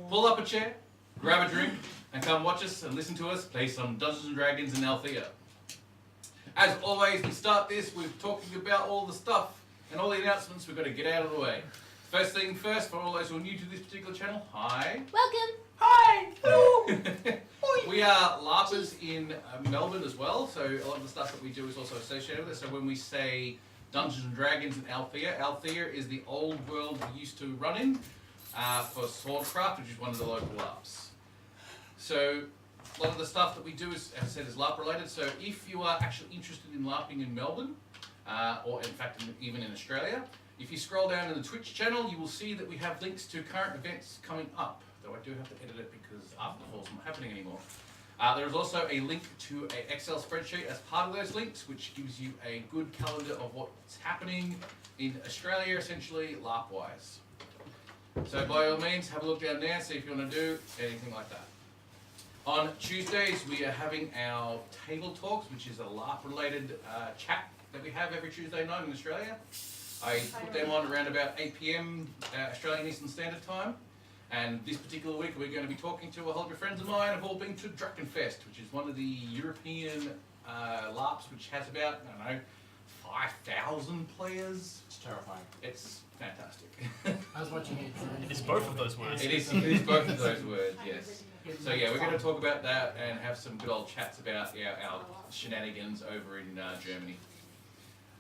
pull up a chair, grab a drink, and come watch us and listen to us play some Dungeons and Dragons in Althea. As always, we start this with talking about all the stuff and all the announcements we've got to get out of the way. First thing first, for all those who are new to this particular channel, hi. Welcome. Hi. Hello. We are LARPers in Melbourne as well, so a lot of the stuff that we do is also associated with it. So when we say Dungeons and Dragons in Althea, Althea is the old world we used to run in for Swordcraft, which is one of the local LARPs. So a lot of the stuff that we do is, as I said, is LARP related. So if you are actually interested in LARPing in Melbourne, or in fact even in Australia, if you scroll down in the Twitch channel, you will see that we have links to current events coming up. Though I do have to edit it because Afterfall's not happening anymore. There is also a link to an Excel spreadsheet as part of those links, which gives you a good calendar of what's happening in Australia, essentially LARP-wise. So by all means, have a look down there, see if you want to do anything like that. On Tuesdays, we are having our table talks, which is a LARP-related chat that we have every Tuesday night in Australia. I put them on around about 8 PM Australian Eastern Standard Time. And this particular week, we're going to be talking to a whole bunch of friends of mine who've all been to Drachenfest, which is one of the European LARPs, which has about, I don't know, 5,000 players. It's terrifying. It's fantastic. I was watching it. It is both of those words. It is both of those words, yes. So yeah, we're going to talk about that and have some good old chats about our shenanigans over in Germany.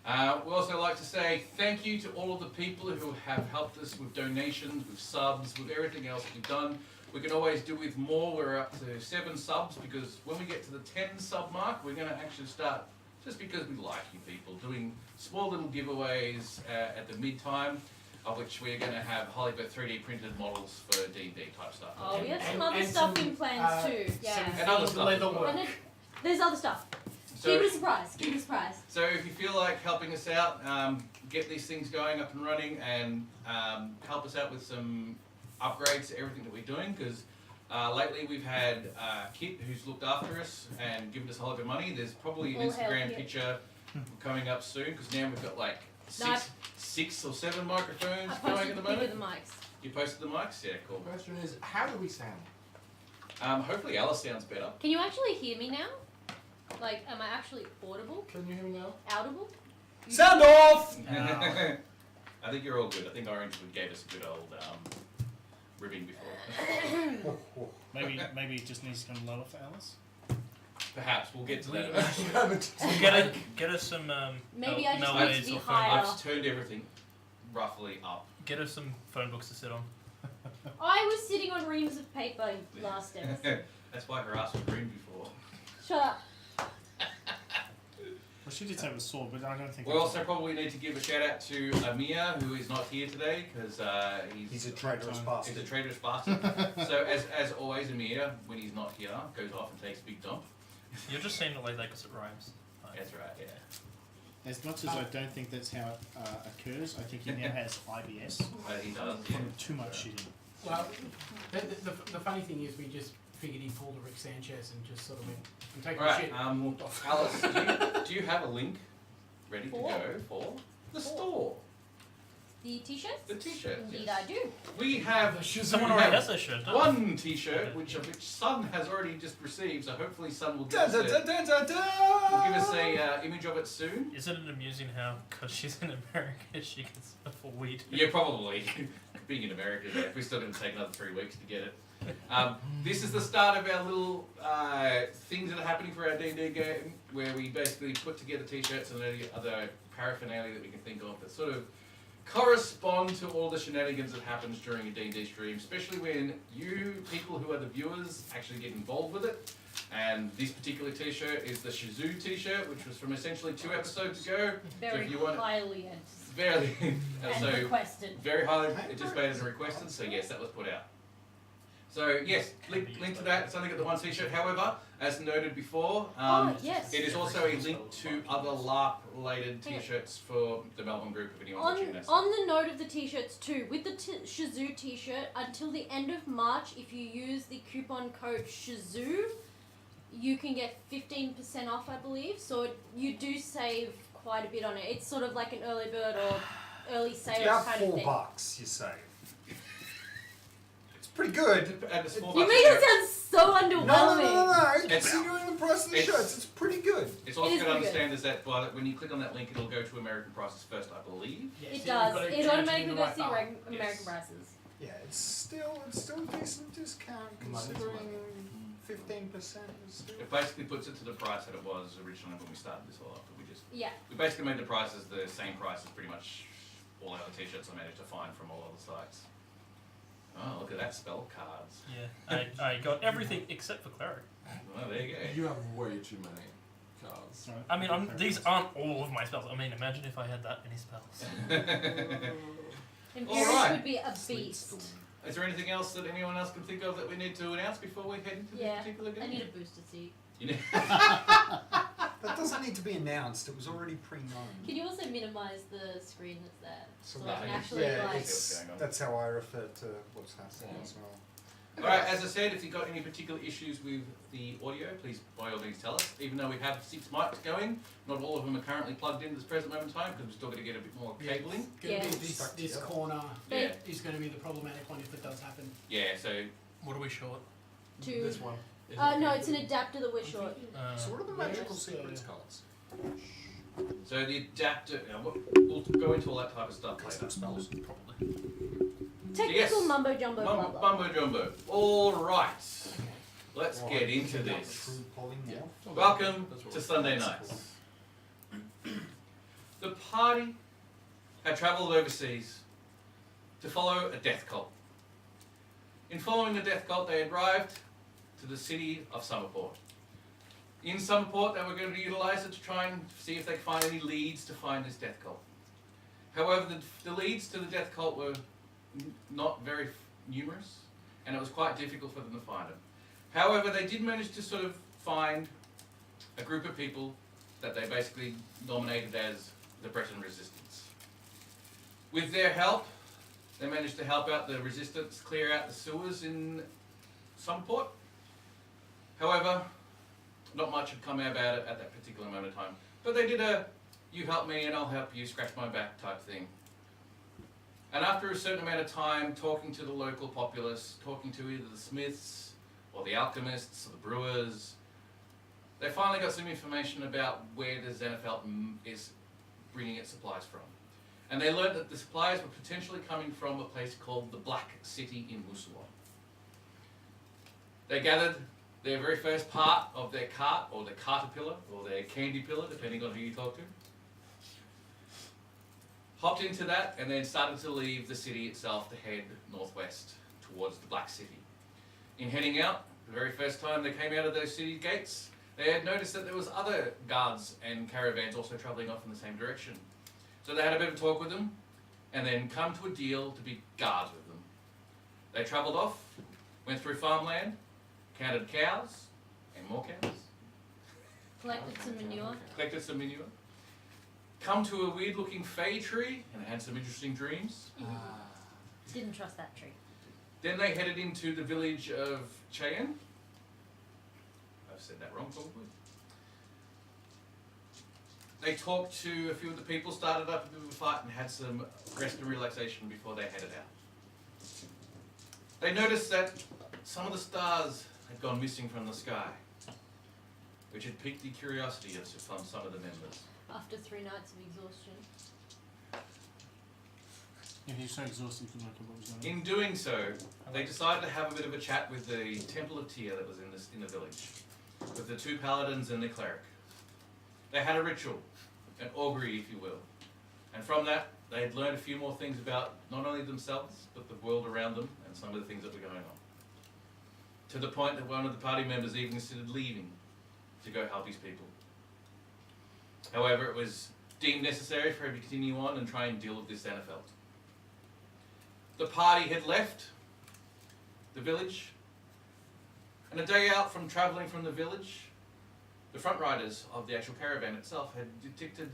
We also like to say thank you to all of the people who have helped us with donations, with subs, with everything else we've done. We can always do with more. We're up to 7 subs because when we get to the 10 sub mark, we're going to actually start, just because we like you people, doing small little giveaways at the mid-time, of which we're going to have Hollywood 3D printed models for D&D type stuff. Oh, we have some other stuff in plans too. Yeah. And other stuff as well. And then there's other stuff. So, keep it a surprise. Keep it a surprise. So if you feel like helping us out, get these things going up and running, and help us out with some upgrades to everything that we're doing, because lately we've had Kit, who's looked after us and given us a whole lot of money. There's probably an Instagram picture coming up soon, because now we've got like six or 7 microphones going at the moment. The mics. You posted the mics? Yeah, cool. The question is, how do we sound? Hopefully Alice sounds better. Can you actually hear me now? Like, am I actually audible? Can you hear me now? Audible? Sound off! I think you're all good. I think Orange gave us a good old ribbing before. maybe it just needs to come lower for Alice. Perhaps we'll get to that eventually. Get us some. Maybe I just need to be higher. I've just turned everything roughly up. Get us some phone books to sit on. I was sitting on reams of paper last episode. That's why her ass was green before. Shut up. Well, she did have a sword, but I don't think. We also probably need to give a shout out to Amir, who is not here today because he's a traitorous bastard. He's a traitorous bastard. So as always, Amir, when he's not here, goes off and takes a big dump. You're just saying it like that because it rhymes. That's right. Yeah. As much as I don't think that's how it occurs, I think he now has IBS. He does. Yeah. From too much shitting. Well, the funny thing is, we just figured he pulled a Rick Sanchez and just sort of went and taken the shit and walked off. Alice, do you have a link ready to go for the store? The t-shirts? The t-shirts. Indeed, yes. I do. We have someone already has a shirt. One t-shirt, which Sun has already just received. So hopefully Sun will give us a image of it soon. Isn't it amusing how, because she's in America, she gets before we do? Yeah, probably. Being in America, we're still going to take another 3 weeks to get it. This is the start of our little things that are happening for our D&D game, where we basically put together t-shirts and any other paraphernalia that we can think of that sort of correspond to all the shenanigans that happens during a D&D stream, especially when you people who are the viewers actually get involved with it. And this particular t-shirt is the Shizou t-shirt, which was from essentially 2 episodes ago. Very so if you want highly very requested. Very highly anticipated and requested, so yes, that was put out. So yes, link to that. It's only got the 1 t-shirt. However, as noted before, yes. it is also a link to other LARP-related t-shirts for the Melbourne group if anyone's watching this. On the note of the t-shirts too, with the Shizou t-shirt, until the end of March, if you use the coupon code Shizou, you can get 15% off, I believe. So you do save quite a bit on it. It's sort of like an early bird or early sales About kind of thing. $4 you save. It's pretty pretty good. And it's $4 You a make shirt. it sound so underwhelming. No. It's- Considering the price of the it's- shirts, it's pretty good. It's also It is got to pretty understand is that when you click on that link, it'll go to American prices first, I believe. Yes, It you've does. got to It change automatically in the goes right to bar. American Yes. prices. Yeah, it's still a decent discount considering 15% is still. It basically puts it to the price that it was originally when we started this all up. Yeah. We basically made the prices the same price as pretty much all other t-shirts I managed to find from all other sites. Oh, look at that, spell cards. Yeah, I got everything except for cleric. Well, there you go. You have way too many cards. Sorry. I mean, these aren't all of my spells. I mean, imagine if I had that many spells. Imperius Alright. would be a beast. Is there anything else that anyone else can think of that we need to announce before we head into Yeah, this particular game? I need a booster seat. You need- That doesn't need to be announced. It was already pre-known. Can you also minimize the screen that's there? So So I can that- actually yeah, like... it's- going on. that's how I refer to what's happening Yeah. as well. Alright, as I said, if you've got any particular issues with the audio, please by all means tell us. Even though we have 6 mics going, not all of them are currently plugged in at this present moment in time because we're still going to get a bit more Yeah. cabling. Gonna Yeah. be this Stuck this together. corner Yeah. is going to be the problematic one if it does happen. Yeah, so What are we short? To... This one. No, it's an adapter that we're short. So what are the Yeah, magical so- secrets cards? so the adapter, we'll go into all that type of stuff Custom later. spells. Probably. Technical Yes. mumbo jumbo blah blah. Mumbo jumbo. Alright, let's get into True this. polymorph. Welcome That's what to we're- Sunday nights. The party had travelled overseas to follow a death cult. In following the death cult, they arrived to the city of Summerport. In Summerport, they were going to utilise it to try and see if they could find any leads to find this death cult. However, the leads to the death cult were not very numerous, and it was quite difficult for them to find them. However, they did manage to sort of find a group of people that they basically nominated as the Breton Resistance. With their help, they managed to help out the Resistance clear out the sewers in Summerport. However, not much had come about it at that particular moment of time. But they did a, you help me and I'll help you, scratch my back type thing. And after a certain amount of time talking to the local populace, talking to either the smiths or the alchemists or the brewers, they finally got some information about where the Xenofelt is bringing its supplies from. And they learned that the supplies were potentially coming from a place called the Black City in Musawa. They gathered their very first part of their cart, or their caterpillar, or their candy pillar, depending on who you talk to. Hopped into that and then started to leave the city itself to head northwest towards the Black City. In heading out, the very first time they came out of those city gates, they had noticed that there was other guards and caravans also travelling off in the same direction. So they had a bit of a talk with them, and then come to a deal to be guards with them. They travelled off, went through farmland, counted cows, and more cows, Collected some manure. collected some manure, come to a weird looking fay tree, and had some interesting dreams. Didn't trust that tree. Then they headed into the village of Cheyenne. I've said that wrong probably. They talked to a few of the people, started up a bit of a fight, and had some rest and relaxation before they headed out. They noticed that some of the stars had gone missing from the sky, which had piqued the curiosity of some of the members. After 3 nights of exhaustion. Yeah, he's so exhausted from like what was going on. In doing so, they decided to have a bit of a chat with the Temple of Tyr that was in the village, with the 2 paladins and the cleric. They had a ritual, an augury if you will, and from that they had learned a few more things about not only themselves, but the world around them and some of the things that were going on. To the point that one of the party members even considered leaving to go help his people. However, it was deemed necessary for him to continue on and try and deal with this Xenofelt. The party had left the village, and a day out from travelling from the village, the front riders of the actual caravan itself had detected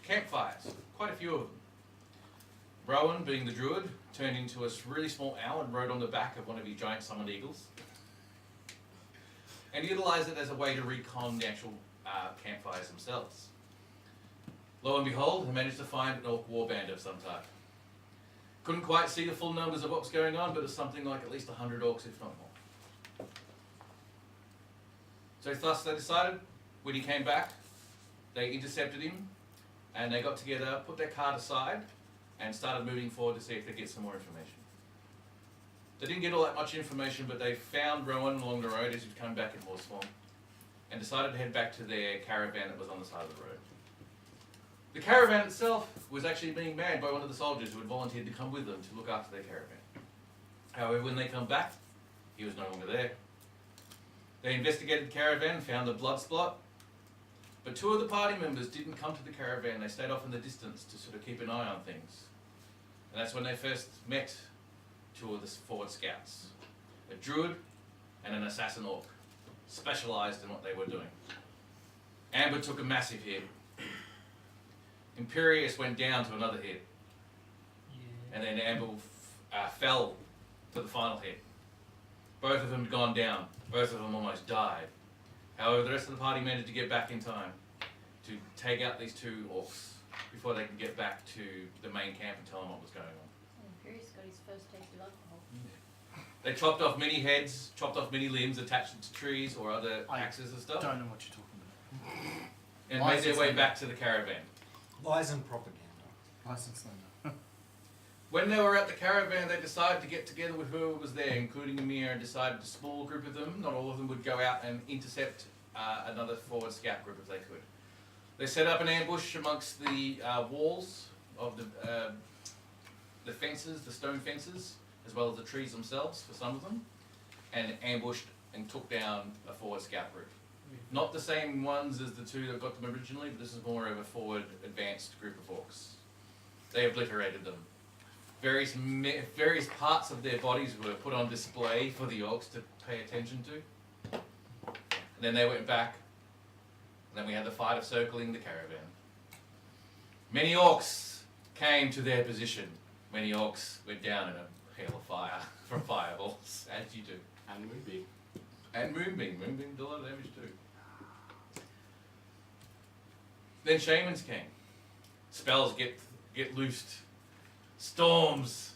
campfires, quite a few of them. Rowan, being the druid, turned into a really small owl and rode on the back of one of his giant summoned eagles, and utilised it as a way to recon the actual campfires themselves. Lo and behold, they managed to find an orc warband of some type. Couldn't quite see the full numbers of what was going on, but it was something like at least 100 orcs, if not more. So thus they decided, when he came back, they intercepted him, and they got together, put their cart aside, and started moving forward to see if they get some more information. They didn't get all that much information, but they found Rowan along the road as he was coming back in horse form, and decided to head back to their caravan that was on the side of the road. The caravan itself was actually being manned by one of the soldiers who had volunteered to come with them to look after their caravan. However, when they come back, he was no longer there. They investigated the caravan, found the blood spot, but two of the party members didn't come to the caravan. They stayed off in the distance to sort of keep an eye on things. And that's when they first met two of the forward scouts, a druid and an assassin orc, specialised in what they were doing. Amber took a massive hit. Imperius went down to another hit. Yeah. And then Amber fell to the final hit. Both of them had gone down. Both of them almost died. However, the rest of the party managed to get back in time to take out these two orcs before they could get back to the main camp and tell them what was going on. Imperius got his first taste of alcohol. They chopped off many heads, chopped off many limbs, attached them to trees or other axes and stuff, Don't know what you're talking about. and made their way back to the caravan. Lies and propaganda. License number. When they were at the caravan, they decided to get together with whoever was there, including Amir, and decided a small group of them, not all of them, would go out and intercept another forward scout group if they could. They set up an ambush amongst the walls of the fences, the stone fences, as well as the trees themselves for some of them, and ambushed and took down a forward scout group. Not the same ones as the two that got them originally, but this is more of a forward advanced group of orcs. They obliterated them. Various parts of their bodies were put on display for the orcs to pay attention to. And then they went back, and then we had the fight of circling the caravan. Many orcs came to their position. Many orcs went down in a hail of fire from fireballs, as you do. And Moonbeam. And Moonbeam. Moonbeam did a lot of damage too. Then shamans came. Spells get loosed. Storms.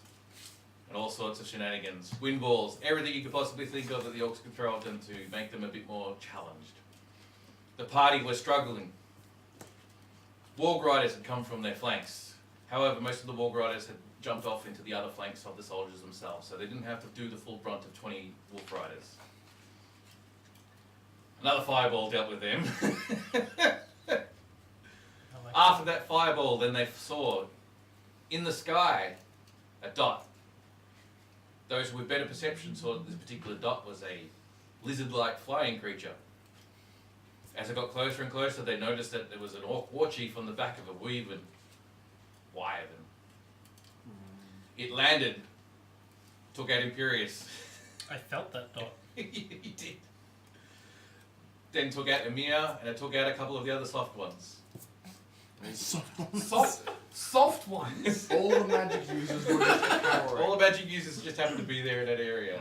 And all sorts of shenanigans. Wind balls. Everything you could possibly think of that the orcs could throw at them to make them a bit more challenged. The party was struggling. Warg riders had come from their flanks. However, most of the Warg riders had jumped off into the other flanks of the soldiers themselves, so they didn't have to do the full brunt of 20 wolf riders. Another fireball dealt with them. After that fireball, then they saw in the sky a dot. Those with better perception saw that this particular dot was a lizard-like flying creature. As it got closer and closer, they noticed that there was an orc war chief on the back of a wyvern. It landed, took out Imperius. I felt that dot. He did. Then took out Emir, and it took out a couple of the other soft ones. Soft ones. All the magic users were just powering. All the magic users just happened to be there in that area.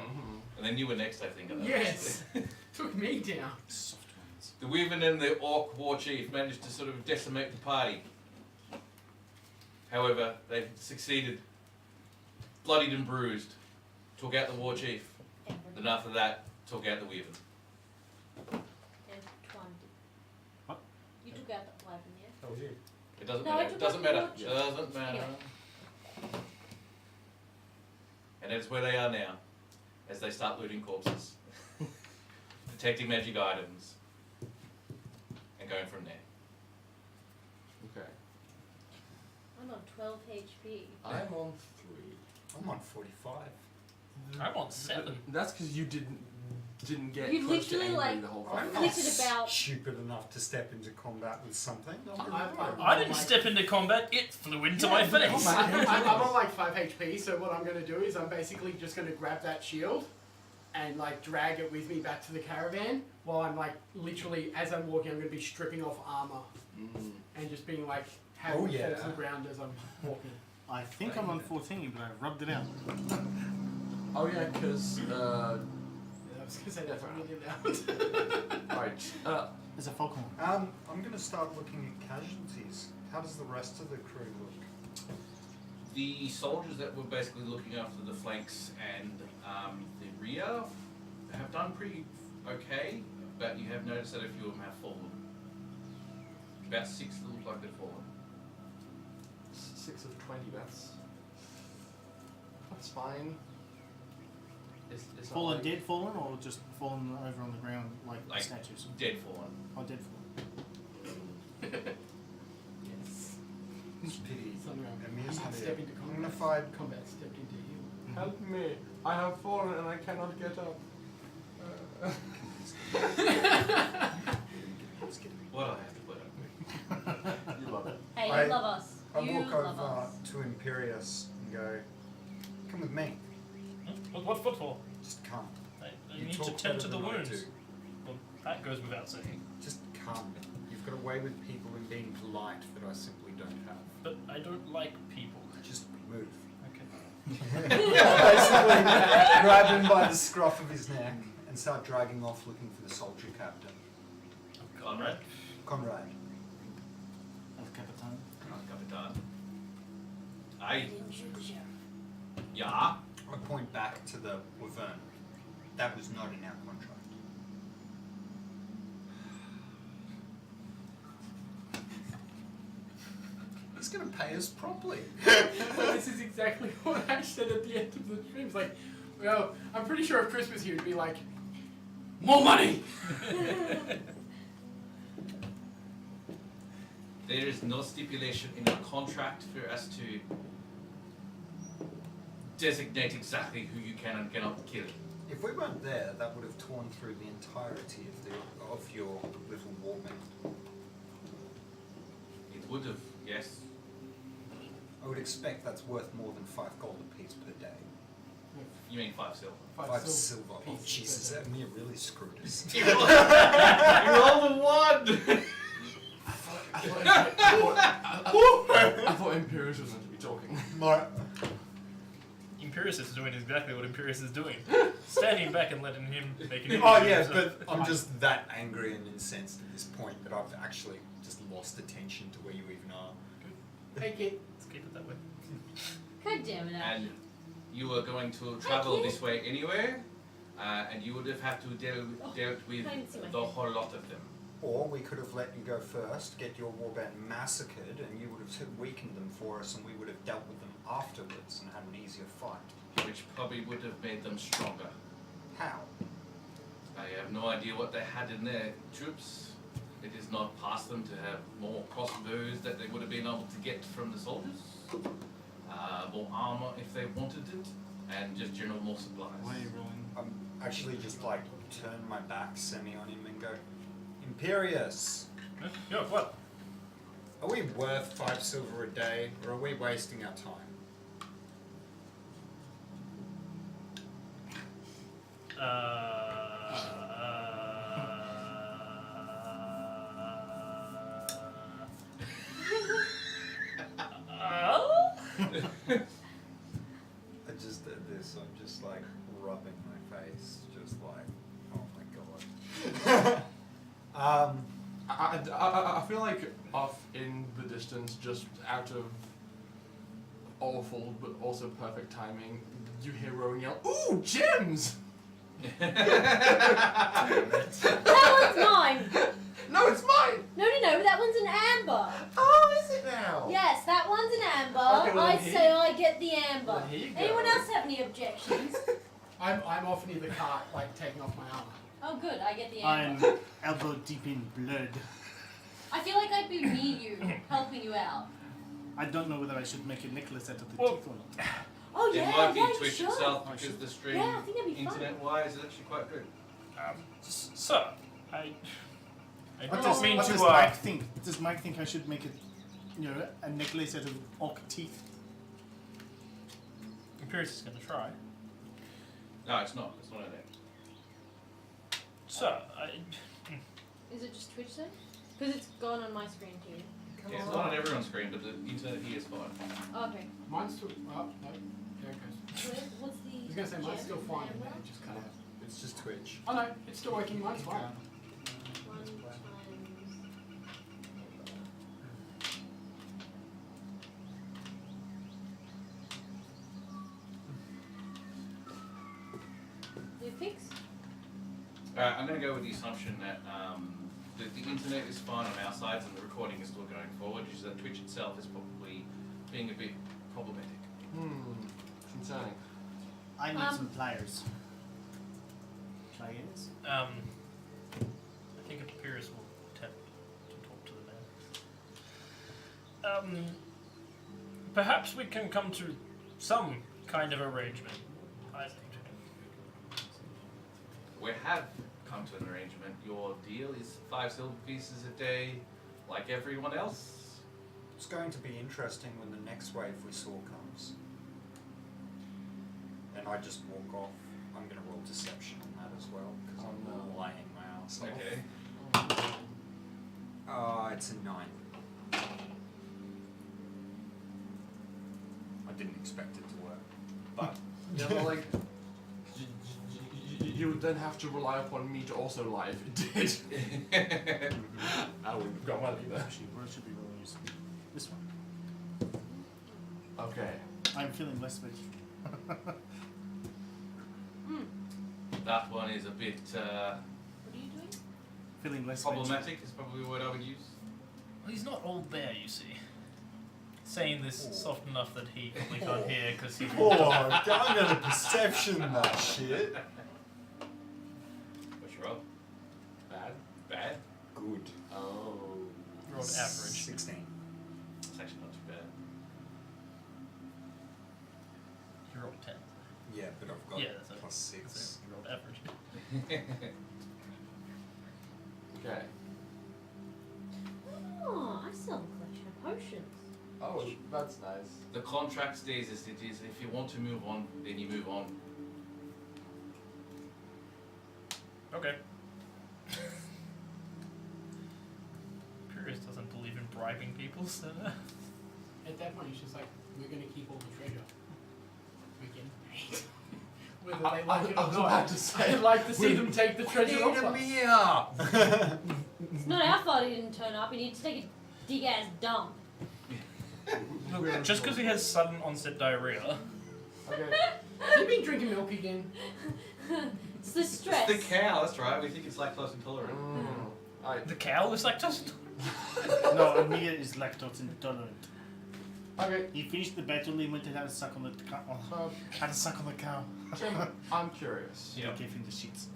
And then you were next, I think. Yes. Took me down. Soft ones. The wyvern and the orc war chief managed to sort of decimate the party. However, they succeeded. Bloodied and bruised. Took out the war chief. Then after that, took out the wyvern. And Twan. What? You took out the wyvern, yeah? That was you. It doesn't No, matter. I It took doesn't out the matter. war chief. Doesn't matter. Anyway. And that's where they are now, as they start looting corpses, detecting magic items, and going from there. Okay. I'm on 12 HP. I'm on 3. I'm on 45. I'm on 7. That's because you didn't get You close to literally, angry like, the whole I'm fight. not Flicked it about. stupid enough to step into combat with something. I didn't step into combat, it flew into my face. I'm on like 5 HP, so what I'm going to do is I'm basically just going to grab that shield and like drag it with me back to the caravan while I'm like literally, as I'm walking, I'm going to be stripping off armor and just being like having it fall to the ground as I'm walking. I think I'm on 14, but I rubbed it out. Oh yeah, because Yeah, I was going to say that's really loud. right. There's a falcon. I'm going to start looking at casualties. How does the rest of the crew look? The soldiers that were basically looking after the flanks and the rear have done pretty okay, but you have noticed that a few of them have fallen. About 6 that look like they've fallen. 6 of 20. That's fine. It's not Fallen, like- dead fallen, or just fallen over on the ground like statues? Dead fallen. Oh, dead fallen. Yes. It's pity. Something Emir's I'm had step it. into Unified. combat stepped into heal. Help me! I have fallen and I cannot get up. What do I have to put up with? You love it. Hey, I- you love us. I You walk love over us. to Imperius and go, come with me. What for? Just come. You You need to talk tend better to the than I wounds. do. Well, that goes without saying. Just come. You've got a way with people and being polite that I simply don't have. But I don't like people. Just move. Okay. Basically, grab him by the scruff of his neck and start dragging off looking for the soldier captain. Conrad. Conrad. El Capitan. Capitan. Yeah. I point back to the wyvern. That was not in our contract. He's going to pay us properly. This is exactly what I said at the end of the stream. It's like, well, I'm pretty sure if Chris was here, he'd be like, more money! There is no stipulation in our contract for us to designate exactly who you can and cannot kill. If we weren't there, that would have torn through the entirety of your little war band. It would have, yes. I would expect that's worth more than 5 gold apiece per day. You mean 5 silver. 5 silver. Oh pieces Jesus, per day. that Mir really screwed us. You rolled a 1! I thought Imperius was meant to be talking. Imperius is doing exactly what Imperius is doing. Standing back and letting him make an Oh idiot yeah, of himself. but I'm just that angry and incensed at this point that I've actually just lost attention to where you even are. Take it. Let's keep it that way. God damn it, Ash. And you were going to travel this way anyway, and you would have had to dealt with can't even see my the head. whole lot of them. Or we could have let you go first, get your warband massacred, and you would have weakened them for us, and we would have dealt with them afterwards and had an easier fight. Which probably would have made them stronger. How? I have no idea what they had in their troops. It is not past them to have more crossbows that they would have been able to get from the soldiers, more armor if they wanted it, and just general more supplies. Why are you rolling? I'm actually just like turn my back semi on him and go, Imperius, Huh? Yeah, what? are we worth 5 silver a day, or are we wasting our time? I just did this, I'm just like rubbing my face, just like, oh my god. I feel like off in the distance, just out of awful but also perfect timing, you hear Rowan yell, "Ooh, gems!" That one's mine! No, it's mine! No, that one's an amber. Oh, is it now? Yes, that one's an amber. Okay, well, I then say I get the amber. Well, here you go. Anyone else have any objections? I'm off near the cart, like taking off my armor. Oh, good, I get the amber. I'm elbow deep in blood. I feel like I'd be near you, helping you out. I don't know whether I should make a necklace out of the Well- teeth or not. Oh, It yeah, might be yeah, you Twitch should. itself I because should. the stream, Yeah, I think that'd be fun. internet-wise, is actually quite good. Sir, I What don't mean does to. Mike think? Does Mike think I should make a necklace out of orc teeth? Imperius is going to try. No, it's not. It's not a name. Sir, I. Is it just Twitch then? Because it's gone on my screen too. Yeah, it's not on everyone's screen, but the internet here is fine. Oh, okay. Mine's still. Oh, no. There it goes. What's the... I was gonna say mine's still gem fine, amber? and then it just cut out. It's just Twitch. Oh no, it's still working. Mine's fine. 1 times... Do you fix? I'm going to go with the assumption that the internet is fine on our sides and the recording is still going forward. Just that Twitch itself is probably being a bit problematic. Concerning. I need some pliers. Pliers? I think Epirus will attempt to talk to the man. Perhaps we can come to some kind of arrangement, I think. We have come to an arrangement. Your deal is 5 silver pieces a day, like everyone else. It's going to be interesting when the next wave we saw comes. And I just walk off. I'm going to roll deception on that as well, because I'm lying my ass off. Okay. It's a 9. I didn't expect it to work, but Yeah, but like, you would then have to rely upon me to also lie if it did. I wouldn't have gone well either. Actually, where should we roll use? This one. Okay. I'm feeling less rich. That one is a bit What are you doing? Feeling less problematic, is probably the word I would use. Well, he's not all there, you see. Saying this soft enough that he probably can't hear because he's. oh, I'm going to perception that shit. What's your roll? Bad. Bad? Good. Oh. You're on average. 16. It's actually not too bad. You rolled 10. Yeah, but I've got Yeah, that's plus 6. So you rolled average. Okay. Oh, I sell a collection of potions. Oh, that's nice. The contract stays as it is. If you want to move on, then you move on. Okay. Purist doesn't believe in bribing people, so. At that point, it's just like, we're going to keep all the treasure. We can hate. Whether they like it I or was not. about to say, I'd like to see them take the treasure off us. It's not our fault he didn't turn up. He needs to take a dig ass dump. Just because he has sudden onset diarrhea. Okay. Have you been drinking milk again? It's the stress. It's the cow, that's right. We think it's lactose intolerant. The cow is lactose. No, Amir is lactose intolerant. Okay. He finished the battle and went and had a suck on the cow. Had a suck on the cow. Tim, I'm curious. Yeah. Gave him the shits.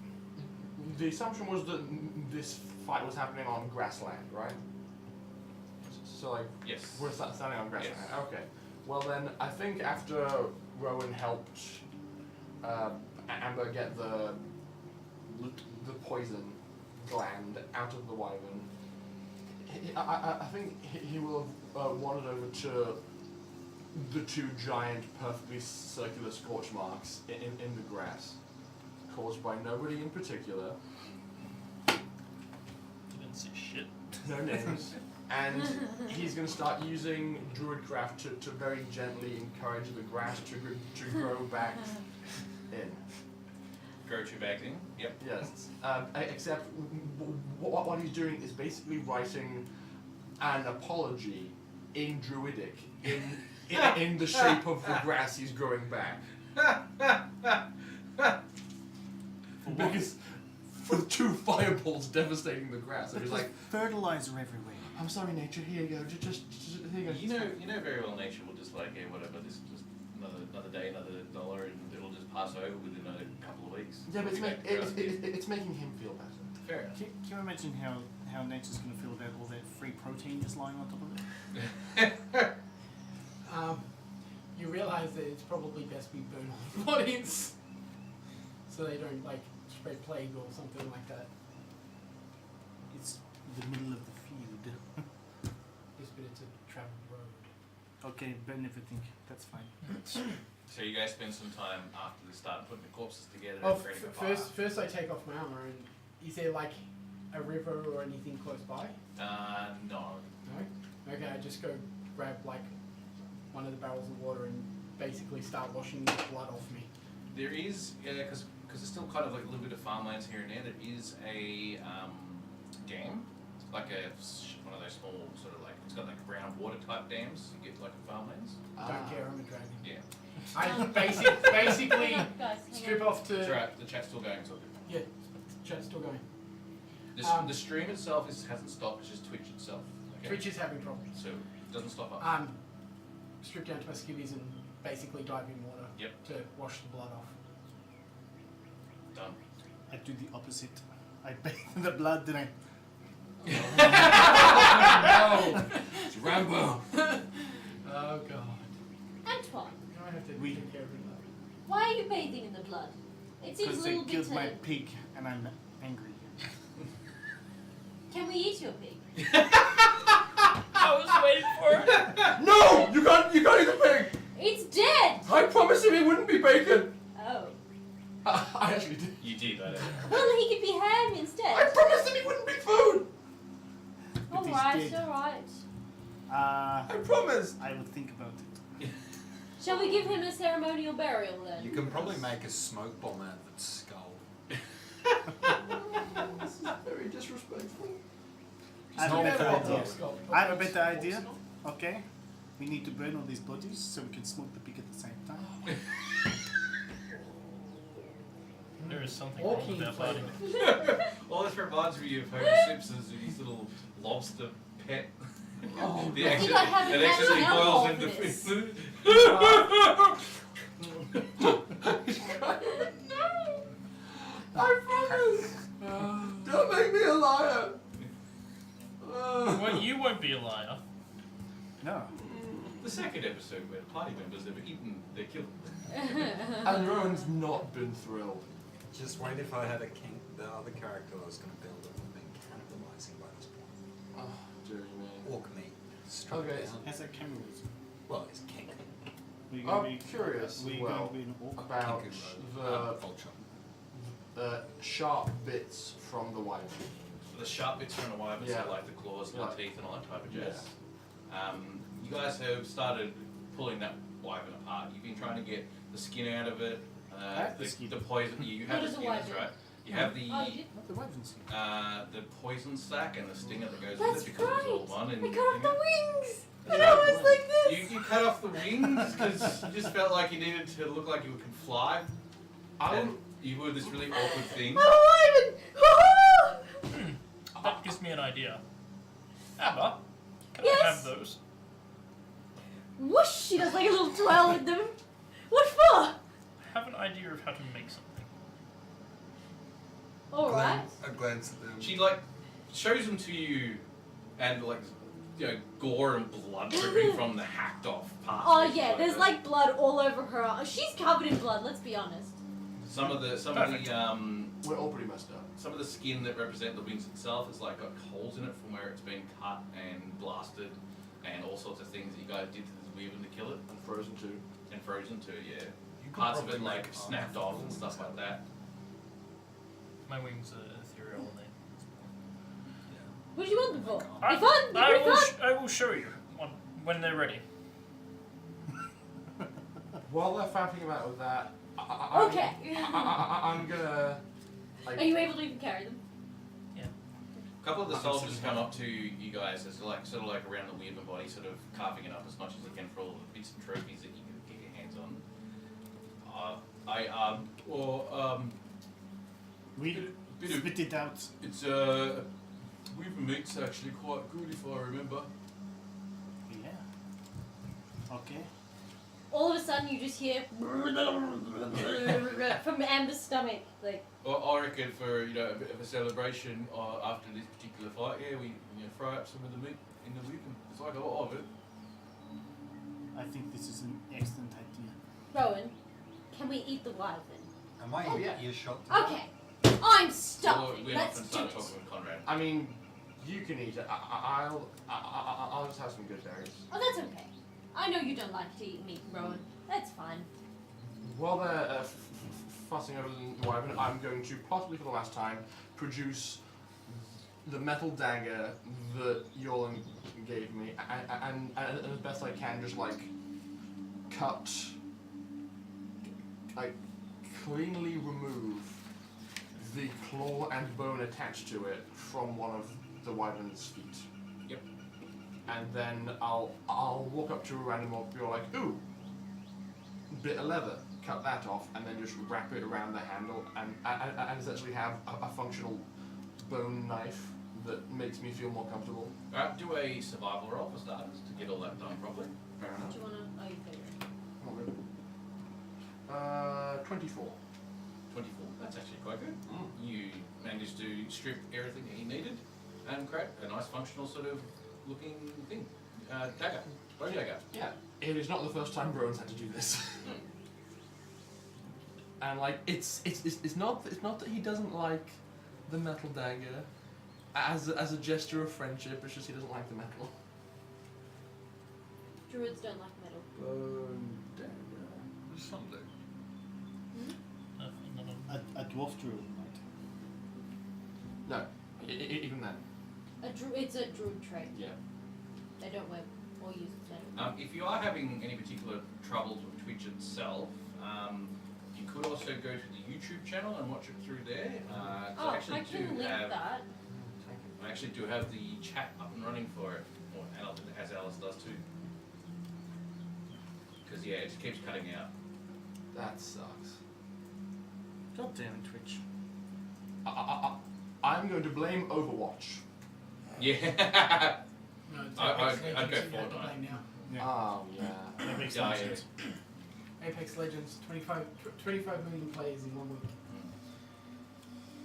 The assumption was that this fight was happening on grassland, right? So like, Yes. we're standing on grassland. Yes. Okay. Well then, I think after Rowan helped Amber get the poison gland out of the wyvern, I think he will have wandered over to the 2 giant, perfectly circular scorch marks in the grass, caused by nobody in particular. You didn't see shit. No names. And he's going to start using Druidcraft to very gently encourage the grass to grow back in. Grow 2 bags in? Yep. Yes. Except what he's doing is basically writing an apology in Druidic, in the shape of the grass he's growing back. Because for 2 fireballs devastating the grass, and he's like, fertilizer everywhere. I'm sorry, nature. Here you go. Just here you go. You know very well nature will just like, yeah, whatever, this is just another day, another dollar, and it'll just pass over within a couple of weeks. Yeah, but We'll be back to grass again. it's making him feel better. Fair enough. Can you imagine how nature's going to feel about all that free protein just lying on top of it? You realise that it's probably best we burn all the bodies, so they don't like spread plague or something like that. It's the middle of the field. Yes, but it's a travel road. Okay, burn everything. That's fine. So you guys spend some time after the start putting the corpses together Oh, and creating a fire. first I take off my armor, and is there like a river or anything close by? No. No? Okay, I just go grab like one of the barrels of water and basically start washing the blood off me. There is, because there's still kind of like a little bit of farmlands here and there, there is a game like one of those small sort of like it's got like brown water type dams. You get like in farmlands. Don't care, I'm a dragon. Yeah. I basically Guys, hang strip on. off That's to. right. The chat's still going. So Chat's still going. the stream itself hasn't stopped. It's just Twitch itself. Okay? Twitch is having problems. So it doesn't stop us. Strip down to my skivvies and basically dive in water Yep. to wash the blood off. Done. I do the opposite. I bathe in the blood, then I. No! It's Rambo! Oh god. Antoine, Now I have to We- take care of it. why are you bathing in the blood? It seems a Because they little bit. killed my pig and I'm angry. Can we eat your pig? I was waiting for it. No! You can't eat the pig! It's dead. I promised him he wouldn't be bacon! Oh. I actually did. You did. I know. Well, he could be ham I instead. promised him he wouldn't be food! But he's Alright, dead. alright. I promised! I will think about it. Shall we give him a ceremonial burial then? You can probably make a smoke bomb out of its skull. This is very disrespectful. I have a better Scott, idea. Scott. I have a better idea. Okay? We need to burn all these bodies so we can smoke the pig at the same time. There is something wrong Walking with that body. flavour. Well, this reminds me of Homer Simpson's his little lobster pet. Oh, The I think I have a it actually national boils for into this. food. I promise! Don't make me a liar! Well, you won't be a liar. No. The second episode where the party members have eaten their kill. And Rowan's not been thrilled. Just wait if I had a king. The other character I was going to build would have been cannibalizing by this point. Oh, dear me. Orc meat. Strip Okay. down. As a cannibalism. Well, he's king. We're I'm going to be curious we're as going well to be an orc. about Kingu vulture. the sharp bits from the wyvern. The sharp bits from the wyvern, Yeah. so like the claws and Yeah. the teeth and all that type of jazz. You guys have started pulling that wyvern apart. You've been trying to get the skin out of it, have the skin. the poison. You What have the is a skin, that's wyvern? right. You have the Oh, you did? Not the wyverns. the poison sac and the stinger that goes That's with it because it's all right. one. And We cut off the wings! That's And I right. was like this! You cut off the wings because you just felt like you needed to look like you could fly. And you were this really awkward thing. Oh, Ivan! That gives me an idea. Amber, can Yes? I have those? Whoosh! She does like a little twirl with them. What for? I have an idea of how to make something. Alright. A glance at them. She like shows them to you, and like gore and blood dripping from the hacked off parts. Oh and yeah, stuff there's that. like blood all over her. She's covered in blood, let's be honest. some of the Perfect. We're all pretty messed up. some of the skin that represent the wings itself has like got holes in it from where it's been cut and blasted, and all sorts of things that you guys did to this wyvern to kill it, And frozen too. and frozen too. Yeah, You could parts of it probably like make snapped armor off and for stuff all like this. that. My wings are ethereal and What do you want them for? I, Be fun! Be I pretty will fun! I will show you when they're ready. While they're faffing about with that, Okay. I'm gonna. Are you able to even carry them? A couple of the soldiers come up to you guys as like sort of like around the wyvern body, sort of carving it up as much as they can for all the bits and trophies that you can get your hands on. We bit of spit it out. it's wyvern meat's actually quite good if I remember. Yeah. Okay. All of a sudden you just hear from Amber's stomach. Like, Well, I reckon for a bit of a celebration after this particular fight, yeah, we fry up some of the meat in the wyvern. It's like a lot of it. I think this is an excellent idea. Rowan, can we eat the wyvern? Am I Oh, yeah. earshot? Okay. I'm Well, starving. we Let's often do start it. talking with Conrad. I mean, you can eat it. I'll just have some good berries. Oh, that's okay. I know you don't like to eat meat, Rowan. That's fine. While they're fussing over the wyvern, I'm going to, possibly for the last time, produce the metal dagger that Yolan gave me, and as best I can, just like cut, like cleanly remove the claw and bone attached to it from one of the wyvern's feet. Yep. And then I'll walk up to a random orc and be like, ooh, bit of leather, cut that off, and then just wrap it around the handle and essentially have a functional bone knife that makes me feel more comfortable. Alright, do a survival roll for starters to get all that done properly. Fair Do enough. you wanna? Oh, you figure. 24. 24. That's actually quite good. Mm. You managed to strip everything that you needed and create a nice functional sort of looking thing. Dagger. Bone dagger. Yeah, it is not the first time Brown's had to do this. And like, it's not that he doesn't like the metal dagger as a gesture of friendship. It's just he doesn't like the metal. Druids don't like metal. Bone dagger. Some do. A dwarf druid might. No, even then. It's a druid trait. Yeah. They don't wear or use metal. If you are having any particular troubles with Twitch itself, you could also go to the YouTube channel and watch it through there. Oh, I can link that. I actually do have the chat up and running for it, or as Alice does too. Because yeah, it just keeps cutting out. That sucks. God damn it, Twitch. I'm going to blame Overwatch. Yeah. No, it's I'd Apex go Legends you have to Fortnite. play now. Yeah. Oh yeah. That makes Yeah, sense. Apex Legends, 25 million players in 1 week.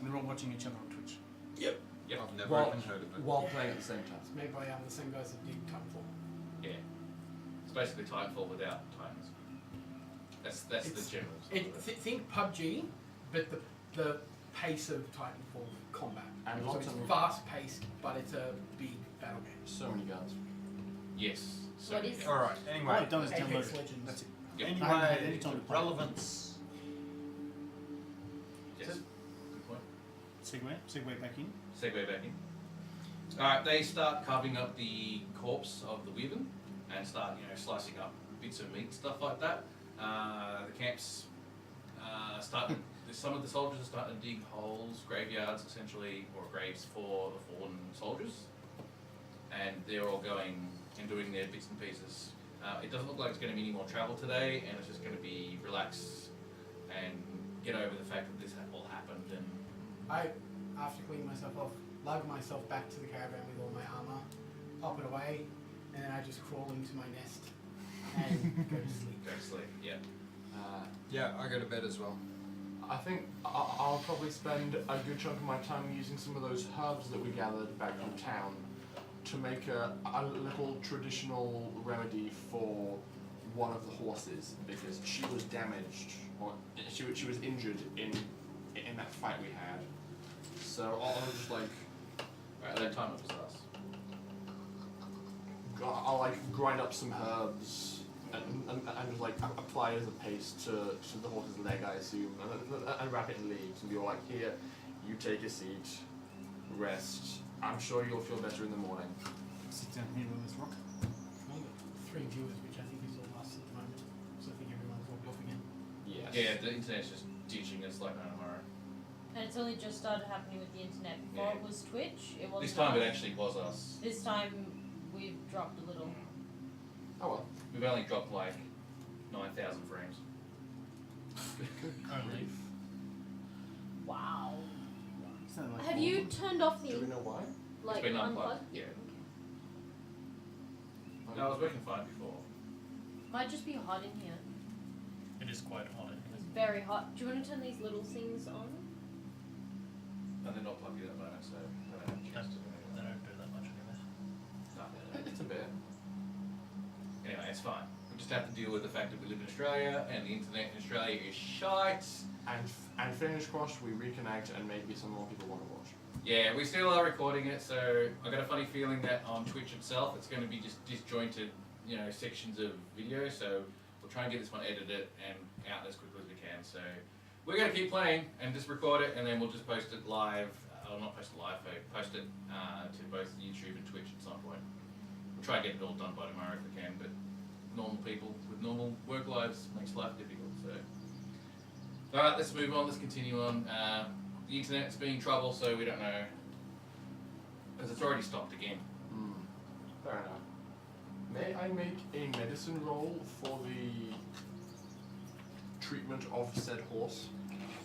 And they're all watching each other on Twitch. Yep. I've never Well- even heard of it. While playing at the same time. It's made by the same guys that did Titanfall. Yeah. It's basically Titanfall without Titans. That's the It's- general. Think PUBG, but the pace of Titanfall combat. And So lots it's of fast paced, but it's a big battle game. so many guns. Yes. So What is- Alright, All anyway. I've done is Apex download it. Legends. That's it. Yep. I haven't had any Anyway, time to play. relevance. Yes. Good point. Segue back in. Segue back in. Alright, they start carving up the corpse of the wyvern and start, slicing up bits of meat, stuff like that. The camps starting. Some of the soldiers are starting to dig holes, graveyards essentially, or graves for the fallen soldiers, and they're all going and doing their bits and pieces. It doesn't look like it's going to be any more travel today, and it's just going to be relax and get over the fact that this all happened. And I, after cleaning myself off, lug myself back to the caravan with all my armor, pop it away, and then I just crawl into my nest and go to sleep. go to sleep. Yeah. Yeah, I go to bed as well. I think I'll probably spend a good chunk of my time using some of those herbs that we gathered back from town to make a little traditional remedy for one of the horses, because she was damaged, or she was injured in that fight we had. So I'll just like Alright, that time it was us. I'll like grind up some herbs and just like apply it as a paste to the horse's leg, I assume, and wrap it in leaves and be all like, here, you take a seat, rest. I'm sure you'll feel better in the morning. Sit down here on this rock. Only got 3 viewers, which I think is all us at the moment. So I think everyone's logged off again. Yes. Yeah, the internet's just ditching us like no tomorrow. And it's only just started happening with the internet. Before Yeah. it was Twitch. It wasn't This time it us. actually was us. This time we've dropped a little. Oh well. We've only dropped like 9,000 frames. Only. Wow. Is that like Have all you of them? turned off Do the we know why? like It's been unplugged? unplugged. Yeah. No, I was working fine before. Might just be hot in here. It is quite hot in It's here. very hot. Do you want to turn these little things on? And they're not plugged in at the moment, so I don't have a chance to do They anything. don't do that much anyway. No. It's a bit. Anyway, it's fine. We just have to deal with the fact that we live in Australia and the internet in Australia is shite. And fingers crossed we reconnect and maybe some more people want to watch. Yeah, we still are recording it, so I got a funny feeling that on Twitch itself it's going to be just disjointed, sections of video. So we'll try and get this one edited and out as quickly as we can. So we're going to keep playing and just record it, and then we'll just post it live. Or not post it live, but post it to both YouTube and Twitch at some point. We'll try and get it all done by tomorrow if we can, but normal people with normal work lives makes life difficult. So, all right, let's move on. Let's continue on. The internet's being trouble, so we don't know Because it's already stopped again. Fair enough. May I make a medicine roll for the treatment of said horse?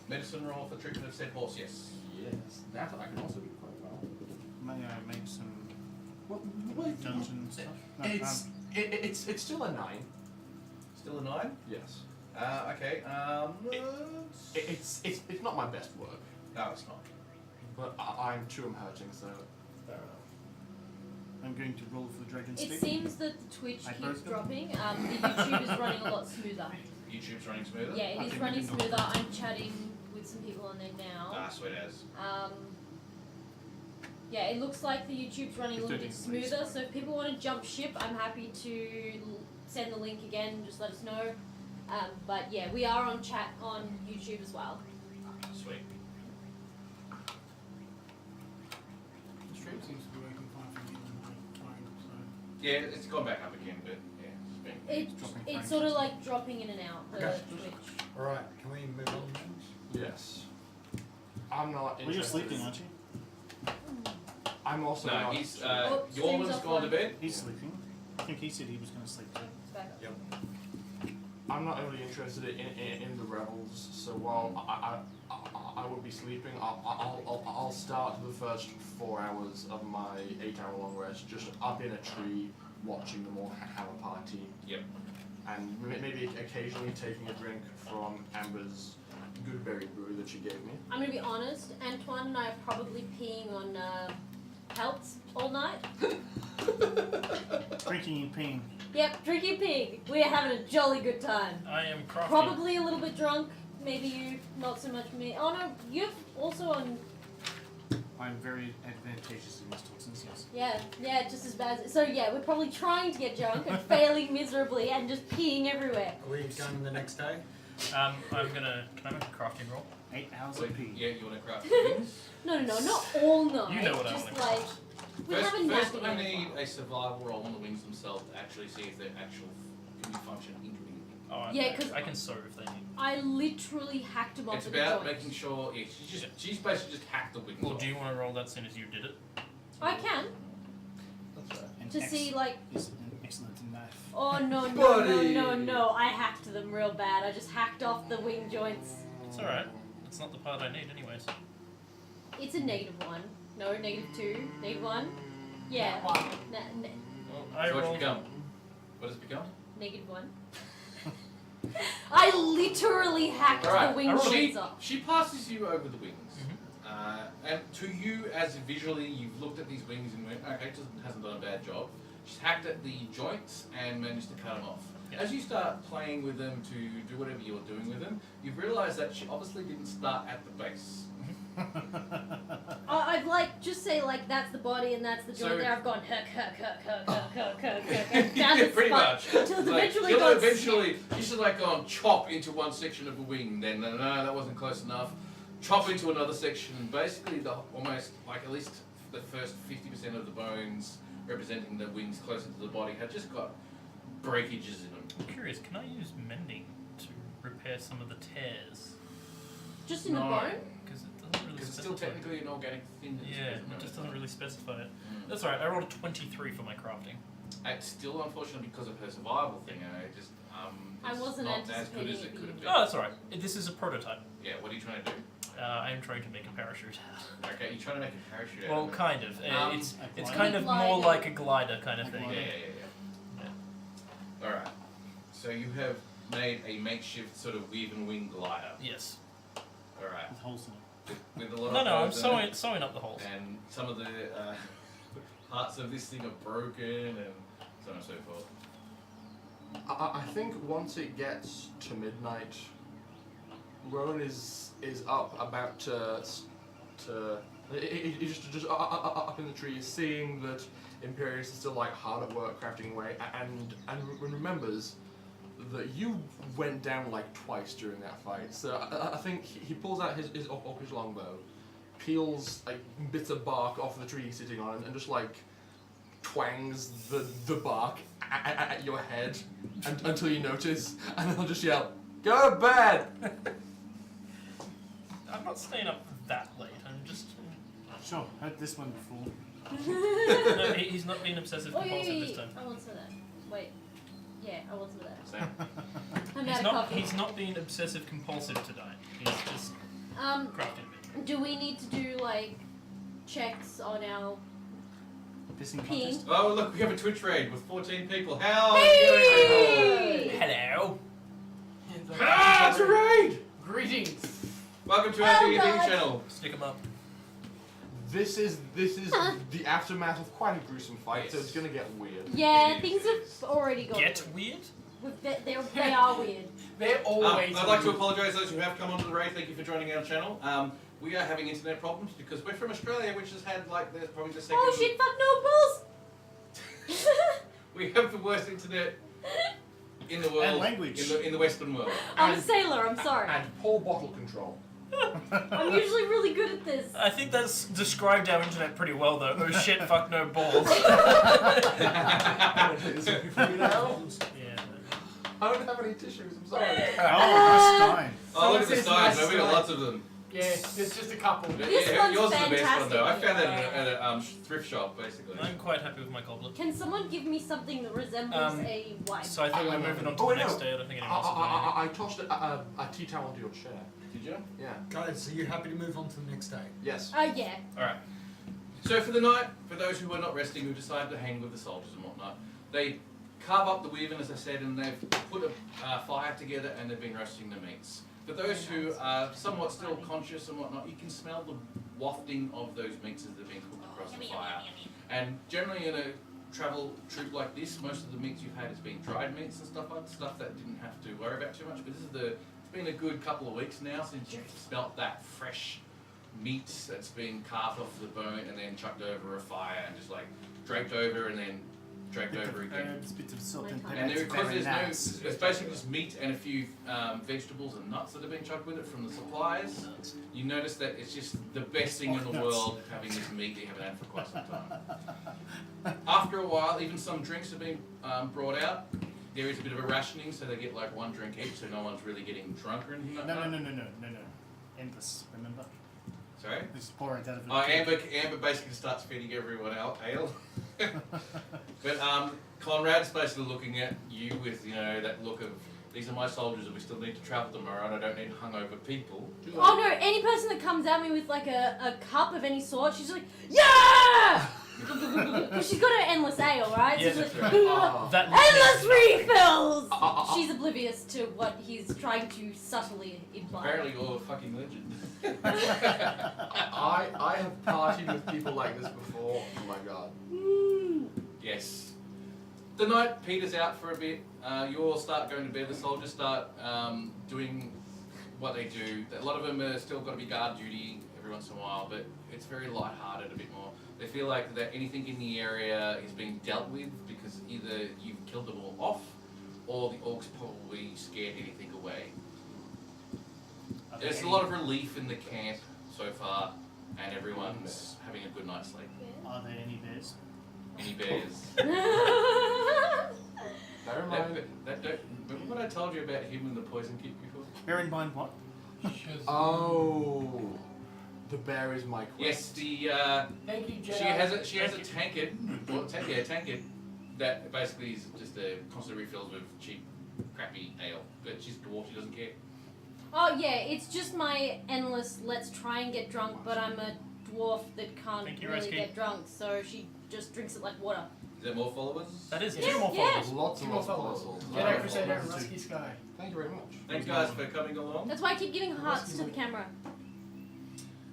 Medicine roll for treatment of said horse, yes. Yes. That I can also do quite well. May I make some What? dungeon stuff? No, It's still a 9. Still a 9? Yes. Okay. It's not my best work, No, it's not. but I'm too hurting, so fair enough. I'm going to roll for the dragon It stick. seems that the Twitch I keeps broke them. dropping. The YouTube is running a lot smoother. YouTube's running smoother? Yeah, it is Okay, running we can go smoother. for I'm chatting with some people on there now. Ah, sweet as. Yeah, it looks like the YouTube's running a little bit 13 degrees. smoother. So if people want to jump ship, I'm happy to send the link again. Just let us know. But yeah, we are on chat on YouTube as well. Sweet. The stream seems to be working fine for me on my phone, so. Yeah, it's gone back up again, but yeah, it's been. Dropping It's frames sort of and like dropping in and out the Okay. Twitch. Alright, can we move on then? Yes. I'm not Well, you're interested. sleeping, aren't you? I'm also No, not. he's. Oh, Yorman's stream's gone to offline. bed. He's sleeping. I think he said he was going to sleep too. It's back up. Yep. I'm not really interested in the rebels. So while I will be sleeping, I'll start the first 4 hours of my 8-hour-long rest just up in a tree, watching them all have a party. Yep. And maybe occasionally taking a drink from Amber's good berry brew that she gave me. I'm gonna be honest. Antoine and I are probably peeing on pelts all night. Drinking and peeing. Yep, drinking pig. We're having a jolly good time. I am crafting. Probably a little bit drunk. Maybe you, not so much me. Oh no, you're also on. I'm very advantageous in these toxins, yes. Yeah, just as bad. So yeah, we're probably trying to get drunk and failing miserably and just peeing everywhere. Are we going the next day? I'm gonna. Can I make a crafting roll? 8 hours Wait, of pee. yeah, you want to craft wings? No, not all night. You know what I just wanna like craft. we have a nap. First I need a survival roll on the wings themselves to actually see if they're actual can be function independently. Oh, Yeah, 'cause I can sew if they need. I literally hacked them It's onto the about joint. making sure. Yeah, she's basically just hacked the wings. Well, off. do you want to roll that soon as you did it? I can That's right. And to see like. is an excellent knife. Oh no. Buddy. I hacked them real bad. I just hacked off the wing joints. It's alright. It's not the part I need, anyways. It's a -1. No, -2. -1. Yeah. Well, I so what's rolled. become? What has it become? -1. I literally hacked Alright, the wing rolled a- joints off. She passes you over the wings. Mhm. And to you, as visually, you've looked at these wings and went, okay, hasn't done a bad job. She's hacked at the joints and managed to cut them off. Yeah. As you start playing with them to do whatever you're doing with them, you've realised that she obviously didn't start at the base. I'd like just say like that's the body and that's the joint So- there. I've gone hook down Yeah, the pretty spine much. until it's Like, eventually you'll gone. eventually, you should like go and chop into one section of a wing, then no, that wasn't close enough. Chop into another section, and basically the almost like at least the first 50% of the bones representing the wings closer to the body had just got breakages in them. I'm curious, can I use mending to repair some of the tears? Just in the No. bone. Because it doesn't really Because it's still specify. technically an organic thing. That Yeah, it just doesn't really specify it. Mm. That's alright, I rolled a 23 for my crafting. It's still unfortunately because of her survival thing. It's I wasn't not as good anticipating as it it could have being- been. Oh, that's alright. This is a prototype. Yeah, what are you trying to do? I am trying to make a parachute. Okay, you're trying to make a parachute out Well, of it. kind of. It's A it's glider? kind of more Glider. like a glider kind of A thing. Yeah, glider. yeah. Alright. So you have made a makeshift sort of weave and wing glider. Yes. Alright. With holes in it. With a lot No, of no, I'm holes in it, sewing up the holes. and some of the parts of this thing are broken and so on and so forth. I think once it gets to midnight, Rowan is up about he's just up in the trees, seeing that Imperius is still like hard at work crafting away, and remembers that you went down like twice during that fight. So I think he pulls out his longbow, peels like bits of bark off the tree he's sitting on, and just like twangs the bark at your head until you notice, and then he'll just yell, "Go to bed!" I'm not staying up that late. I'm just. Sure, heard this one before. No, he's not being obsessive Oh, compulsive this time. I want some of that. Wait. Yeah, I want some of that. Same. I'm He's out of not. coffee. He's not being obsessive compulsive tonight. He's just crafting a bit. Do we need to do like checks on our Pissing ping? contest. Oh, look, we have a Twitch raid with 14 people. How? Hey! Hello. Ah, it's a raid! Greetings. Welcome to our Oh, D&D God. channel. Stick him up. This is the aftermath of quite a gruesome fight, so it's gonna get weird. Yeah, It things is. have already gone. Get weird. They are weird. They're always. I'd like to apologise to those who have come onto the raid. Thank you for joining our channel. We are having internet problems because we're from Australia, which has had like there's probably the second. Oh shit! Fuck no balls. We have the worst internet in the world. And language. In the Western world. I'm a sailor. I'm sorry. And poor bottle control. I'm usually really good at this. I think that's described our internet pretty well, though. Oh shit! Fuck no balls. Yeah. I don't have any tissues, I'm sorry. Oh, Stein. Oh, look at the says stars. nice We got style. lots of them. Yeah, there's just a couple. This Yeah, one's yours is the best one though. I fantastic. found that at a thrift shop, basically. I'm quite happy with my goblet. Can someone give me something that resembles a wife? So I think we're moving on to Oh, the wait, next no. day. I don't think anyone else is doing anything. I tossed a tea towel onto your chair. Did you? Yeah. Guys, are you happy to move on to the next day? Yes. Yeah. Alright. So for the night, for those who were not resting, who decided to hang with the soldiers and whatnot, they carve up the wyvern, as I said, and they've put a fire together and they've been roasting the meats. For those who are somewhat still conscious and whatnot, you can smell the wafting of those meats as they're being cooked across the fire. And generally in a travel troop like this, most of the meats you've had has been dried meats and stuff that didn't have to worry about too much. But it's been a good couple of weeks now since you've smelt that fresh meat that's been carved off the bone and then chucked over a fire and just like draped over and then draped over again. Herbs, bits of salt and And pepper. And It's because very there's nice. it's basically just meat and a few vegetables and nuts that have been chucked with it from the suppliers. You notice that it's just the best thing in the Nuts. world having this meat that you haven't had for quite some time. After a while, even some drinks have been brought out. There is a bit of a rationing, so they get like one drink each, so no one's really getting drunk or anything like No. that. Endless, remember? Sorry? This is pour it out of Oh, Amber basically starts feeding everyone ale. But Conrad's basically looking at you with, that look of, these are my soldiers and we still need to travel tomorrow and I don't need hungover people. Oh no! Any person that comes at me with like a cup of any sort, she's like, yeah! Because she's got her endless ale, right? Yeah, So she's that's like, right. That endless refills. She's oblivious to what he's trying to subtly imply. Apparently you're a fucking legend. I have partied with people like this before. Oh my god. Yes. The night peters out for a bit. You all start going to bed. The soldiers start doing what they do. A lot of them are still got to be guard duty every once in a while, but it's very light-hearted a bit more. They feel like that anything in the area is being dealt with because either you've killed them all off, or the orcs probably scared anything away. There's a lot of relief in the camp so far, and everyone's having a good night's sleep. Are there any bears? Any bears? Bear in mind. Remember what I told you about him and the poison kit before? Bear in mind what? Oh. The bear is my queen. Yes, the Thank you, Jedi. she has a tankard, tankard that basically is just a constant refills with cheap, crappy ale. But she's a dwarf; she doesn't care. Oh yeah, it's just my endless let's try and get drunk, but I'm a dwarf that can't Thank you, really Rescue. get drunk, so she just drinks it like water. Is there more followers? That is Yeah, two more yeah. followers. Lots and Two more lots of followers. followers. Jedi Crusader and Rusky Sky. Thank you very much. Thanks, guys, for coming along. That's why I keep giving hearts to the camera.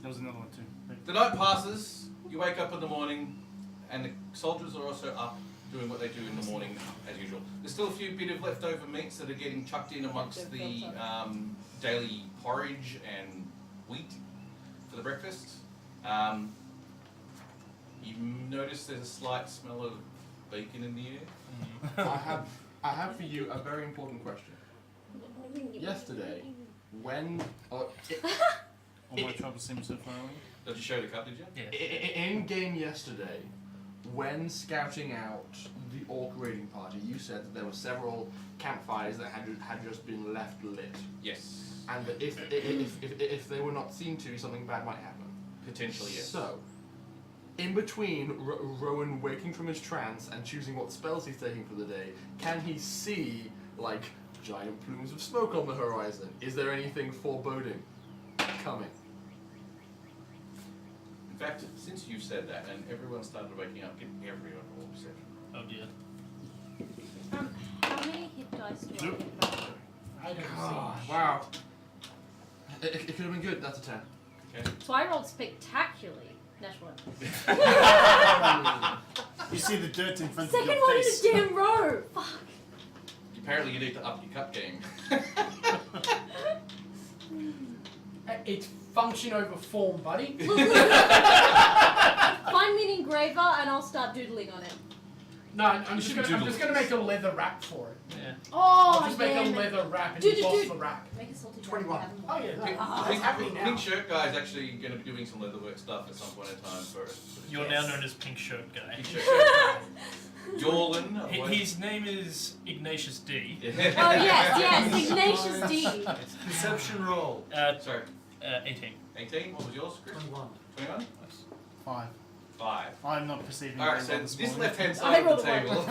There was another one too. The night passes. You wake up in the morning, and the soldiers are also up doing what they do in the morning as usual. There's still a few bit of leftover meats that are getting chucked in amongst the daily porridge and wheat for the breakfast. You notice there's a slight smell of bacon in the air. I have for you a very important question. Yesterday, when All my troubles seem so far away. Did you show the cup, did you? Yeah. in game yesterday, when scouting out the orc raiding party, you said that there were several campfires that had just been left lit, Yes. and that if they were not seen to, something bad might happen. Potentially, yes. So, in between Rowan waking from his trance and choosing what spells he's taking for the day, can he see, like, giant plumes of smoke on the horizon? Is there anything foreboding coming? In fact, since you've said that and everyone started waking up, get everyone roll perception. Oh dear. How many hit dice do I get back? I don't see. Wow. It could have been good. That's a 10. Okay. So I rolled spectacularly. That's one. You see the dirt in front Second of your one face. in a damn row. Fuck. Apparently you need to up your cup game. It's function over form, buddy. Find me an engraver and I'll start doodling on it. No, I'm just should gonna doodle. make a leather wrap for it. Yeah. Oh, I'll just make a damn it. leather wrap and Do, you do, boss do. the wrap. Make a salty 21. dragon. Oh yeah, Pink, it's happening now. Pink shirt guy is actually going to be doing some leatherwork stuff at some point in time for us. You're now known as Pink Shirt Guy. Pink shirt. Yorlin. His name is Ignatius D. Oh yes, Ignatius D. Perception roll. Sorry, 18. 18. What was yours, Chris? 21. 21? 5. 5. I'm not perceiving Alright, very so well this this morning. left-hand I side of rolled the a table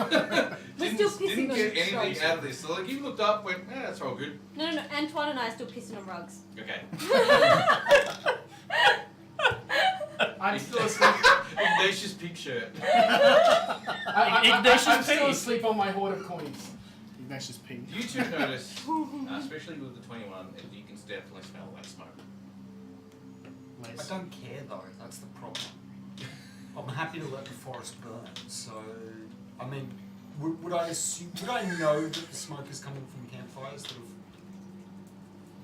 We're still pissing didn't on get the anything shoulders. out of this. So like, you looked up, went, that's all good. No, Antoine and I are still pissing on rugs. Okay. I'm still asleep. Ignatius pink shirt. Ignatius I'm still P. asleep on my hoard of coins. Ignatius Pink. You two notice, especially with the 21, you can definitely smell that smoke. I don't care though, that's the problem. I'm happy to let the forest burn, so... I mean, would I know that the smoke is coming from campfires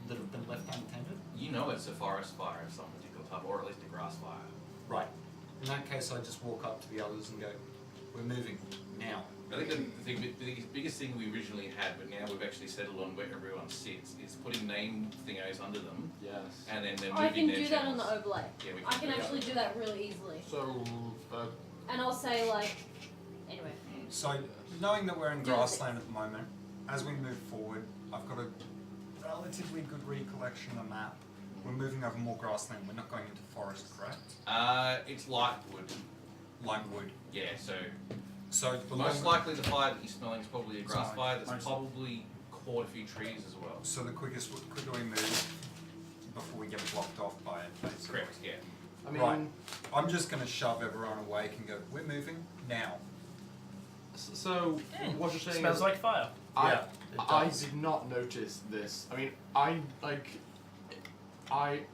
that have been left unattended? You know it's a forest fire of some particular type, or at least a grass fire. Right. In that case, I just walk up to the others and go, we're moving, now. I think the biggest thing we originally had, but now we've actually settled on where everyone sits, is putting name thingos under them, Yes. and then they're I moving can their do that on channels. the overlay. Yeah, we I can do that. actually do that really easily. So, And I'll say like, anyway. So, knowing that we're in Do the grassland at the moment, as we move forward, I've got a relatively good recollection of the map. We're moving over more grassland, we're not going into forest, correct? It's light wood. Like wood. Yeah, so So, the most longer- likely the fire that you're smelling is probably a grass Sorry, fire that's most- probably caught a few trees as well. So the quicker we move before we get blocked off by it, basically. Correct, yeah. I mean, Right. I'm just going to shove everyone awake and go, we're moving now. so what you're saying Smells is like fire. Yeah, it I does. did not notice this. I mean, I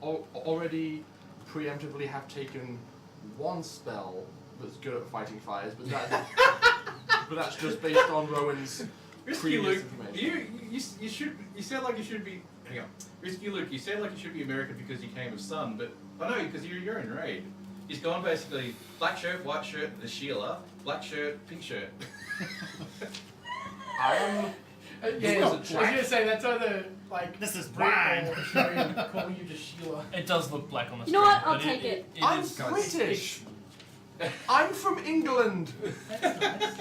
already preemptively have taken one spell that's good at fighting fires, but that's just based on Rowan's Risky previous Luke, information. you sound like you should be. Hang on, Risky Luke, you sound like you should be American because you came of Sun, but I know because you're in raid. He's gone basically black shirt, white shirt, the Sheila, black shirt, pink shirt. I'm Yeah, I was Jack. gonna say that's either like This is Brit wine. or Australian calling you just Sheila. It does look black on the You screen. know what? I'll but take it. I'm is- British. I'm from England. That's nice.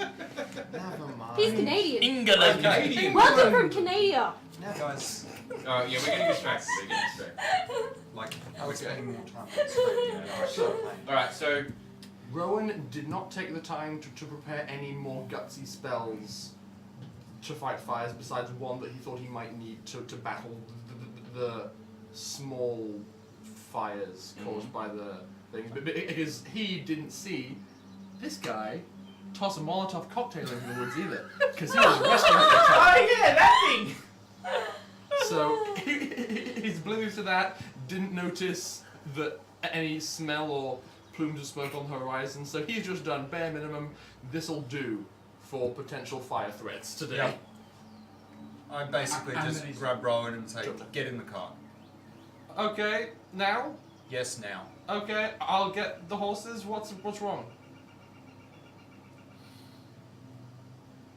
Never mind. He's Canadian. England. Canadian. Welcome from Canada. Now guys, Yeah, we're getting distracted. We're getting distracted. like, we're Okay. spending more time on this right now. So, All right, so Rowan did not take the time to prepare any more gutsy spells to fight fires besides one that he thought he might need to battle the small fires caused by the things. But because he didn't see this guy toss a Molotov cocktail into the woods either, because he was resting at the time. Oh yeah, that thing! So he's oblivious to that, didn't notice that any smell or plumes of smoke on the horizon, so he's just done bare minimum, this'll do for potential fire threats today. Yeah. I basically And just then he's- grab Rowan and say, get in the car. Okay, now? Yes, now. Okay, I'll get the horses, what's wrong?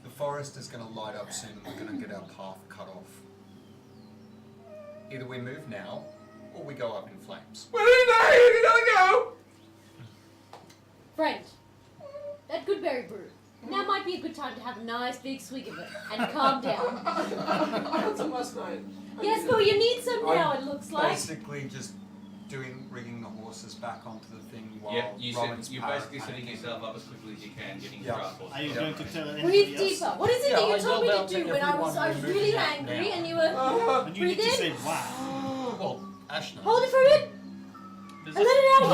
The forest is going to light up soon and we're going to get our path cut off. Either we move now, or we go up in flames. Where are you gonna go? Friend, that good berry brew. Now might be a good time to have a nice big swig of it and calm down. I had some last night. Yes, well you need some now. It looks like. Basically just rigging the horses back onto the thing while Yep, you're Rowan's basically setting yourself up as quickly as you can, getting Yeah. your draft horse. Are you going to tell Breathe anybody else? deeper. What is it Yeah, that you I told me yelled to out do to when I was everyone really moving out angry now. and you were And you need breathe to in, say wow. Well, Ash knows. hold it for a bit, There's and let it out.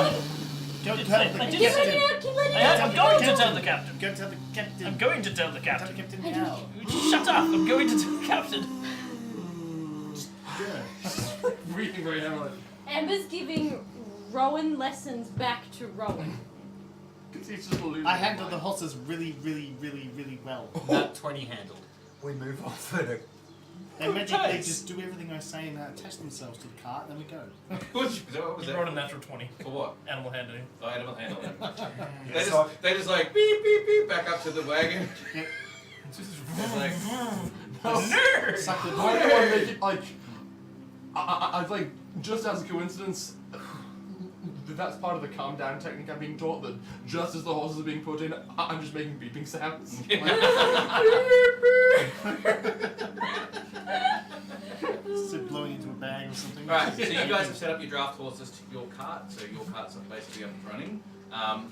Go It's tell like- the I Keep just- letting captain. it out. Keep letting it I out. am going to tell the captain. Go tell the captain. I'm going to tell the Tell the captain. captain now. Shut up! I'm going to tell the captain. Go. Breathing very heavily. Amber's giving Rowan lessons back to Rowan. Because he's just losing. I handled the horses really, really, really, really well. That 20 handled. We move on further. They magically just do everything I say and attach themselves to the cart, and then we go. What was You that? rolled a natural 20. For what? Animal handling. Oh, animal handling. So- they just like beep beep beep back up to the wagon. It's like Suck the Why do I make it like? I like just as a coincidence. That's part of the calm down technique I'm being taught. That just as the horses are being put in, I'm just making beeping sounds. So blowing into a bag or something. Alright, so you guys have set up your draft horses to your cart, so your carts are basically up and running.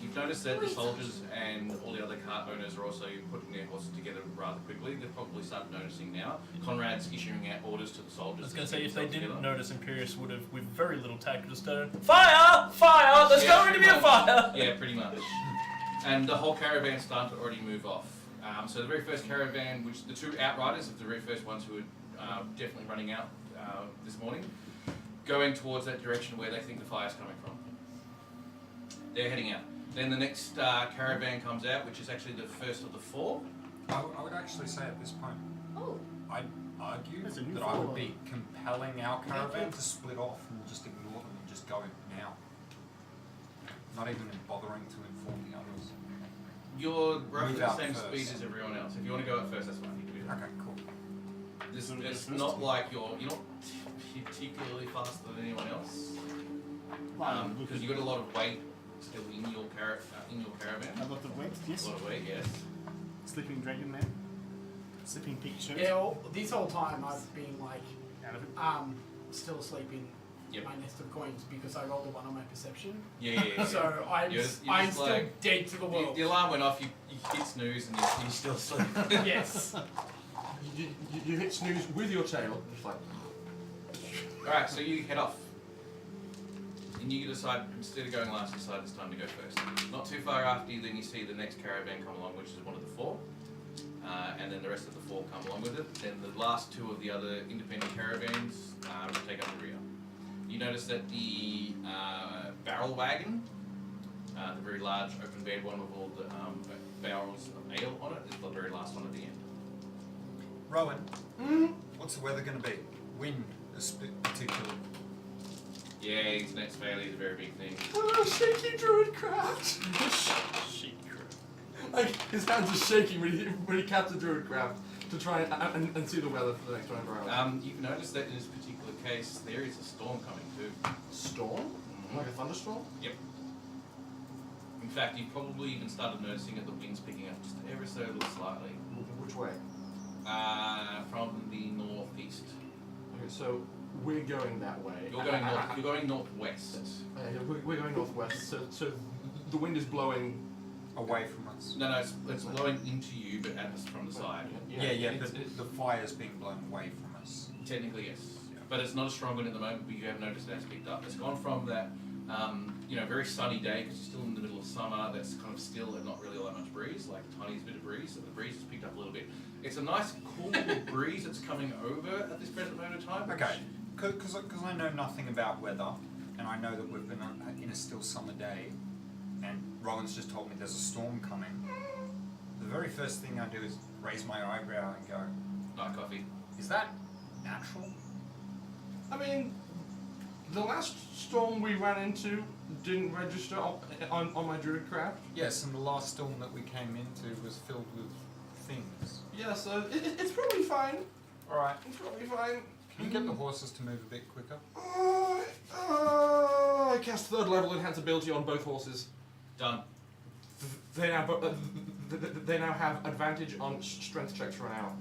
You've noticed that the soldiers and all the other cart owners are also putting their horses together rather quickly. They've probably started noticing now. Conrad's issuing out orders to the soldiers. I was to going to get say, if they themselves didn't together. notice, Imperius would have, with very little tact, just done fire! Fire! There's Yeah, going to be a pretty much. fire! Yeah, pretty much. And the whole caravan's starting to already move off. So the very first caravan, which the two outriders of the very first ones who are definitely running out this morning, going towards that direction where they think the fire's coming from. They're heading out. Then the next caravan comes out, which is actually the first of the four. I would actually say at this point, Oh, I'd argue There's a new that I would follower. be compelling our caravan to split off and just ignore them and just go now. Not even bothering to inform the others. You're roughly Move the out same first. speed as everyone else. If you want to go out first, that's fine. You can do that. Okay, cool. This, So it's the first not two. like you're not particularly faster than anyone else. Because you've got a lot of weight still in your caravan. A lot of weight, yes. A lot of weight, yes. Sleeping dragon man. Sleeping pig shirt. Yeah, well, this whole time I've been like, Out of it. still sleeping Yep. my nest of coins because I rolled a 1 on my perception. Yeah. So I'm, You're I'm just still like- dead to the world. The alarm went off, you hit snooze, and you're still asleep. Yes. You hit snooze with your tail, just like. Alright, so you head off. And you decide, instead of going last, you decide it's time to go first. Not too far after you, then you see the next caravan come along, which is one of the four. And then the rest of the four come along with it. Then the last two of the other independent caravans take up the rear. You notice that the barrel wagon, the very large open bed one with all the barrels of ale on it, is the very last one at the end. Rowan, what's the weather going to be? Wind, particularly. Yeah, internet's failure is a very big thing. Shaky druid craft! Shit, crap. Like, his hands are shaking when he caps a druid craft to try and see the weather for the next 24 hours. You've noticed that in this particular case, there is a storm coming too. Storm? Like a thunderstorm? Yep. In fact, you've probably even started noticing that the wind's picking up just ever so little slightly. Which way? From the northeast. Okay, so we're going that way. You're going north. You're going northwest. Yeah, we're going northwest, so the wind is blowing. Away from us. No, it's blowing into you, but at us from the side. Yeah, it's- but the fire's being blown away from us. Technically, yes. But it's not a strong wind at the moment, but you have noticed that's picked up. It's gone from that, very sunny day, because you're still in the middle of summer, that's kind of still and not really all that much breeze, like a tiny bit of breeze, so the breeze has picked up a little bit. It's a nice, cool breeze that's coming over at this present moment of time. Okay, because I know nothing about weather, and I know that we've been in a still summer day, and Rowan's just told me there's a storm coming. The very first thing I do is raise my eyebrow and go, Night coffee. is that natural? I mean, the last storm we ran into didn't register on my druid craft. Yes, and the last storm that we came into was filled with things. Yeah, so it's probably fine. Alright, It's probably fine. can you get the horses to move a bit quicker? I cast 3rd level enhance ability on both horses. Done. They now have advantage on strength checks for an hour.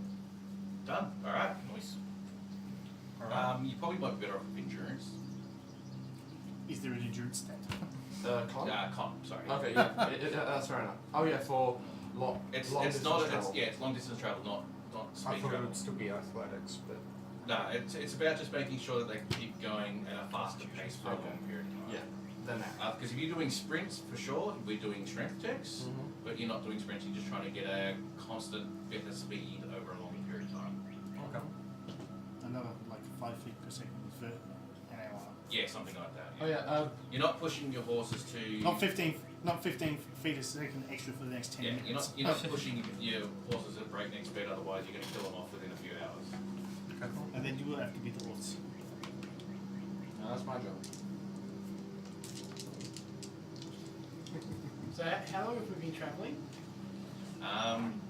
Done. Alright, nice. Alright. You probably might be better off with endurance. Is there an endurance stat? Con? Sorry. Okay, yeah, that's fair enough. Oh yeah, for long It's distance not. travel. It's long distance travel, not I speed thought it travel. would still be athletics, but No, it's about just making sure that they keep going at a faster pace for a Okay. long period of time. Yeah, then that. Because if you're doing sprints, for sure, we're doing strength checks, but you're not doing sprints, you're just trying to get a constant bit of speed over a long period of time. okay. Another like 5 feet per second for an hour. Yeah, something like that. Oh yeah, You're not pushing your horses to... Not 15 feet a second extra for the next 10 Yeah, minutes. you're not pushing your horses at breakneck speed, otherwise you're going to kill them off within a few hours. Okay, cool. And then you will have to be the horse. no, that's my job. So how long have we been travelling?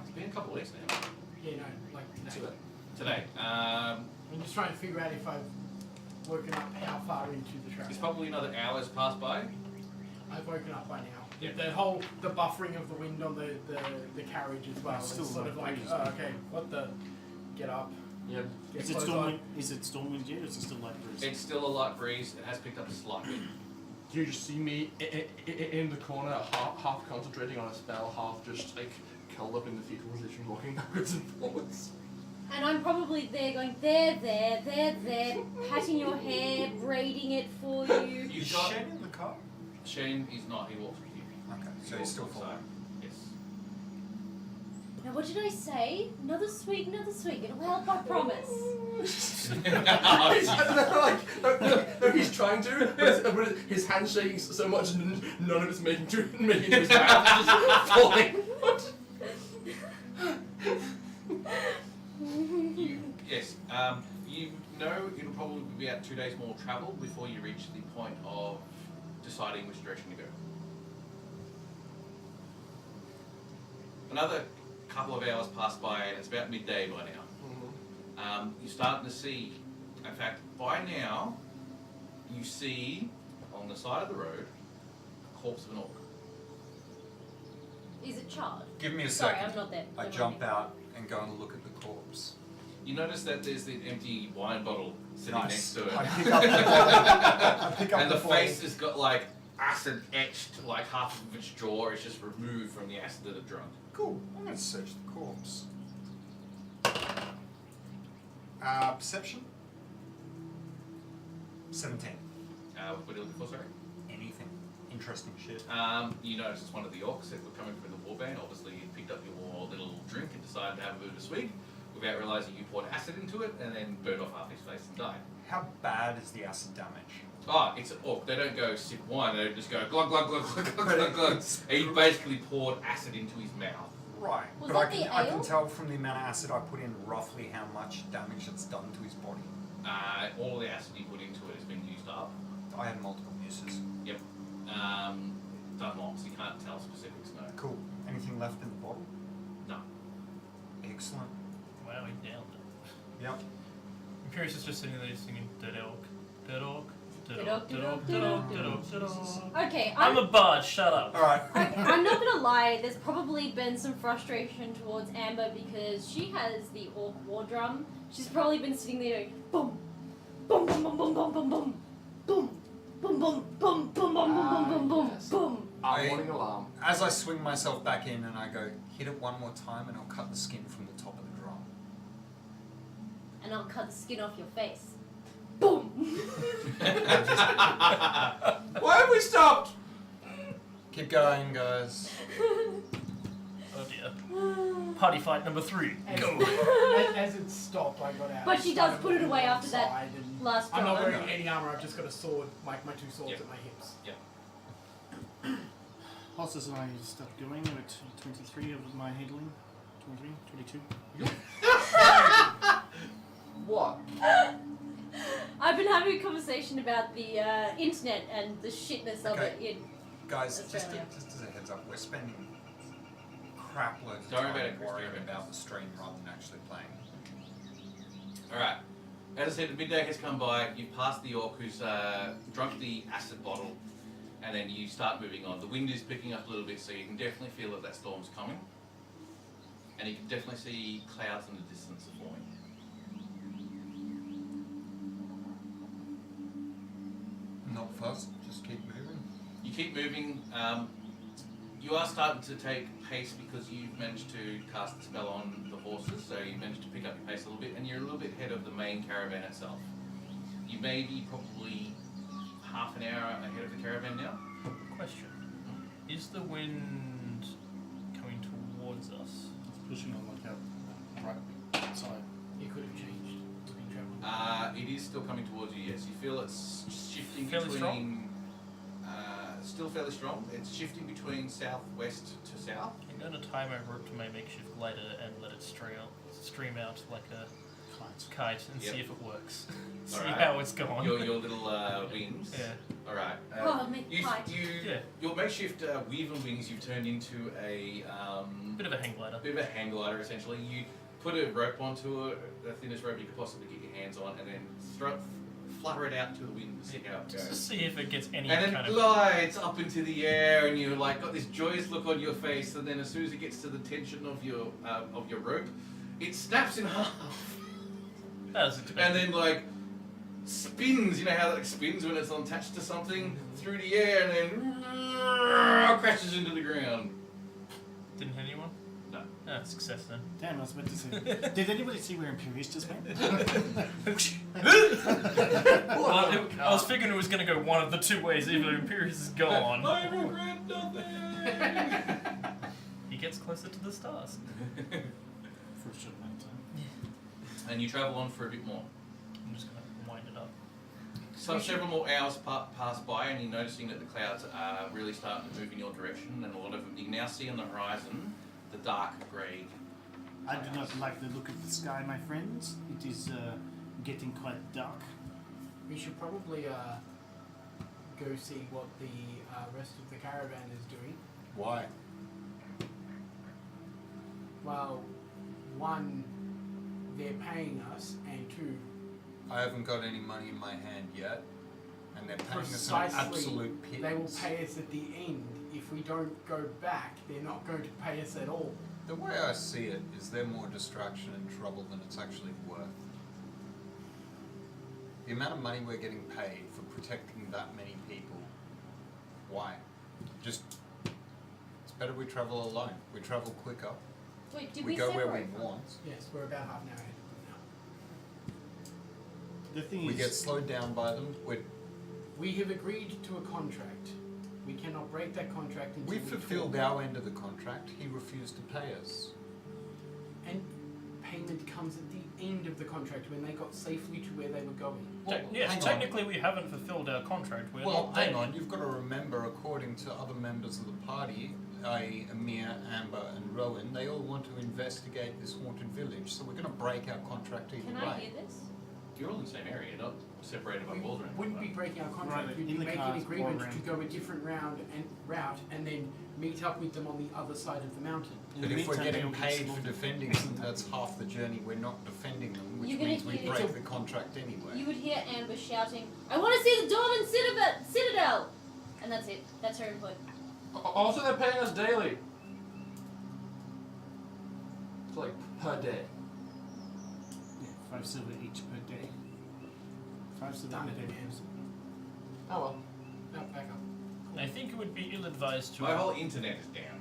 It's been a couple of weeks now. Yeah, no, like today. Today. I'm just trying to figure out if I've woken up how far into the travel. It's probably another hour's passed by. I've woken up by now. Yeah. The buffering of the wind on the carriage as well. It's It's still sort of like, breeze. oh, okay, what the, get up. Yeah. Get Is it clothes storm on. wind? Is it storm wind yet, or is it still light breeze? It's still a light breeze. It has picked up a slight bit. You just see me in the corner, half concentrating on a spell, half just like curled up in the fetal position, walking backwards and forwards. And I'm probably there going, there, patting your hair, braiding it for you. You've Is got... Shane in the car? Shane is not. He walks with you. Okay, He so walks he's still alongside. following. Yes. Now what did I say? Another swig, it'll help, I promise. No, he's trying to, but his hand's shaking so much, none of it's making to his mouth, just falling. Yes. You know it'll probably be about 2 days more travel before you reach the point of deciding which direction to go. Another couple of hours pass by and it's about midday by now. You're starting to see, in fact, by now, you see on the side of the road a corpse of an orc. Is it charred? Give me a Sorry, second. I'm not there. I Don't jump mind me. out and go and look at the corpse. You notice that there's the empty wine bottle sitting next to it. I pick up the bottle. I pick up And the bottle. face has got like acid etched, like half of its jaw is just removed from the acid that it drunk. Cool. I'm going to search the corpse. Perception? 17. What are you looking for, sorry? Anything. Interesting shit. You notice it's one of the orcs that were coming through the warband. Obviously, you picked up your little drink and decided to have a bit of a swig without realising you poured acid into it and then burned off half his face and died. How bad is the acid damage? It's an orc. They don't go sip wine, they just go glug glug glug glug glug glug glug. And he basically poured acid into his mouth. Right. Was but that I the can ale? tell from the amount of acid I put in roughly how much damage it's done to his body. All the acid you put into it has been used up. I have multiple uses. Yep. Done lots. You can't tell specifics, no. Cool. Anything left in the bottle? No. Excellent. Wow, he downed it. Yep. Imperius is just sitting there singing Dead Elk, Dead Elk, Dead Dead Elk, Elk, Dead Dead Elk, Elk, Dead Dead Elk, Elk. Dead Elk, Dead Elk. Okay, I'm a bard, shut up. Alright. Okay, I'm not gonna lie, there's probably been some frustration towards Amber because she has the orc war drum. She's probably been sitting there going boom, boom, boom, boom, boom, boom, boom, boom, boom, boom, boom, boom, boom, boom, boom, boom, boom, yes. boom. Warning alarm. As I swing myself back in and I go, hit it one more time and I'll cut the skin from the top of the drum. And I'll cut the skin off your face. Boom! Why have we stopped? Keep going, guys. Oh dear. Party fight number 3. As, Go. as it stopped, I got out. But she does put it away after that Side and last I'm not drum. wearing any armor. I've just got a sword, my two swords Yep. at my hips. Horses and I start going at 23 of my handling. 23, 22. What? I've been having a conversation about the internet and the shitness of Okay. it in Guys, That's just, fair enough. just as a heads up, we're spending crap loads of Don't worry time about it, Chris, worrying don't worry about about the stream rather than actually playing. Alright. As I said, the midday has come by. You've passed the orc who's drunk the acid bottle, and then you start moving on. The wind is picking up a little bit, so you can definitely feel that that storm's coming. And you can definitely see clouds in the distance forming. Not fast, just keep moving. You are starting to take pace because you've managed to cast the spell on the horses, so you managed to pick up your pace a little bit, and you're a little bit ahead of the main caravan itself. You may be probably half an hour ahead of the caravan now. Question. Is the wind coming towards us? It's pushing on like our right side. It could have changed. Been travelling. It is still coming towards you, yes. You feel it's shifting Fairly between... strong? Still fairly strong. It's shifting between southwest to south. I'm going to tie my rope to my makeshift glider and let it stream out like a kite and see if it works. See Alright. how it's going. Your little wings. Yeah. Alright. Oh, make pie. Your makeshift wyvern wings you've turned into a... Bit of a hang glider. bit of a hang glider, essentially. You put a rope onto it, the thinnest rope you could possibly get your hands on, and then flutter it out to the wind to see how it Just to goes. see if it gets any And then kind it of... glides up into the air, and you're like got this joyous look on your face. And then as soon as it gets to the tension of your rope, it snaps in half, As expected. and then like spins. You know how that spins when it's attached to something through the air, and then crashes into the ground. Didn't hit anyone? No. Ah, success then. Damn, I was about to say. Did anybody see where Imperius just went? Well, I was figuring it was going to go one of the two ways. Either Imperius is gone. I regret nothing. He gets closer to the stars. For a short amount of time. And you travel on for a bit more. I'm just going to wind it up. So several more hours pass by, and you're noticing that the clouds are really starting to move in your direction, and a lot of them you can now see on the horizon the dark grey. I do not like the look of the sky, my friends. It is getting quite dark. We should probably go see what the rest of the caravan is doing. Why? Well, one, they're paying us, and two, I haven't got any money in my hand yet, and they're paying us an precisely, absolute pittance. they will pay us at the end. If we don't go back, they're not going to pay us at all. The way I see it is they're more distraction and trouble than it's actually worth. The amount of money we're getting paid for protecting that many people, why? It's better we travel alone. We travel quicker. Wait, did we we go where separate we from want. Yes, we're about half an hour ahead of them now. The thing We is, get slowed down by them. We have agreed to a contract. We cannot break that contract until We we fulfilled talk. our end of the contract. He refused to pay us. And payment comes at the end of the contract when they got safely to where they were going. Well, Yes, hang on. technically we haven't fulfilled our contract. We're Well, not hang there. on, you've got to remember, according to other members of the party, i.e. Amir, Amber and Rowan, they all want to investigate this haunted village, so we're going to break our contract either Can way. I hear this? You're all in the same area, not separated by We walls or anything. wouldn't be breaking our contract. Right, We'd in be the making cars, an agreement or to go a different route and then meet up with them on the other side of the mountain. in But the if we're meantime, getting they'll paid get for slaughtered. defending them, that's half the journey we're not defending them, which You're gonna means we hear- break the contract anyway. You would hear Amber shouting, "I want to see the Dwarven citadel!" And that's it. That's her input. Also, they're paying us daily. It's like per day. Yeah, 5 silver each per day. 5 silver Damn per it, day. man. Oh well. No, back up. I think it would be ill-advised to... My whole internet is down.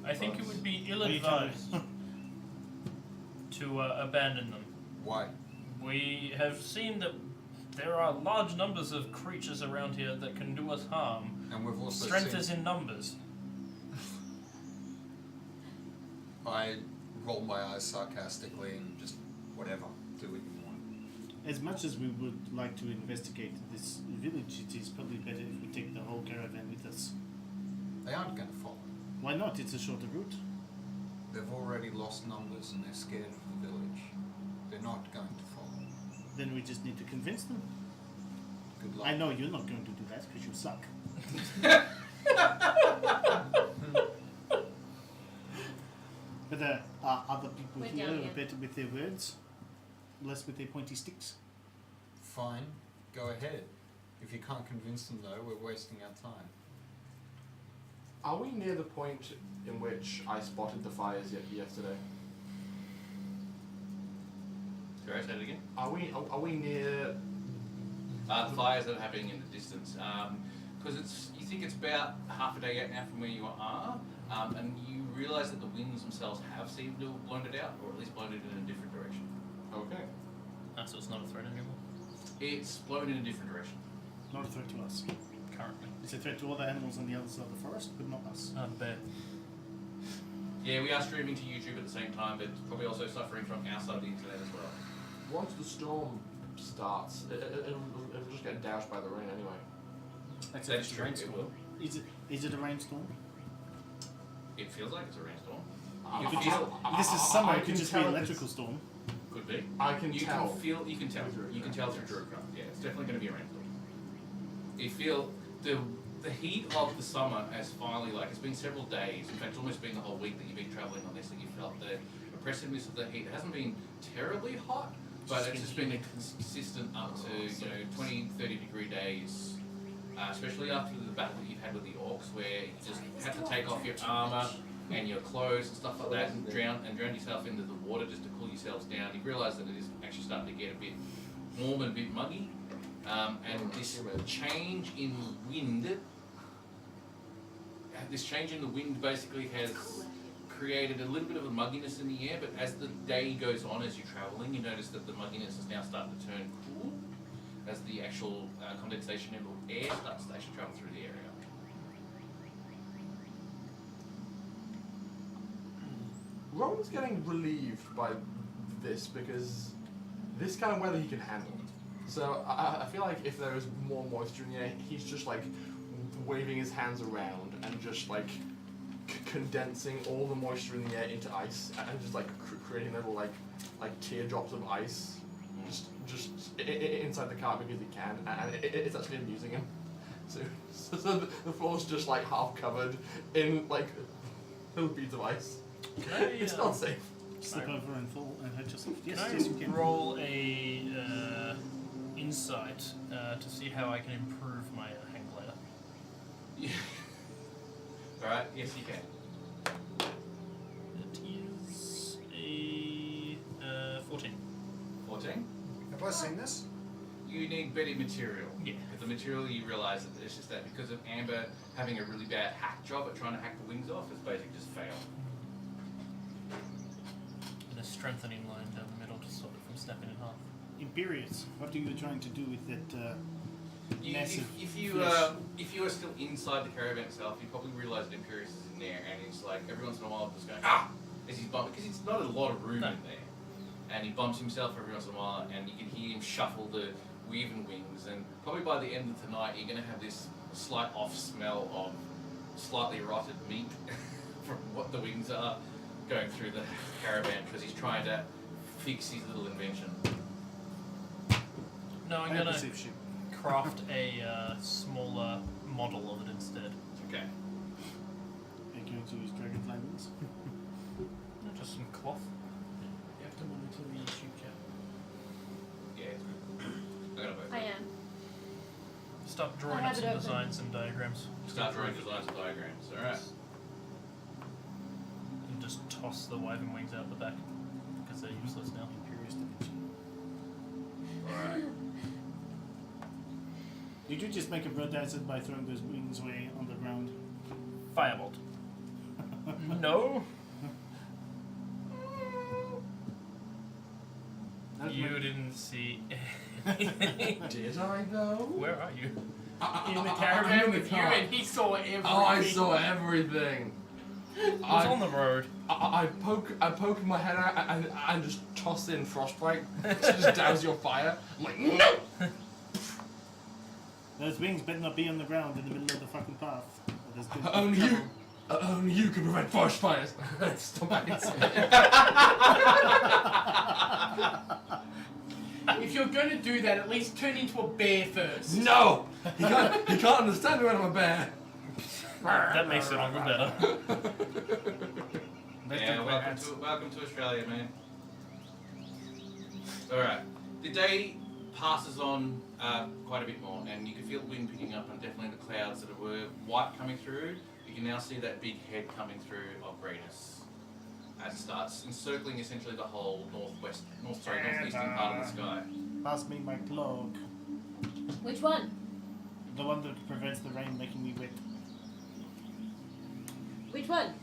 I think it would be What are you telling me? ill-advised to abandon them. Why? We have seen that there are large numbers of creatures around here that can do us harm. And we've also Strength seen... is in numbers. I roll my eyes sarcastically and just whatever, do what you want. As much as we would like to investigate this village, it is probably better if we take the whole caravan with us. They aren't going to follow. Why not? It's a shorter route. They've already lost numbers and they're scared of the village. They're not going to follow. Then we just need to convince them. Good luck. I know you're not going to do that because you suck. But are other people We're here down here. better with their words, less with their pointy sticks? Fine, go ahead. If you can't convince them though, we're wasting our time. Are we near the point in which I spotted the fires yesterday? Sorry, say it again. Are we near? The fires that are happening in the distance. because you think it's about half a day out now from where you are, and you realise that the winds themselves have seemed to have blown it out, or at least blown it in a different direction. Okay. So it's not a threat anymore, It's blown in a different direction. Not a threat to us. currently. It's a threat to all the animals on the other side of the forest, but not us. The bear. Yeah, we are streaming to YouTube at the same time, but probably also suffering from outside the internet as well. Once the storm starts, it'll just get doused by the rain anyway. That's That's a true, it rainstorm. will. Is it a rainstorm? It feels like it's a rainstorm. You You could feel, This is summer. I It could can just be tell an if electrical storm. could be. I can You tell. can feel, you can tell. Through You can tell through Druid. Yeah, it's definitely going to be a rainstorm. You feel the heat of the summer has finally, like, it's been several days. In fact, it's almost been the whole week that you've been travelling on this, that you felt the oppressiveness of the heat. It hasn't been terribly hot, but it's just been consistent up to 20, 30 degree days. Especially after the battle that you've had with the orcs, where you just had to take off your armour and your clothes and stuff like that, and drown yourself into the water just to cool yourselves down. You realise that it is actually starting to get a bit warm and a bit muggy, and this change in wind. This change in the wind basically has created a little bit of a mugginess in the air, but as the day goes on, as you're travelling, you notice that the mugginess is now starting to turn cool as the actual condensation in the air starts to actually travel through the area. Rowan's getting relieved by this because this kind of weather he can handle. So I feel like if there is more moisture in the air, he's just like waving his hands around and just like condensing all the moisture in the air into ice and just like creating little like teardrops of ice just inside the car because he can, and it's actually amusing him. So the floor's just like half covered in like little beads of ice. It's not safe. Slip over and fall and hurt yourself. Yes, Can I yes, you can. roll a insight to see how I can improve my hang glider? Yeah. Alright, yes you can. It is a 14. 14. Have I seen this? You need better material. Yeah. But the material, you realise that it's just that because of Amber having a really bad hack job at trying to hack the wings off, it's basically just failed. And a strengthening line down the middle to stop it from snapping in half. Imperious, what are you trying to do with that massive If you are still inside the caravan itself, you probably realise that Imperious is in there, and he's like every once in a while just going as he's bumping, because it's not a lot of room in there, and he bumps himself every once in a while, and you can hear him shuffle the wyvern wings, and probably by the end of tonight you're going to have this slight off smell of slightly rotted meat from what the wings are going through the caravan, because he's trying to fix his little invention. No, I'm I gonna perceive ship? craft a smaller model of it instead. Okay. Are you going to use dragonfly wings? Just some cloth. You have to monitor the YouTube chat. Yeah, it's good. I gotta vote. I am. Start drawing have up it some open. designs and diagrams. Start drawing designs and diagrams. Alright. And just toss the wyvern wings out the back because they're useless now. Imperious dimension. Alright. Did you just make a blood acid by throwing those wings away on the ground? Firebolt. No. You didn't see anything. Did I though? Where are you? In the I'm caravan in the with you, car. and he saw everything. Oh, I saw everything. It was on the road. I poke my head out and just toss in frostbite to just douse your fire. I'm like, no! Those wings better not be on the ground in the middle of the fucking path. Or there's gonna be Only you, trouble. only you can prevent forest fires. Stop it. If you're gonna do that, at least turn into a bear first. No! He can't understand me when I'm a bear. That makes it all the better. Yeah, welcome to Australia, man. Alright. The day passes on quite a bit more, and you can feel the wind picking up, and definitely the clouds that were white coming through. You can now see that big head coming through of greyness as it starts encircling essentially the whole northeastern part of the sky. Pass me my cloak. Which one? The one that prevents the rain making me wet. Which one?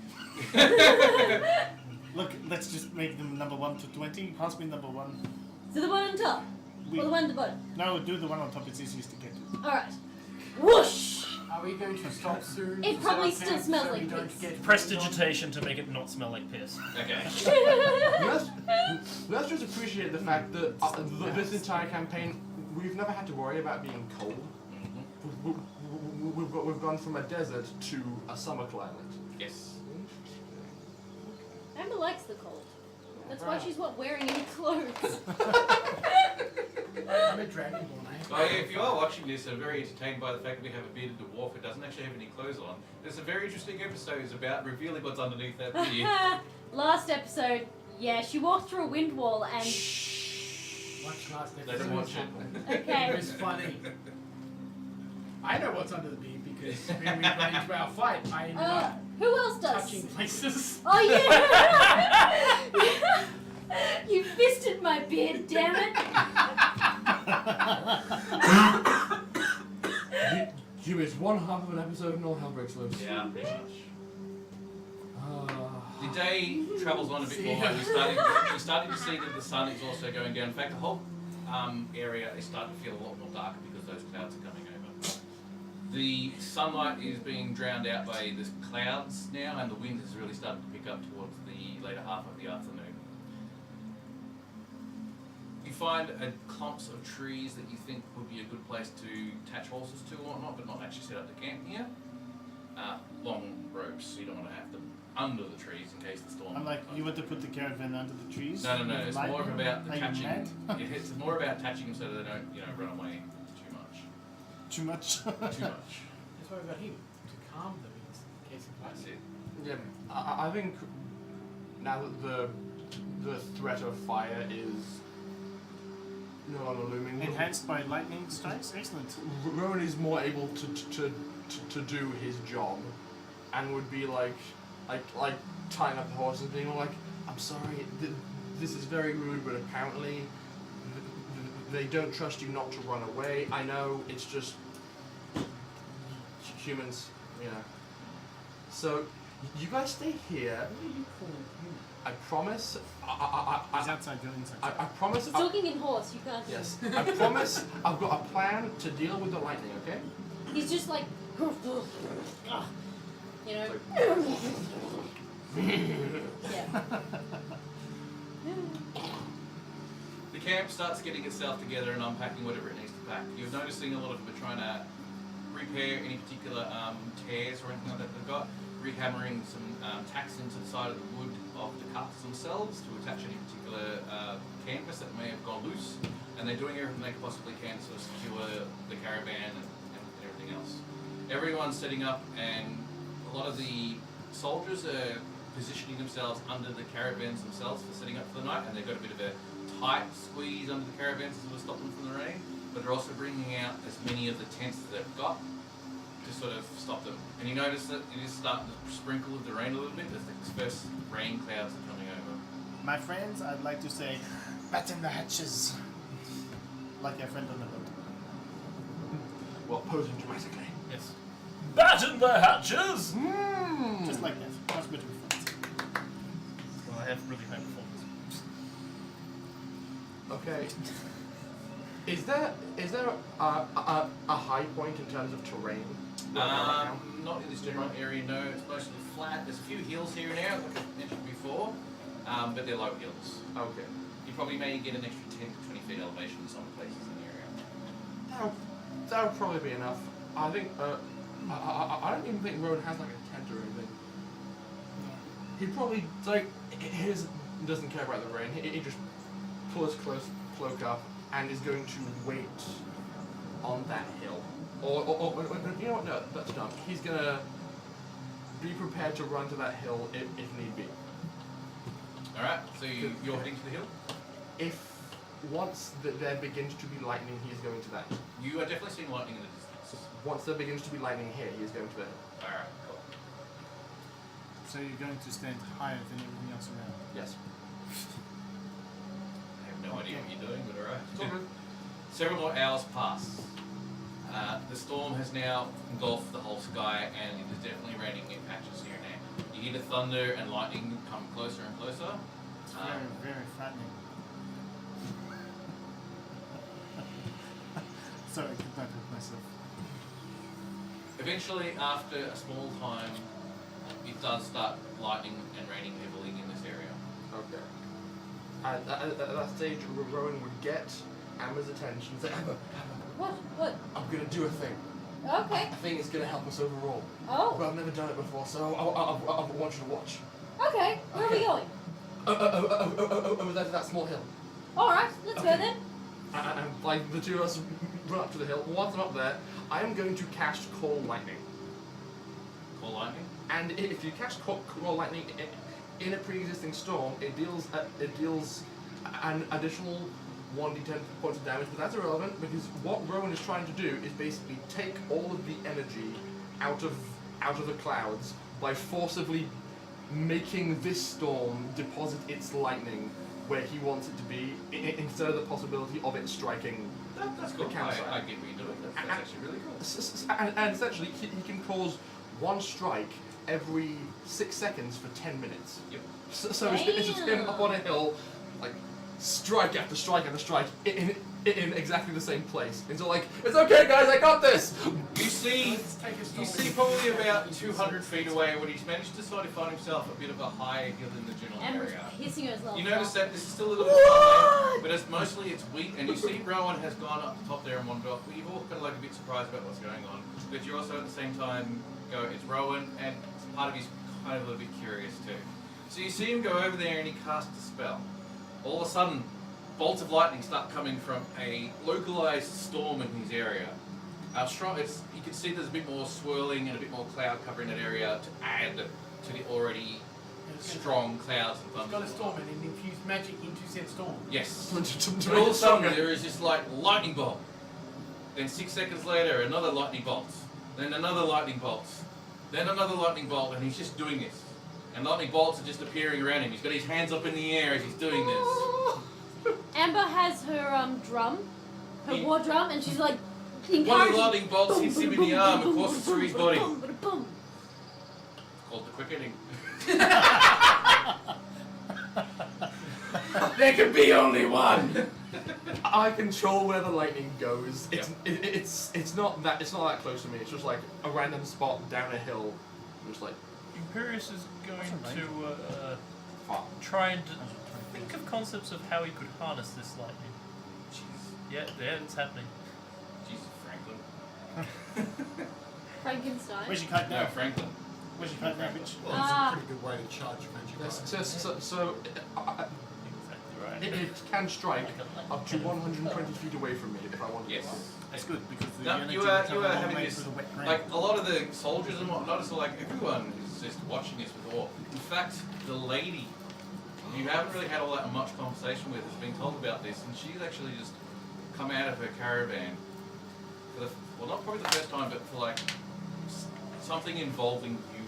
Look, let's just make them number 1 to 20. Pass me number 1. So the one on top? Or the one at the bottom? No, do the one on top. It's easiest to get to. Alright. Whoosh! Are we going to stop soon? It to probably set up still camp smells so like we don't piss. get Prestidigitation to make it not smell like piss. Okay. Let's just appreciate the fact that this entire campaign, we've never had to worry about being cold. We've gone from a desert to a summer climate. Yes. Amber likes the cold. That's why she's not wearing any clothes. I'm a dragonborn, eh? So if you are watching this and very entertained by the fact that we have a bearded dwarf who doesn't actually have any clothes on, there's a very interesting episode about revealing what's underneath that beard. Last episode, yeah, she walked through a wind wall and... Watch last Let them episode. watch it. Okay. It was funny. I know what's under the beard because when we got into our fight, I ended up who else does? touching places. Oh yeah! You fisted my beard, damn it! You is one half of an episode and all hell breaks loose. Yeah, pretty much. The day travels on a bit See more. ya. You're starting to see that the sun is also going down. In fact, the whole area is starting to feel a lot more darker because those clouds are coming over. The sunlight is being drowned out by the clouds now, and the wind is really starting to pick up towards the later half of the afternoon. You find clumps of trees that you think would be a good place to attach horses to or whatnot, but not actually set up the camp here. Long ropes, so you don't want to have them under the trees in case the storm. I'm like, you want to put the caravan under the trees? No. with It's light? more about Are you attaching. mad? It's more about attaching them so that they don't, run away too much. Too much. Too much. That's why we got him to calm them in case of That's fighting. it. Yeah, I think now that the threat of fire is no longer looming, Enhanced by lightning strikes? Excellent. Rowan is more able to do his job, and would be like tying up the horse and being like, I'm sorry, this is very rude, but apparently they don't trust you not to run away. I know it's just humans, So you guys stay here. I promise. He's outside, you're inside. I promise. He's talking in horse, you can't hear. Yes, I promise. I've got a plan to deal with the lightning. Okay. He's just like... You know? Yeah. The camp starts getting itself together and unpacking whatever it needs to pack. You're noticing a lot of them are trying to repair any particular tears or anything like that they've got. Rehammering some tacks into the side of the wood of the carts themselves to attach any particular canvas that may have gone loose. And they're doing everything they possibly can to sort of secure the caravan and everything else. Everyone's setting up, and a lot of the soldiers are positioning themselves under the caravans themselves for setting up for the night, and they've got a bit of a tight squeeze under the caravans to sort of stop them from the rain, but they're also bringing out as many of the tents that they've got to sort of stop them. And you notice that it is starting to sprinkle with the rain a little bit as the first rain clouds are coming over. My friends, I'd like to say, batten the hatches. Like your friend on the boat. Well, posing dramatically. Yes. Batten the hatches! Just like that. Much better with friends. Well, I have really high performance. Okay. Is there a high point in terms of terrain? Not in this general area, no. It's mostly flat. There's a few hills here and there, like I mentioned before, but they're low hills. Okay. You probably may get an extra 10 to 20 feet elevation in some places in the area. That'll probably be enough. I think. I don't even think Rowan has like a tent or anything. He probably his doesn't care about the rain. He just pulls his cloak up and is going to wait on that hill. Or you know what? No, that's dumb. He's gonna be prepared to run to that hill if need be. Alright, so you're heading to the hill? Once there begins to be lightning, he is going to that hill. You are definitely seeing lightning in the distance. Once there begins to be lightning here, he is going to the hill. Alright, cool. So you're going to stand higher than everything else around. Yes. I have no idea what you're doing, but alright. It's all good. Several more hours pass. The storm has now engulfed the whole sky, and it is definitely raining in patches here and there. You hear the thunder and lightning come closer and closer. It's very, very frightening. Sorry, I could not help myself. Eventually, after a small time, it does start lightning and raining heavily in this area. Okay. And at that stage, Rowan would get Amber's attention and say, Amber, What? What? I'm going to do a thing. Okay. I think it's going to help us overall. Oh. But I've never done it before, so I want you to watch. Okay. Where are we going? Over there to that small hill. Alright, let's go then. And like the two of us run up to the hill. Once I'm up there, I am going to cast Call Lightning. Call lightning? And if you cast Call Lightning in a pre-existing storm, it deals an additional 1d10 points of damage, but that's irrelevant because what Rowan is trying to do is basically take all of the energy out of the clouds by forcibly making this storm deposit its lightning where he wants it to be, instead of the possibility of it striking That's the cool. campsite. I get what you're doing. That's actually really cool. And essentially, he can cause one strike every 6 seconds for 10 minutes. Yep. So it's just him up on a hill, like strike after strike after strike in exactly the same place. And so like, it's okay guys, I got this! You see probably about 200 feet away when he's managed to sort of find himself a bit of a higher hill in the general Amber's area. hissing her as well. You notice that this is still a little bit far away, but it's mostly it's wheat, and you see Rowan has gone up the top there and wandered off. But you've all kind of like a bit surprised about what's going on, but you're also at the same time go, it's Rowan, and part of you's kind of a little bit curious too. So you see him go over there and he casts a spell. All of a sudden, bolts of lightning start coming from a localized storm in his area. You can see there's a bit more swirling and a bit more cloud cover in that area to add to the already strong clouds and It's thunder. got a storm and it infused magic into said storm. Yes. To And make all of it a sudden stronger. there is this like lightning bolt. Then 6 seconds later, another lightning bolt. Then another lightning bolt. Then another lightning bolt, and he's just doing this. And lightning bolts are just appearing around him. He's got his hands up in the air as he's doing this. Amber has her drum, her He- war drum, and she's like One of encouraging. the lightning bolts hits him in the arm and courses through his body. Boom, boom, boom. It's called the quickening. There can be only one. I control where the lightning goes. It's not that close to me. It's just like a random spot down a hill. Just like Imperius is going to far. try and think of concepts of how he could harness this lightning. Jeez. Yeah, it's happening. Jesus, Franklin. Frankenstein. Where's your kite No, now? Franklin. Where's your kite now, bitch? Well, it's a pretty good way to charge magic. Exactly right. It can strike up to 120 feet away from me if I wanted Yes. to. That's good because the No, energy you will are travel a long having way this, through the wet ground. like a lot of the soldiers and whatnot, so like everyone is just watching this with awe. In fact, the lady you haven't really had all that much conversation with has been told about this, and she's actually just come out of her caravan for not probably the first time, but for like something involving you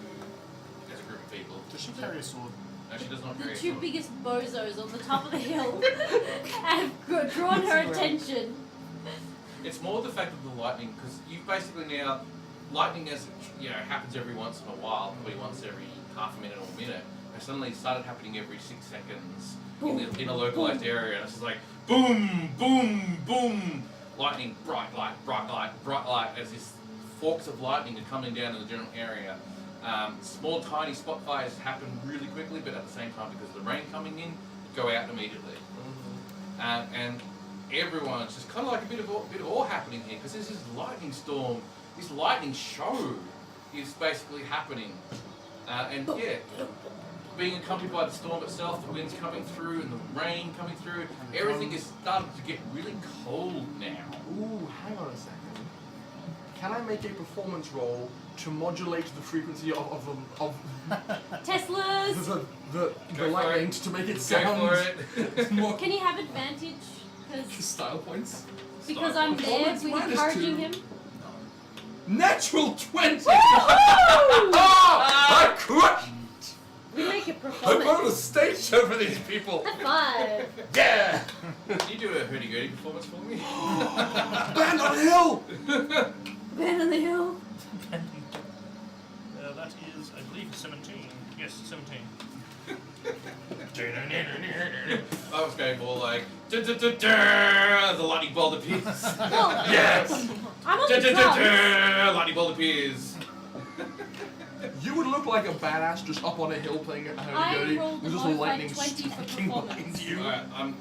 as a group of people. Does she carry a sword? No, she does not The carry a two sword. biggest bozos on the top of the hill have drawn her attention. It's more the fact of the lightning, because you basically now, lightning as happens every once in a while, probably once every half a minute or a minute, and suddenly it started happening every 6 seconds in a localized area, and it's just like boom, boom, boom, lightning, bright light, as these forks of lightning are coming down in the general area. Small tiny spot fires happen really quickly, but at the same time, because of the rain coming in, go out immediately. And everyone's just kind of like a bit of awe happening here, because there's this lightning storm, this lightning show is basically happening. Being accompanied by the storm itself, the winds coming through and the rain coming through, everything is starting to get really cold now. Ooh, hang on a second. Can I make a performance roll to modulate the frequency of Teslas! the Go for lightning it. to make it Go sound for it. more Can he have advantage? style points? Because I'm there, Performance we're minus encouraging 2. him. Natural 20! Woohoo! I crushed! We make it I put performance. a stage show for these people. High five. Yeah! Can you do a hurdy-gurdy performance for me? Band on a hill! Man on the hill. That is, I believe, 17. Yes, 17. I was going more like the lightning bolt appears. Well, Yes! I'm on the drums. Lightning bolt appears. You would look like a badass just up on a hill playing a I hurdy-gurdy rolled with a just modified lightning 20 for striking behind performance. you. Alright,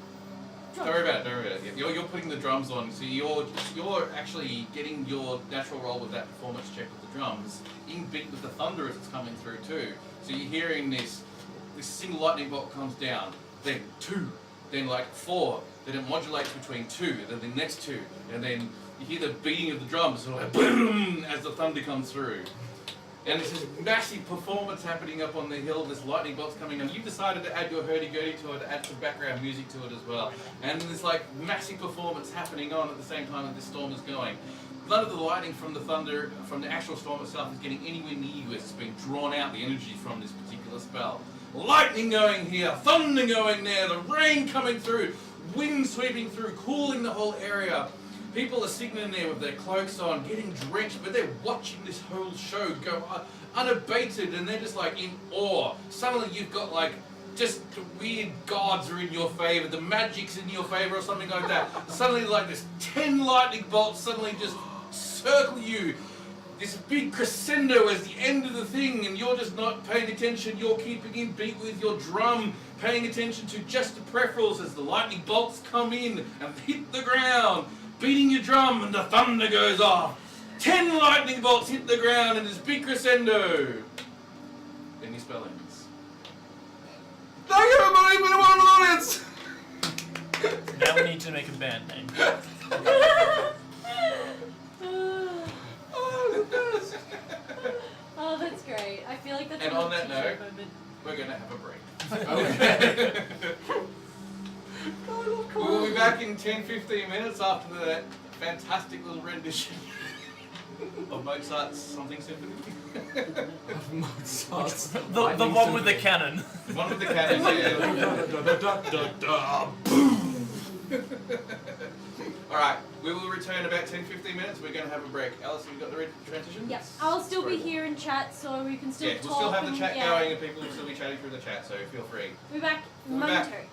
don't worry about it, don't worry about it. You're putting the drums on, so you're actually getting your natural roll with that performance check with the drums in beat with the thunder as it's coming through too. So you're hearing this single lightning bolt comes down, then 2, then like 4, then it modulates between 2, then the next 2, and then you hear the beating of the drums, sort of like boom as the thunder comes through. And there's this massive performance happening up on the hill, this lightning bolt's coming on. You've decided to add your hurdy-gurdy to it, to add some background music to it as well. And there's like massive performance happening on at the same time that this storm is going. None of the lightning from the thunder, from the actual storm itself is getting anywhere near you as it's being drawn out, the energy from this particular spell. Lightning going here, thunder going there, the rain coming through, wind sweeping through, cooling the whole area. People are sitting in there with their cloaks on, getting drenched, but they're watching this whole show go unabated, and they're just like in awe. Suddenly you've got like, just the weird gods are in your favor, the magic's in your favor or something like that. Suddenly like this 10 lightning bolts suddenly just circle you. This big crescendo as the end of the thing, and you're just not paying attention. You're keeping in beat with your drum, paying attention to just the peripherals as the lightning bolts come in and hit the ground, beating your drum, and the thunder goes off. 10 lightning bolts hit the ground in this big crescendo. Then your spell ends. Thank you, everybody, for the wonderful audience! Now we need to make a band name. Oh, that's great. I feel like that's And a on that t-shirt note, moment. we're going to have a break. Okay. We'll be back in 10-15 minutes after that fantastic little rendition of Mozart's something symphony. Mozart's The one with the cannon. One with the cannon, yeah. Alright, we will return about 10-15 minutes. We're going to have a break. Alice, have you got the transition? Yep. I'll still be here in chat, so we can still Yeah, talk. we'll still have the and- chat yeah. going and people will still be chatting through the chat, so feel free. We'll be back We'll be back. momentarily.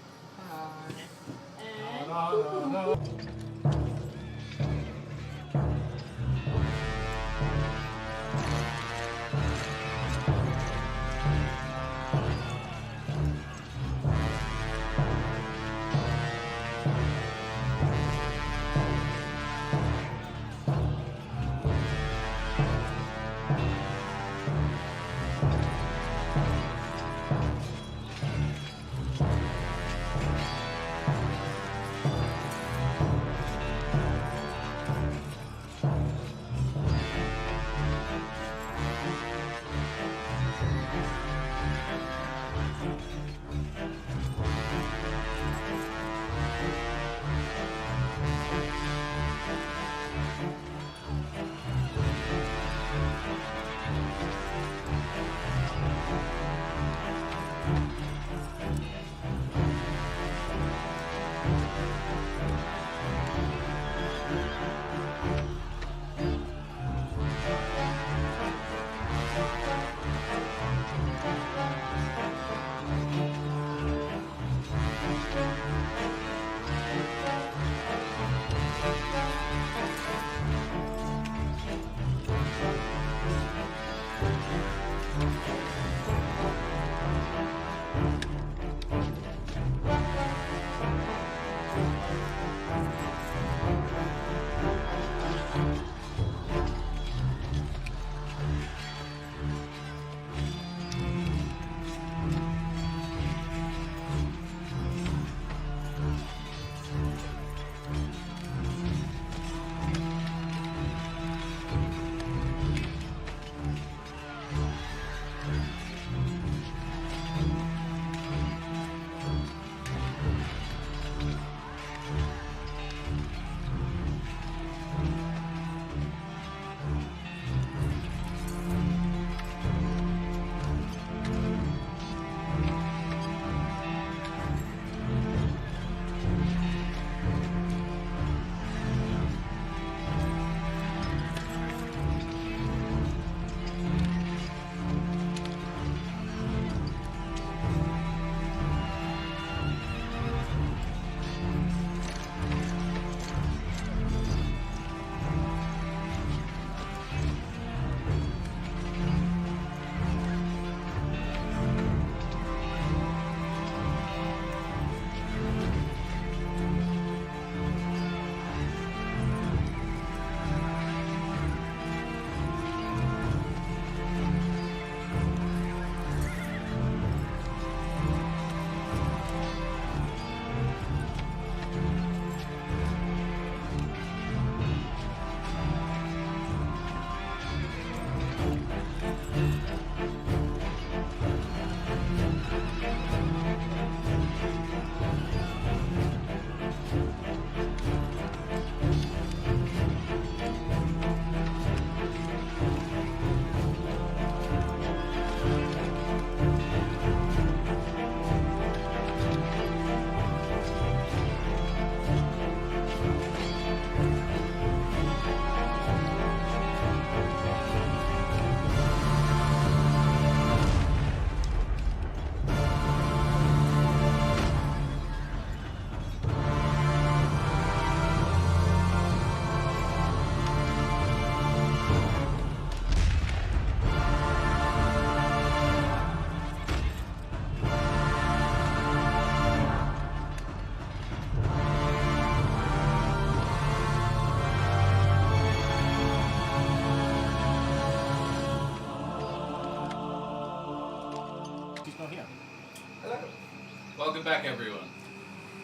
Welcome back, everyone.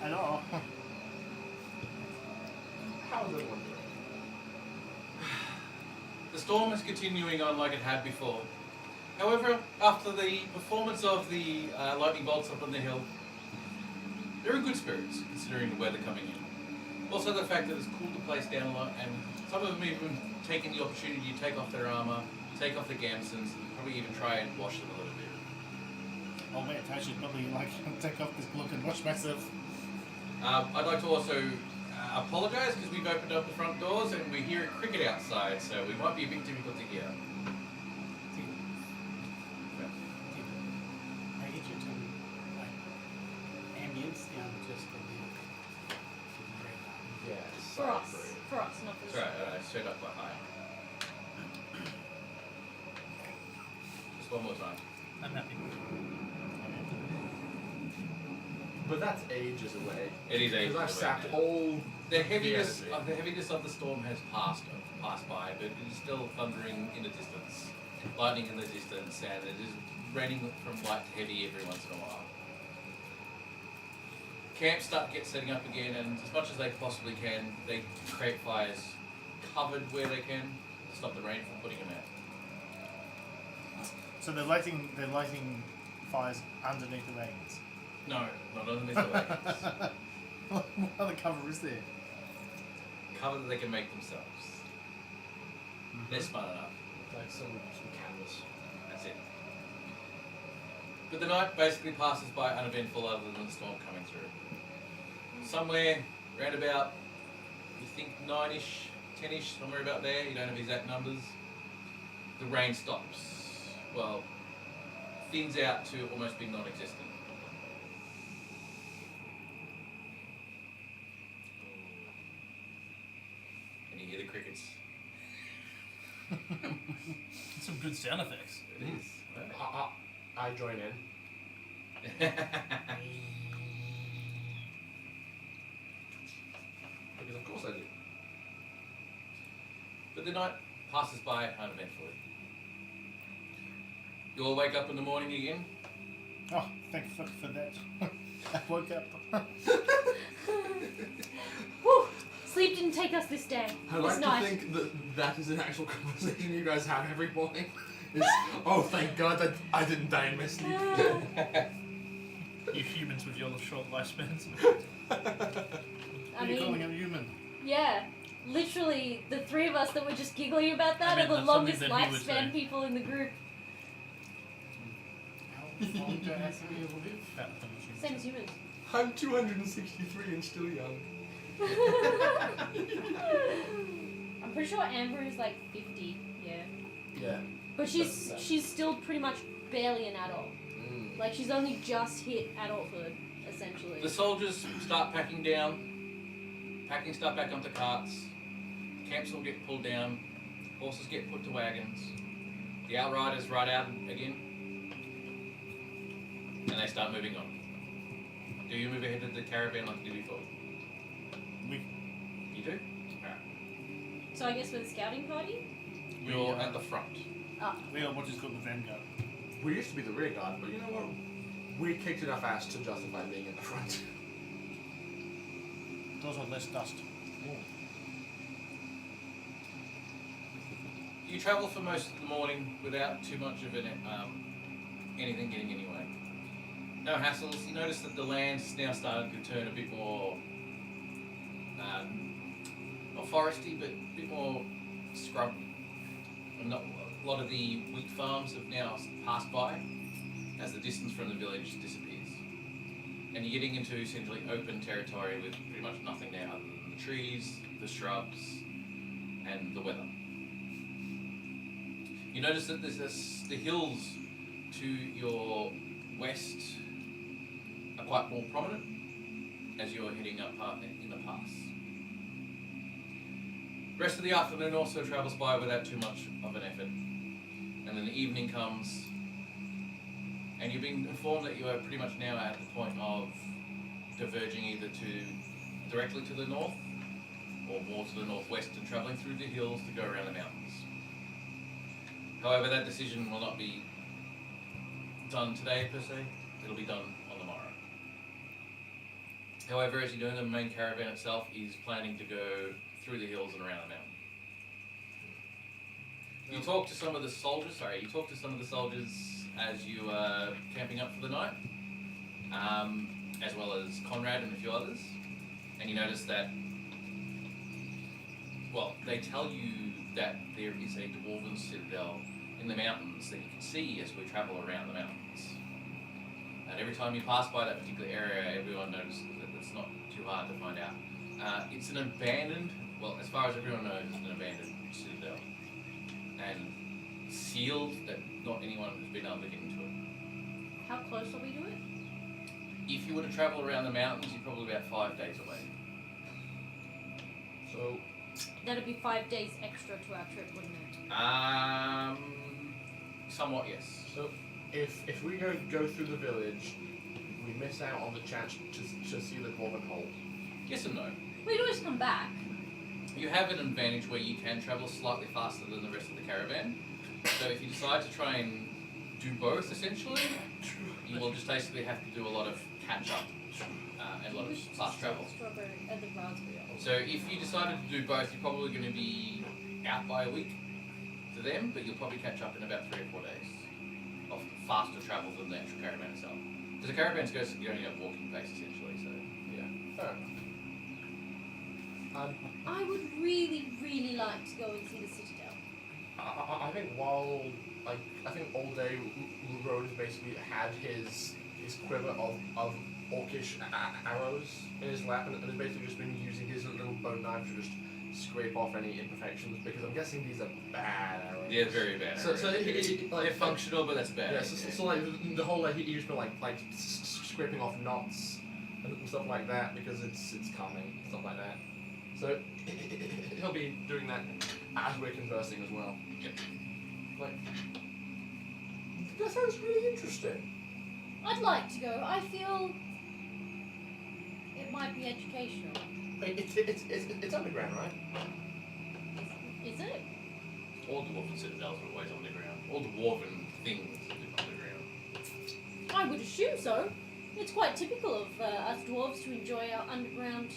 Hello. How is everyone doing? The storm is continuing on like it had before. However, after the performance of the lightning bolts up on the hill, they're in good spirits, considering the weather coming in. Also the fact that it's cooled the place down a lot, and some of them even taking the opportunity to take off their armour, take off their gambesons, and probably even try and wash them a little bit. Oh wait, I should probably take off this cloak and wash myself. I'd like to also apologise because we've opened up the front doors and we hear a cricket outside, so we might be a bit difficult to hear. I get you to like ambience down just a little. Yes. For us. For us, not for That's right, straight up quite high. Just one more time. I'm happy. But that's ages away. It is ages Because I've away sacked now. all. The heaviness Yeah, of the storm has passed by, but it is still thundering in the distance, lightning in the distance, and it is raining from light to heavy every once in a while. Camps start to get setting up again, and as much as they possibly can, they create fires covered where they can to stop the rain from putting them out. So they're lighting fires underneath the wagons. No, not underneath the wagons. What other cover is there? Cover that they can make themselves. They're smart enough. Like some canvas. That's it. But the night basically passes by uneventful other than the storm coming through. Somewhere round about, you think 9-ish, 10-ish, somewhere about there, you don't have exact numbers, the rain stops. Well, thins out to almost being non-existent. And you hear the crickets. Some good sound effects. It is. I join in. Because of course I do. But the night passes by uneventfully. You all wake up in the morning again. Oh, thank fuck for that. I woke up. Whew! Sleep didn't take us this day. I This like night. to think that that is an actual conversation you guys have every morning. Is, oh, thank God that I didn't die in my sleep. You humans with your short lifespans. I You're calling mean, him human. yeah. Literally, the three of us that were just giggling about that I mean, are the that's longest something that he would lifespan say. people in the group. How long do Asimi live? About how much you- Same as humans. I'm 263 and still young. I'm pretty sure Amber is like 50, yeah. Yeah. But she's still pretty much barely an adult. Like she's only just hit adulthood, essentially. The soldiers start packing down, packing stuff back onto carts, camps will get pulled down, horses get put to wagons, the outriders ride out again, and they start moving on. Do you move ahead of the caravan like you did before? You do? Alright. So I guess for the scouting party? You're at the front. We are what is called the vanguard. We used to be the rear guard, but you know what? We kicked enough ass to justify being in the front. Those are less dust. You travel for most of the morning without too much of anything getting in your way. No hassles. You notice that the land's now starting to turn a bit more, not foresty, but a bit more scrub. And a lot of the wheat farms have now passed by as the distance from the village disappears. And you're getting into essentially open territory with pretty much nothing now other than the trees, the shrubs, and the weather. You notice that the hills to your west are quite more prominent as you're heading up in the pass. The rest of the afternoon also travels by without too much of an effort. And then the evening comes, and you've been informed that you are pretty much now at the point of diverging either directly to the north or more to the northwest and travelling through the hills to go around the mountains. However, that decision will not be done today per se, it'll be done on the morrow. However, as you know, the main caravan itself is planning to go through the hills and around the mountain. You talk to some of the soldiers. As you are camping up for the night, as well as Conrad and a few others, and you notice that. Well, they tell you that there is a Dwarven citadel in the mountains that you can see as we travel around the mountains. And every time you pass by that particular area, everyone notices that it's not too hard to find out. It's an abandoned, well, as far as everyone knows, it's an abandoned citadel. And sealed that not anyone has been able to get into it. How close are we to it? If you were to travel around the mountains, you're probably about 5 days away. So, That'd be 5 days extra to our trip, wouldn't it? Somewhat, yes. so if we go through the village, we miss out on the chance to see the Dwarven hold. Yes and no. We'd always come back. You have an advantage where you can travel slightly faster than the rest of the caravan. So if you decide to try and do both, essentially, you will just basically have to do a lot of catch-up and a lot of fast travel. Strawberry and the raspberry. So if you decided to do both, you're probably going to be out by a week to them, but you'll probably catch up in about 3 or 4 days of faster travel than the actual caravan itself. Because the caravans you're only at walking pace, essentially, so yeah. Fair enough. I would really, really like to go and see the citadel. I think while, like, I think all day Rowan's basically had his quiver of orcish arrows in his lap, and has basically just been using his little bone knife to just scrape off any imperfections, because I'm guessing these are bad arrows. Yeah, very bad. So they're functional, but that's bad. Yeah, so like the whole he's been like scraping off knots and stuff like that because it's coming, stuff like that. So he'll be doing that as we're conversing as well. Yep. Like, that sounds really interesting. I'd like to go. I feel it might be educational. It's underground, right? Is it? All Dwarven citadels are always underground. All Dwarven things are underground. I would assume so. It's quite typical of us dwarves to enjoy our underground.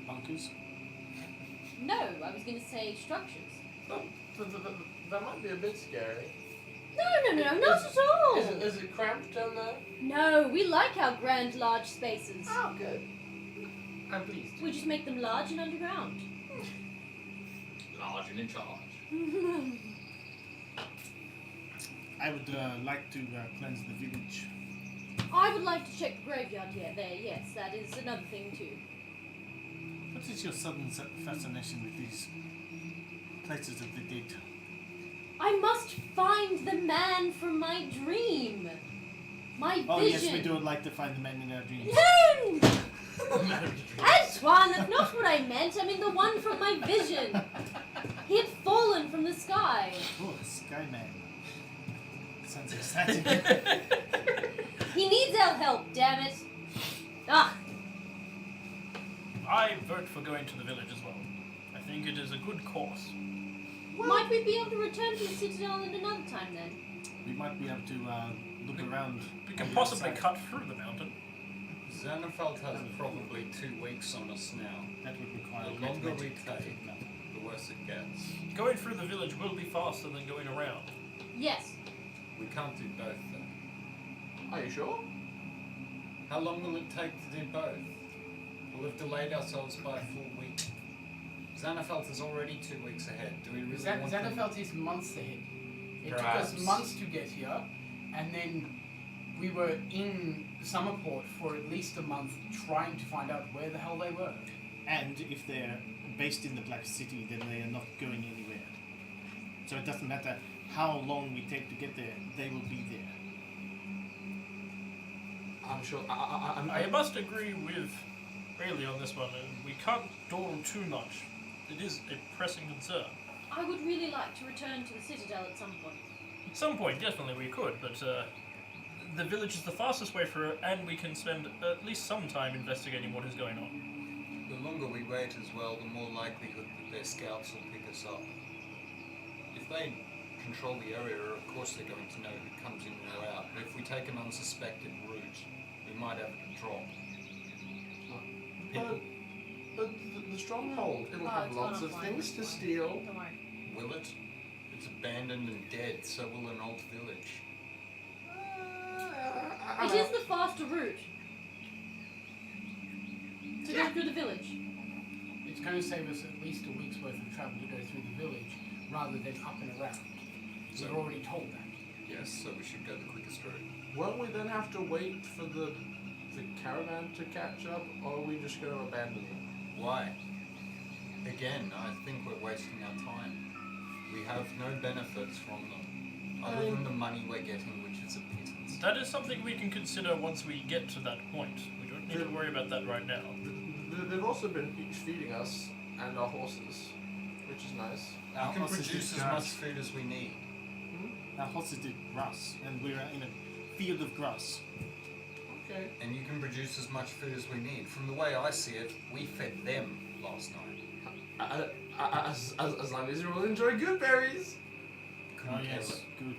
Bunkers? No, I was going to say structures. That might be a bit scary. No, not at all. Is it cramped down there? No, we like our grand, large spaces. Oh, good. I'm pleased. We just make them large and underground. Large and in charge. I would like to cleanse the village. I would like to check the graveyard yes, that is another thing too. What is your sudden fascination with these places of the dead? I must find the man from my dream. My vision. Oh yes, we do like to find the man in our dreams. No! Antoine, that's not what I meant. I mean the one from my vision. He had fallen from the sky. Oh, the sky man. Sounds exciting. He needs our help, damn it. Ah! I vote for going to the village as well. I think it is a good course. Might we be able to return to the citadel at another time then? We might be able to look around. We can possibly cut through the mountain. Xanafeld has probably 2 weeks on us now. That would require The longer we magic. take, the worse it gets. Going through the village will be faster than going around. Yes. We can't do both then. Are you sure? How long will it take to do both? We'll have delayed ourselves by a full week. Xanafeld is already 2 weeks ahead. Do we really want them? Xanafeld is months ahead. It Perhaps. took us months to get here, and then we were in Summerport for at least a month trying to find out where the hell they were. And if they're based in the Black City, then they are not going anywhere. So it doesn't matter how long we take to get there, they will be there. I'm sure. I must agree with Rayleigh on this one. We can't dawdle too much. It is a pressing concern. I would really like to return to the citadel at some point. At some point, definitely we could, but the village is the fastest way for it, and we can spend at least some time investigating what is going on. The longer we wait as well, the more likelihood that their scouts will pick us up. If they control the area, of course they're going to know who comes in or out. But if we take an unsuspected route, we might have a drop. But the stronghold, it'll have it's lots gone of offline. things to steal. Don't worry. Will it? It's abandoned and dead, so will an old village. It is the faster route to go through the village. It's going to save us at least a week's worth of travel to go through the village rather than up and around. So- We're already told that. Yes, so we should go the quickest route. Won't we then have to wait for the caravan to catch up, or are we just going to abandon them? Why? Again, I think we're wasting our time. We have no benefits from them, other than the money we're getting, which is a pittance. That is something we can consider once we get to that point. We don't need to worry about that right now. They've also been feeding us and our horses, which is nice. We can horses produce did as grass. much food as we need. Our horses did grass, and we are in a field of grass. Okay. And you can produce as much food as we need. From the way I see it, we fed them last night. As long as you will enjoy good berries. Couldn't Oh care yes, less. good.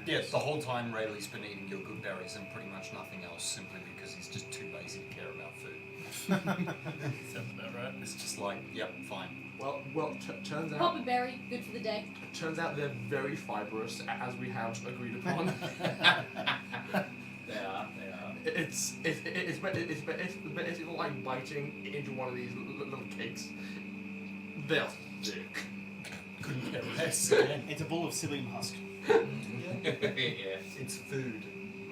Yes, the whole time Rayleigh's been eating your good berries and pretty much nothing else, simply because he's just too lazy to care about food. Sounds about right. It's just like, yep, fine. Well, turns out. Pop a berry, good for the day. Turns out they're very fibrous, as we have agreed upon. They are. it's basically like biting into one of these little cakes. They're thick. Couldn't care less. Again, It's a bowl of psyllium husk. Yeah. it's food.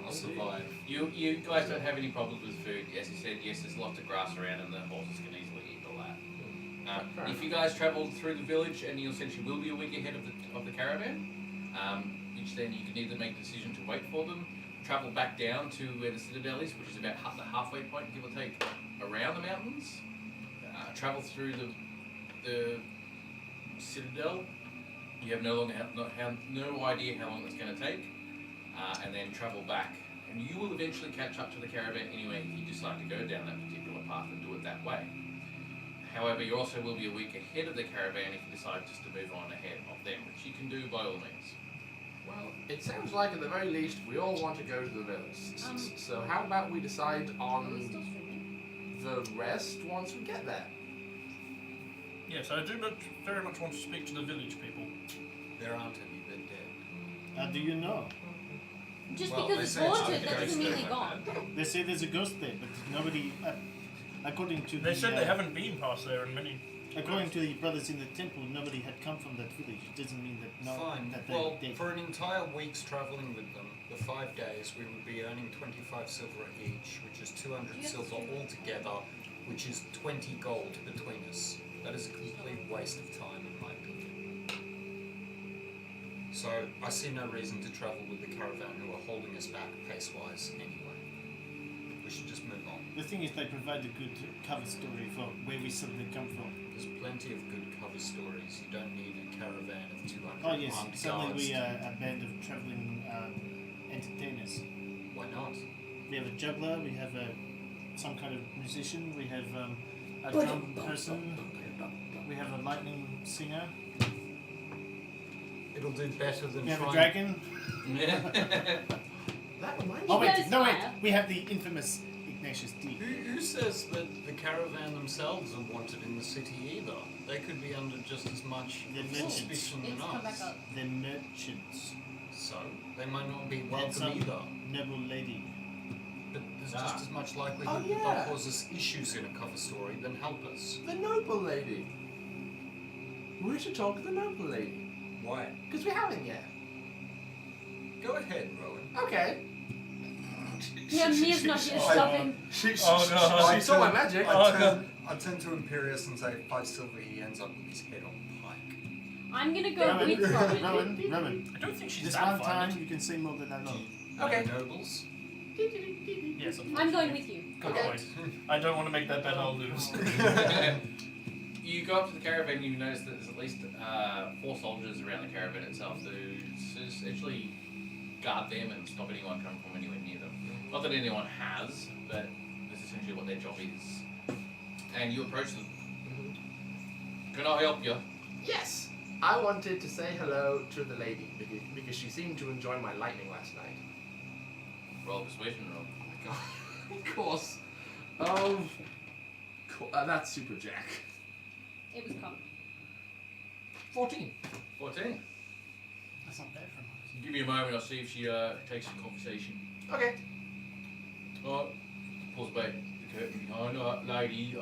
I'll survive. You guys don't have any problems with food. As you said, yes, there's lots of grass around and the horses can easily eat all that. If you guys travel through the village, and you essentially will be a week ahead of the caravan, which then you can either make the decision to wait for them, travel back down to where the citadel is, which is about the halfway point, give or take, around the mountains. Travel through the citadel. You have no idea how long that's going to take, and then travel back. And you will eventually catch up to the caravan anyway if you decide to go down that particular path and do it that way. However, you also will be a week ahead of the caravan if you decide just to move on ahead of them, which you can do by all means. Well, it sounds like at the very least we all want to go to the village. So how about we decide Are we still on streaming? the rest once we get there? Yes, I do very much want to speak to the village people. There aren't any, they're dead. How do you know? Just Well, because they it's say it's haunted, like that a doesn't mean ghost they're gone. They say there's a ghost there, but nobody. According to They the, said they haven't been past there in many. According to the brothers in the temple, nobody had come from that village. It doesn't mean that Fine. that they're Well, dead. for an entire week's travelling with them, the 5 days, we would be earning 25 silver each, which is 200 Yes, silver true. altogether, which is 20 gold between us. That is a complete waste of time, in my opinion. So, I see no reason to travel with the caravan who are holding us back pace-wise anyway. We should just move on. The thing is, they provide a good cover story for where we suddenly come from. There's plenty of good cover stories. You don't need a caravan of 200 Oh yes, armed suddenly guards. we are a band of traveling entertainers. Why not? We have a juggler, we have some kind of musician, we have a drum person, we have a lightning singer, It'll do better than we have a trying. dragon. That reminds Oh me. wait, Goes no wait, fire. we have the infamous Ignatius D. Who says that the caravan themselves are wanted in the city either? They could be under just as much They're merchants. suspicion It's than come back us. up. They're merchants. So they might not be And welcome some either. noble lady. But there's Ah. just as much likelihood Oh, that yeah. they'll cause us issues in a cover story than help us. The noble lady. We should talk to the noble lady. Why? Because we haven't yet. Go ahead, Rowan. Okay. Yeah, Mia's not here to Oh, stop him. Oh, God. She saw my magic. I turn to Imperius and say 5 silver, he ends up with his head on pike. I'm gonna go with Robin. Rowan, I don't think she's this that one violent. time you can say more than I know. Okay. Nobles? Yes, I'm going with you. Good Okay. point. I don't want to make that bet. I'll lose. You go up to the caravan, you notice that there's at least 4 soldiers around the caravan itself who essentially guard them and stop anyone coming from anywhere near them. Not that anyone has, but that's essentially what their job is. And you approach them. Can I help you? Yes. I wanted to say hello to the lady because she seemed to enjoy my lightning last night. Roll a persuasion roll. Oh my god. Of course. Cool. That's Super Jack. It was cocked. 14. 14. That's not bad for him. Give me a moment, I'll see if she takes some conversation. Okay. Alright, pulls back the curtain behind her. Lady,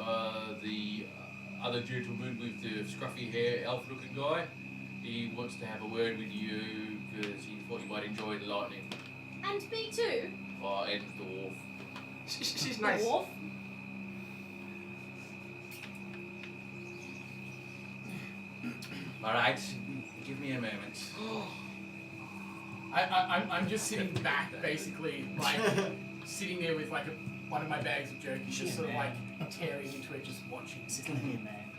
the other gentleman with the scruffy hair, elf-looking guy, he wants to have a word with you because he thought you might enjoy the lightning. And me too. And the dwarf. She's nice. Dwarf. Alright, give me a moment. I'm just sitting back, basically, like sitting there with like one of my bags of jerky, just sort of like tearing into it, just watching. Sitting here, man.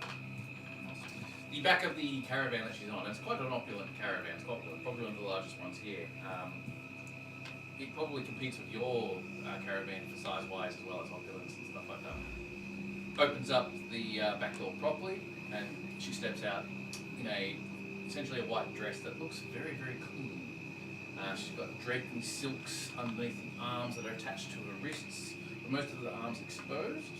The back of the caravan that she's on, it's quite an opulent caravan. It's probably one of the largest ones here. It probably competes with your caravan for size-wise as well as opulence and stuff like that. Opens up the back door properly, and she steps out in essentially a white dress that looks very, very clean. She's got draping silks underneath the arms that are attached to her wrists, but most of the arms exposed,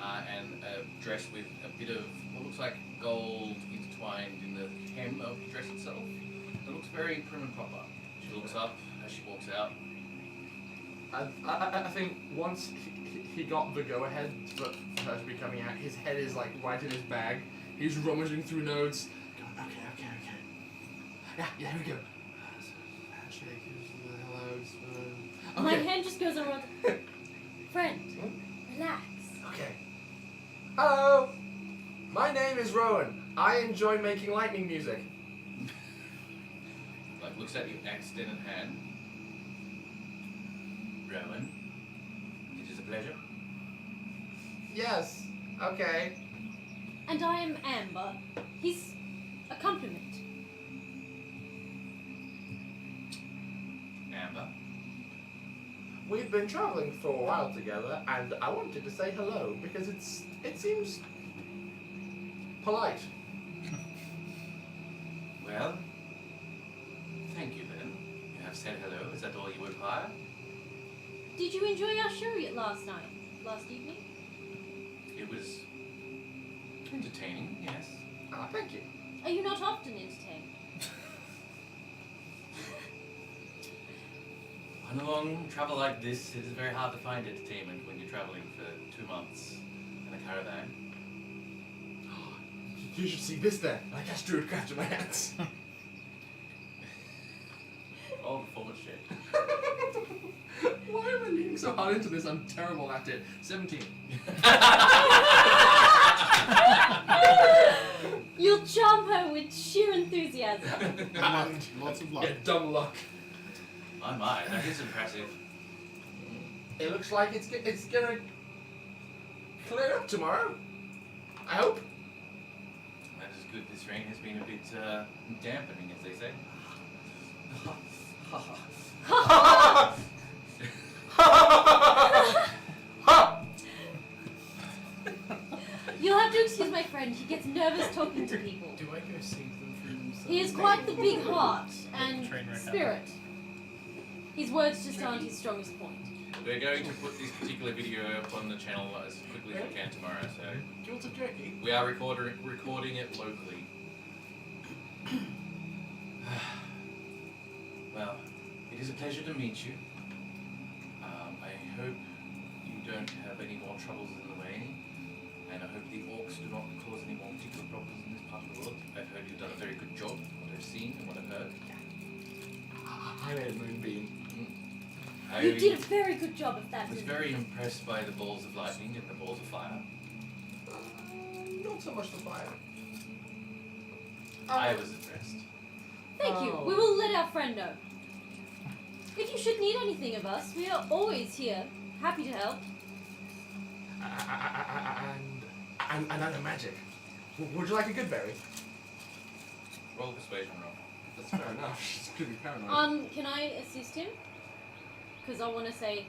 and a dress with a bit of what looks like gold intertwined in the hem of the dress itself. It looks very prim and proper. She looks up as she walks out. I think once he got the go-ahead for her to be coming out, his head is like right in his bag. He's rummaging through notes. Going, okay. Yeah, here we go. Handshake, hello. My hand just goes around. Friend, relax. Okay. Hello. My name is Rowan. I enjoy making lightning music. Like looks at you, axe in hand. Rowan, it is a pleasure. Yes. Okay. And I am Amber. He's a compliment. Amber. We've been traveling for a while together, and I wanted to say hello because it seems polite. Well, thank you then. You have said hello. Is that all you require? Did you enjoy our show last evening? It was entertaining, yes. Ah, thank you. Are you not often entertained? On a long travel like this, it is very hard to find entertainment when you're traveling for 2 months in a caravan. You should see this then. I cast Druidcraft in my hands. All performance check. Why am I leaning so hard into this? I'm terrible at it. 17. You'll charm her with sheer enthusiasm. Lots of luck. Yeah, dumb luck. My, that is impressive. It looks like it's gonna clear up tomorrow. I hope. That is good. This rain has been a bit dampening, as they say. You'll have to excuse my friend. He gets nervous talking to people. Do I go save them for themselves? He has quite the big heart and Train wreck spirit. His words just aren't his strongest point. We're going to put this particular video up on the channel as quickly as we can tomorrow, so Jewels of jerky. we are recording it locally. Well, it is a pleasure to meet you. I hope you don't have any more troubles in the way, and I hope the orcs do not cause any more particular problems in this part of the world. I've heard you've done a very good job, what I've seen and what I've heard. I made a moonbeam. You did a very good job of that. I was very impressed by the balls of lightning and the balls of fire. Not so much the fire. I was impressed. Thank you. We will let our friend know. If you should need anything of us, we are always here. Happy to help. And another magic. Would you like a good berry? Roll a persuasion roll. That's fair enough. She's gonna be paranoid. Can I assist him? Because I want to say,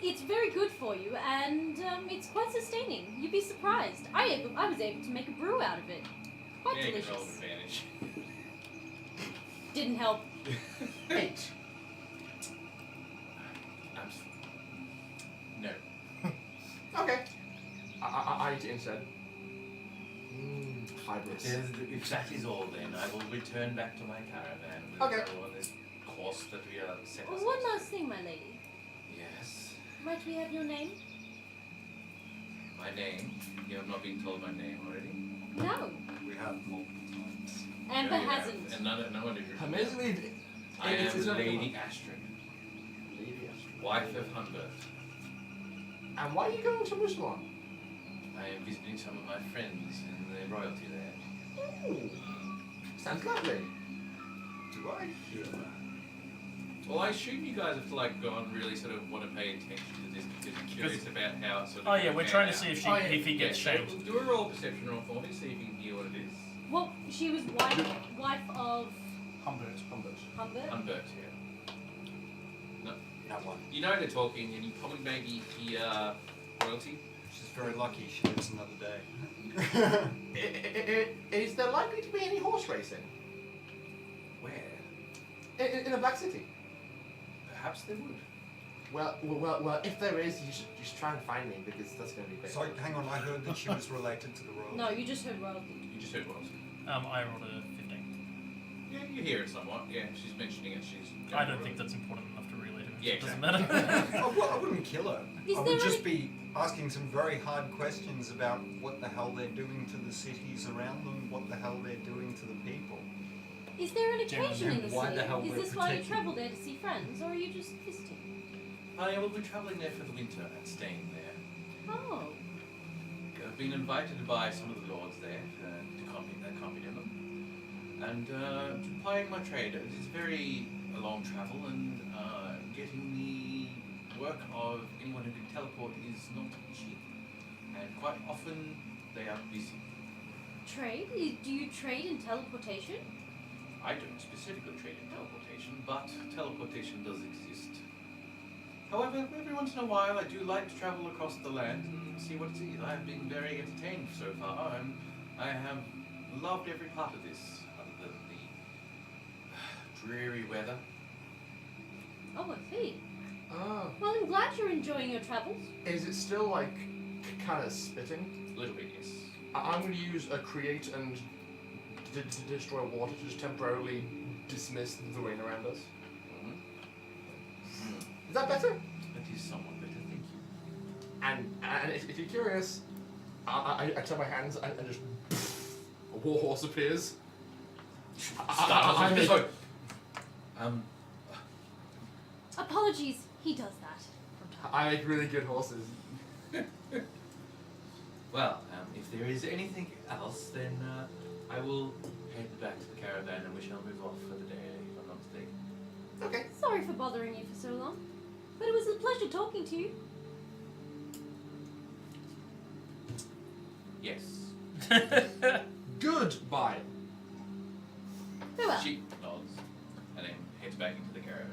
it's very good for you, and it's quite sustaining. You'd be surprised. I was able to make a brew out of it. Quite Yeah, you can roll delicious. with advantage. Didn't help. 8. No. Okay. I height instead. Hybris. If that is all, then I will return back to my caravan and Okay. go on this course that we are set Well, ourselves one to. last thing, my lady. Yes. Might we have your name? My name. You have not been told my name already? No. We have multiple times. Amber No, you hasn't. have. And no one did. Amazingly, I it's am not Lady Astrid, Lady Astrid. wife of Humbert. And why are you going to Muslon? I am visiting some of my friends in the royalty there. Ooh. Sounds lovely. Do I hear that? Well, I assume you guys have to like go and really sort of want to pay attention to this because you're curious about how it sort of. Oh yeah, we're pans trying to out. see if Oh, yeah. if he gets Yeah, shanked. so do a roll perception roll for me, see if you can hear what it is. Well, she was wife of Humbert. Humbert. Humbert, yeah. No one. You know they're talking, and you probably maybe hear royalty. She's very lucky she lives another day. Is there likely to be any horse racing Where? in the Black City? Perhaps they would. Well, if there is, you should try and find me because that's going to be great. So hang on, I heard that she was related to the royal. No, you just heard royalty. You just heard royalty. I rolled a 15. Yeah, you hear it somewhat. Yeah, she's mentioning it. She's. I don't think that's important enough to relay to him. Yeah, It doesn't exactly. matter. I wouldn't kill her. Is I there would just any- be asking some very hard questions about what the hell they're doing to the cities around them, what the hell they're doing to the people. Is there an occasion in the Why the city? hell Is we're this why you protecting travel you? there to see friends, or are you just visiting? I will be travelling there for the winter and staying there. Oh. I've been invited by some of the lords there to accompany them, and to plying my trade. It is very a long travel, and getting the work of anyone who can teleport is not cheap, and quite often they are busy. Trade? Do you trade in teleportation? I don't specifically trade in teleportation, but teleportation does exist. However, every once in a while I do like to travel across the land and see what it is. I have been very entertained so far, and I have loved every part of this, other than the dreary weather. Oh, I see. Ah. Well, I'm glad you're enjoying your travels. Is it still like kind of spitting? A little bit, yes. I'm going to use a create and destroy water to just temporarily dismiss the rain around us. Is that better? That is somewhat better, thank you. And if you're curious, I turn my hands and just a warhorse appears. I make Apologies, he does that. I make really good horses. Well, if there is anything else, then I will head back to the caravan and we shall move off for the day, if I'm not mistaken. Okay. Sorry for bothering you for so long, but it was a pleasure talking to you. Yes. Goodbye. Farewell. She nods and then heads back into the caravan.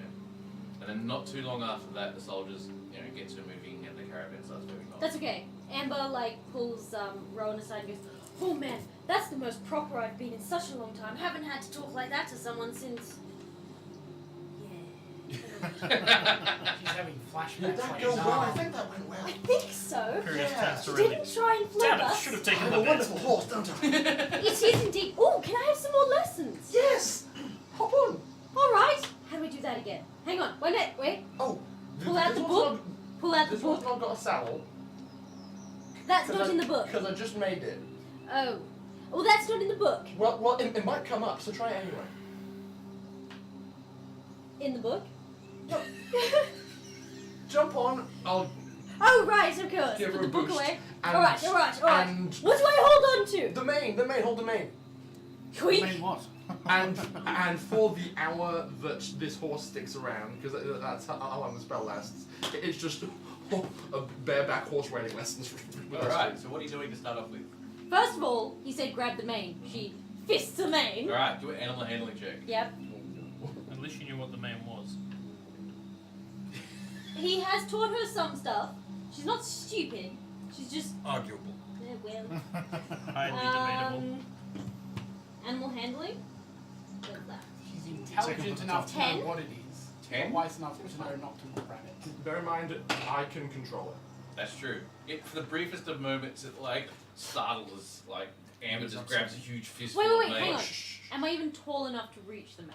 And then not too long after that, the soldiers, gets her moving and the caravan starts moving on. That's okay. Amber pulls Rowan aside and goes, "Oh man, that's the most proper I've been in such a long time. Haven't had to talk like that to someone since." Yeah. She's having flashbacks. Did that like, go well? I nah. think that went well. I think so. Curious Yeah. turns to She really. didn't try and flirt Damn it! us. Should have I taken have the a bet. wonderful horse, don't I? It is indeed. Oh, can I have some more lessons? Yes! Hop on! All right. How do we do that again? Hang on. Wait. Oh, Pull out the book. Pull out the This one's book. not got a saddle. That's not in the book. Because I just made it. Oh. Well, that's not in the book. Well, it might come up, so try it anyway. In the book? No. Jump on, I'll Oh, right, of course. give Put her a the book boost. away. And, All right. And What do I hold on to? the main, hold the main. Quick. Main what? And for the hour that this horse sticks around, because that's how long the spell lasts, it's just a bareback horse riding lessons. Alright, so what are you doing to start off with? First of all, he said grab the mane. She fists the mane. Alright, do an animal handling check. Yep. At least you knew what the man was. He has taught her some stuff. She's not stupid. She's just Arguable. well. Highly debatable. Animal handling. What's that? She's intelligent enough to know 10? what it is. 10? Wise enough to know not to grab it. Bear in mind, I can control That's true. For the briefest of moments, it like startles. Like Amber just grabs a huge fistful Wait, of hang mane. on. Am I even tall enough to reach the mane?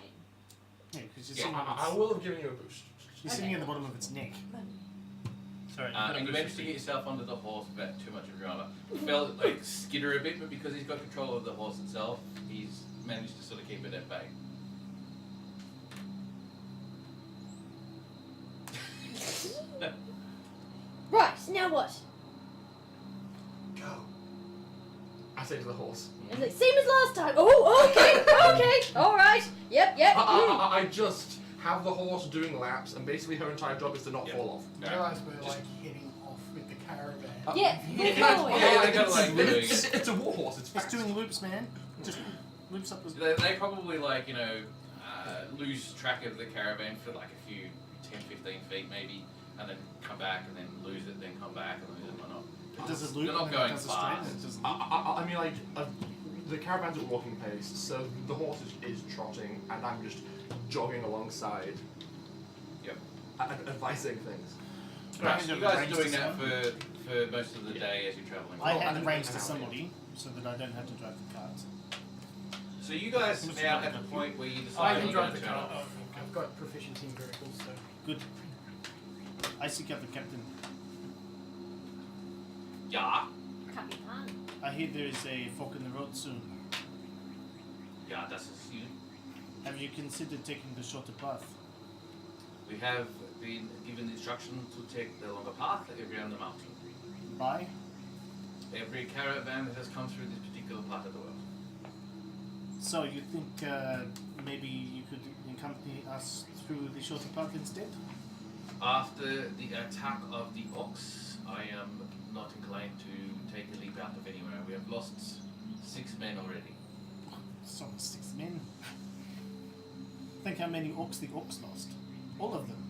Yeah, because you're, Yeah, sitting, I will have given you a boost. you're sitting at the bottom of its neck. Sorry, And you managed to get yourself onto the horse without too much of drama. You felt it like skitter a bit, but because he's got control of the horse itself, he's managed to sort of keep it at bay. Right, now what? Go. I say to the horse. It's like, same as last time. Oh, okay, alright. Yep. I just have the horse doing laps, and basically her entire job is to not Yeah. fall off. You realise we're like heading off with the caravan. Yeah, we're Yeah, following. yeah, they gotta like doing. It's a war horse. It's It's fast. doing loops, man. Just loops up. They probably like, lose track of the caravan for like a few 10, 15 feet maybe, and then come back and then lose it, then come back and lose it and whatnot. Does it loop? They're not and then going does it straight, fast. and it doesn't loop? I mean, like, the caravan's at walking pace, so the horse is trotting, and I'm just jogging alongside, Yep. advising things. Right, so you guys are Range doing to that for most of the day as you're traveling. I Well, hand I the don't reins know to how somebody so that I don't have to drive the cart. So you guys Who's now the at the other? point where you I decide can you're drive going the to turn car. off. I've got proficiency in vehicles, so. Good. I seek out the captain. Yeah, Capitan. I hear there is a fork in the road soon. yeah, that's a you. Have you considered taking the shorter path? We have been given the instruction to take the longer path around the mountain. By? Every caravan that has come through this particular part of the world. So you think maybe you could accompany us through the shorter path instead? After the attack of the ox, I am not inclined to take a leap out of anywhere. We have lost 6 men already. So 6 men. Think how many orcs the orcs lost. All of them.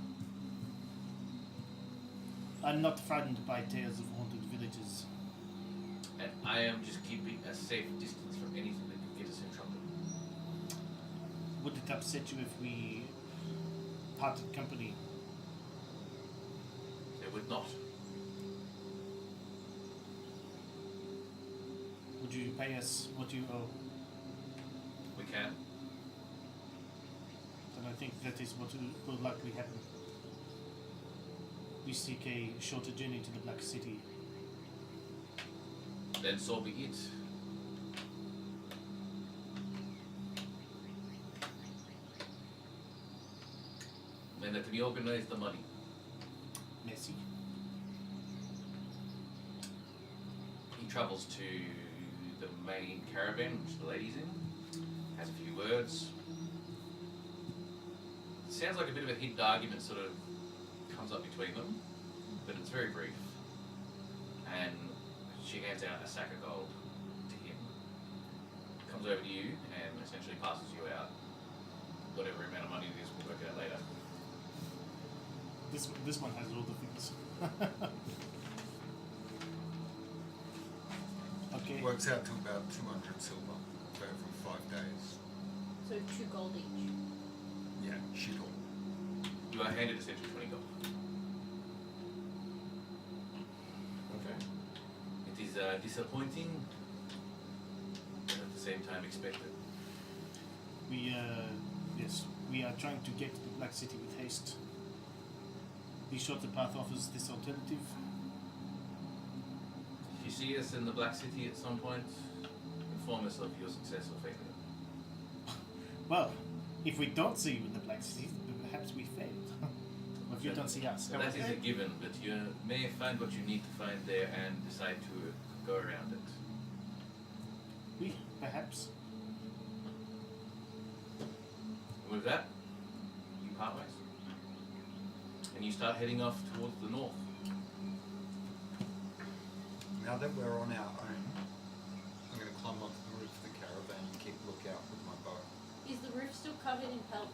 I'm not frightened by tales of haunted villages. And I am just keeping a safe distance from anything that could get us in trouble. Would it upset you if we parted company? It would not. Would you pay us what you owe? We can. Then I think that is what will likely happen. We seek a shorter journey to the Black City. Then so be it. Then let me organize the money. Merci. He travels to the main caravan, which the lady's in, has a few words. Sounds like a bit of a hidden argument sort of comes up between them, but it's very brief. And she hands out a sack of gold to him. Comes over to you and essentially passes you out whatever amount of money it is, we'll work it out later. This one has all the things. Okay. Works out to about 200 silver over 5 days. So 2 gold each. Yeah, shit all. You are handed essentially 20 gold. Okay. It is disappointing, but at the same time expected. We are trying to get to the Black City with haste. The shorter path offers this alternative. If you see us in the Black City at some point, inform us of your success or failure. Well, if we don't see you in the Black City, then perhaps we failed. Or if you don't see us. That is a given, but you may find what you need to find there and decide to go around it. We, perhaps. And with that, you part ways. And you start heading off towards the north. Now that we're on our own, I'm going to climb onto the roof of the caravan and keep lookout with my bow. Is the roof still covered in pelts?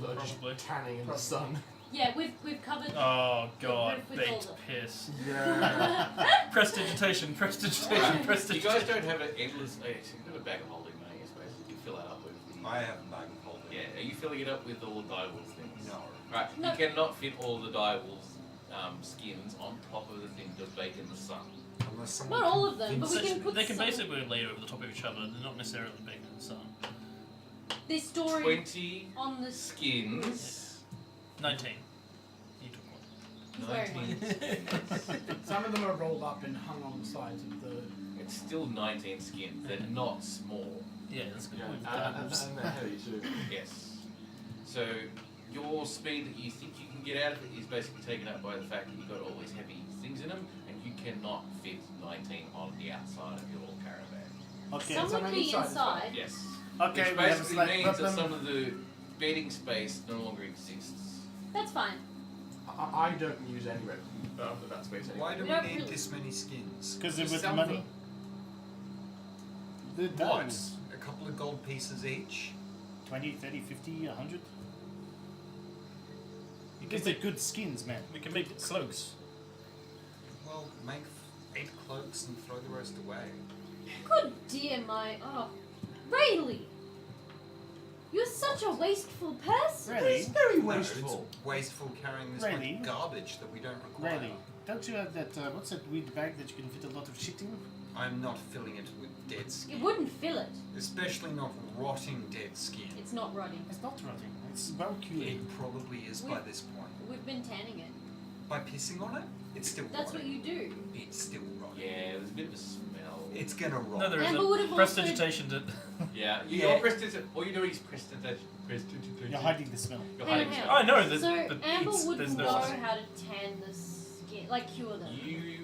They're just Probably. tanning in the sun. Yeah, we've covered. Oh god, roof with all baked the- piss. Yeah. Prestidigitation, prestidigitation, Alright, you prestidigitation. guys don't have an endless. You've got a bag of holding money, I suppose. You can fill that up with. I have a bag of holding. Yeah, are you filling it up with all the direwolves things? No. Right, No. you cannot fit all the direwolves skins on top of the thing to bake in the sun. Unless someone Not all of them, but we So can put they can some. basically lay over the top of each other. They're not necessarily baked in the sun. They're storing 20 on the. skins. 19. You took one. He's wearing one. Some of them are rolled up and hung on the sides of the. It's still 19 skins. They're not small. Yeah, that's a good Yeah, point. and they're heavy too. Yes. So your speed that you think you can get out of it is basically taken up by the fact that you've got all these heavy things in them, and you cannot fit 19 on the outside of your caravan. Okay. Some would be inside. Yes. Okay, Which we have a basically slight means that problem. some of the bedding space no longer exists. That's fine. I don't use any of that space anymore. Why do We we don't need really- this many skins? Because they're Just with sell money. them. They're What? dimes. A couple of gold pieces each? 20, 30, 50, 100. You Because can they're make, good skins, man. we can make cloaks. Well, make 8 cloaks and throw the rest away. Good dear, my. Oh. Rayleigh! You're such a wasteful person! Really? Very No, wasteful. it's wasteful carrying this Really? much garbage that we don't require. Really? Don't you have that, what's that weird bag that you can fit a lot of shit in? I'm not filling it with dead skin. It wouldn't fill it. Especially not rotting dead skin. It's not rotting. It's not rotting. It's barbecue. It probably is by this point. We've been tanning it. By pissing on it, it's still That's what rotting. you do. It's still rotting. Yeah, there's a bit of a smell. It's gonna rot. No, there Amber would have isn't. also- Prestidigitation did. Yeah, Yeah. all you're doing is prestidigitation. You're hiding the smell. You're Hang hiding on, it. hang on. I know that. So but Amber it's, would there's know no. how to tan the skin, like cure them. You You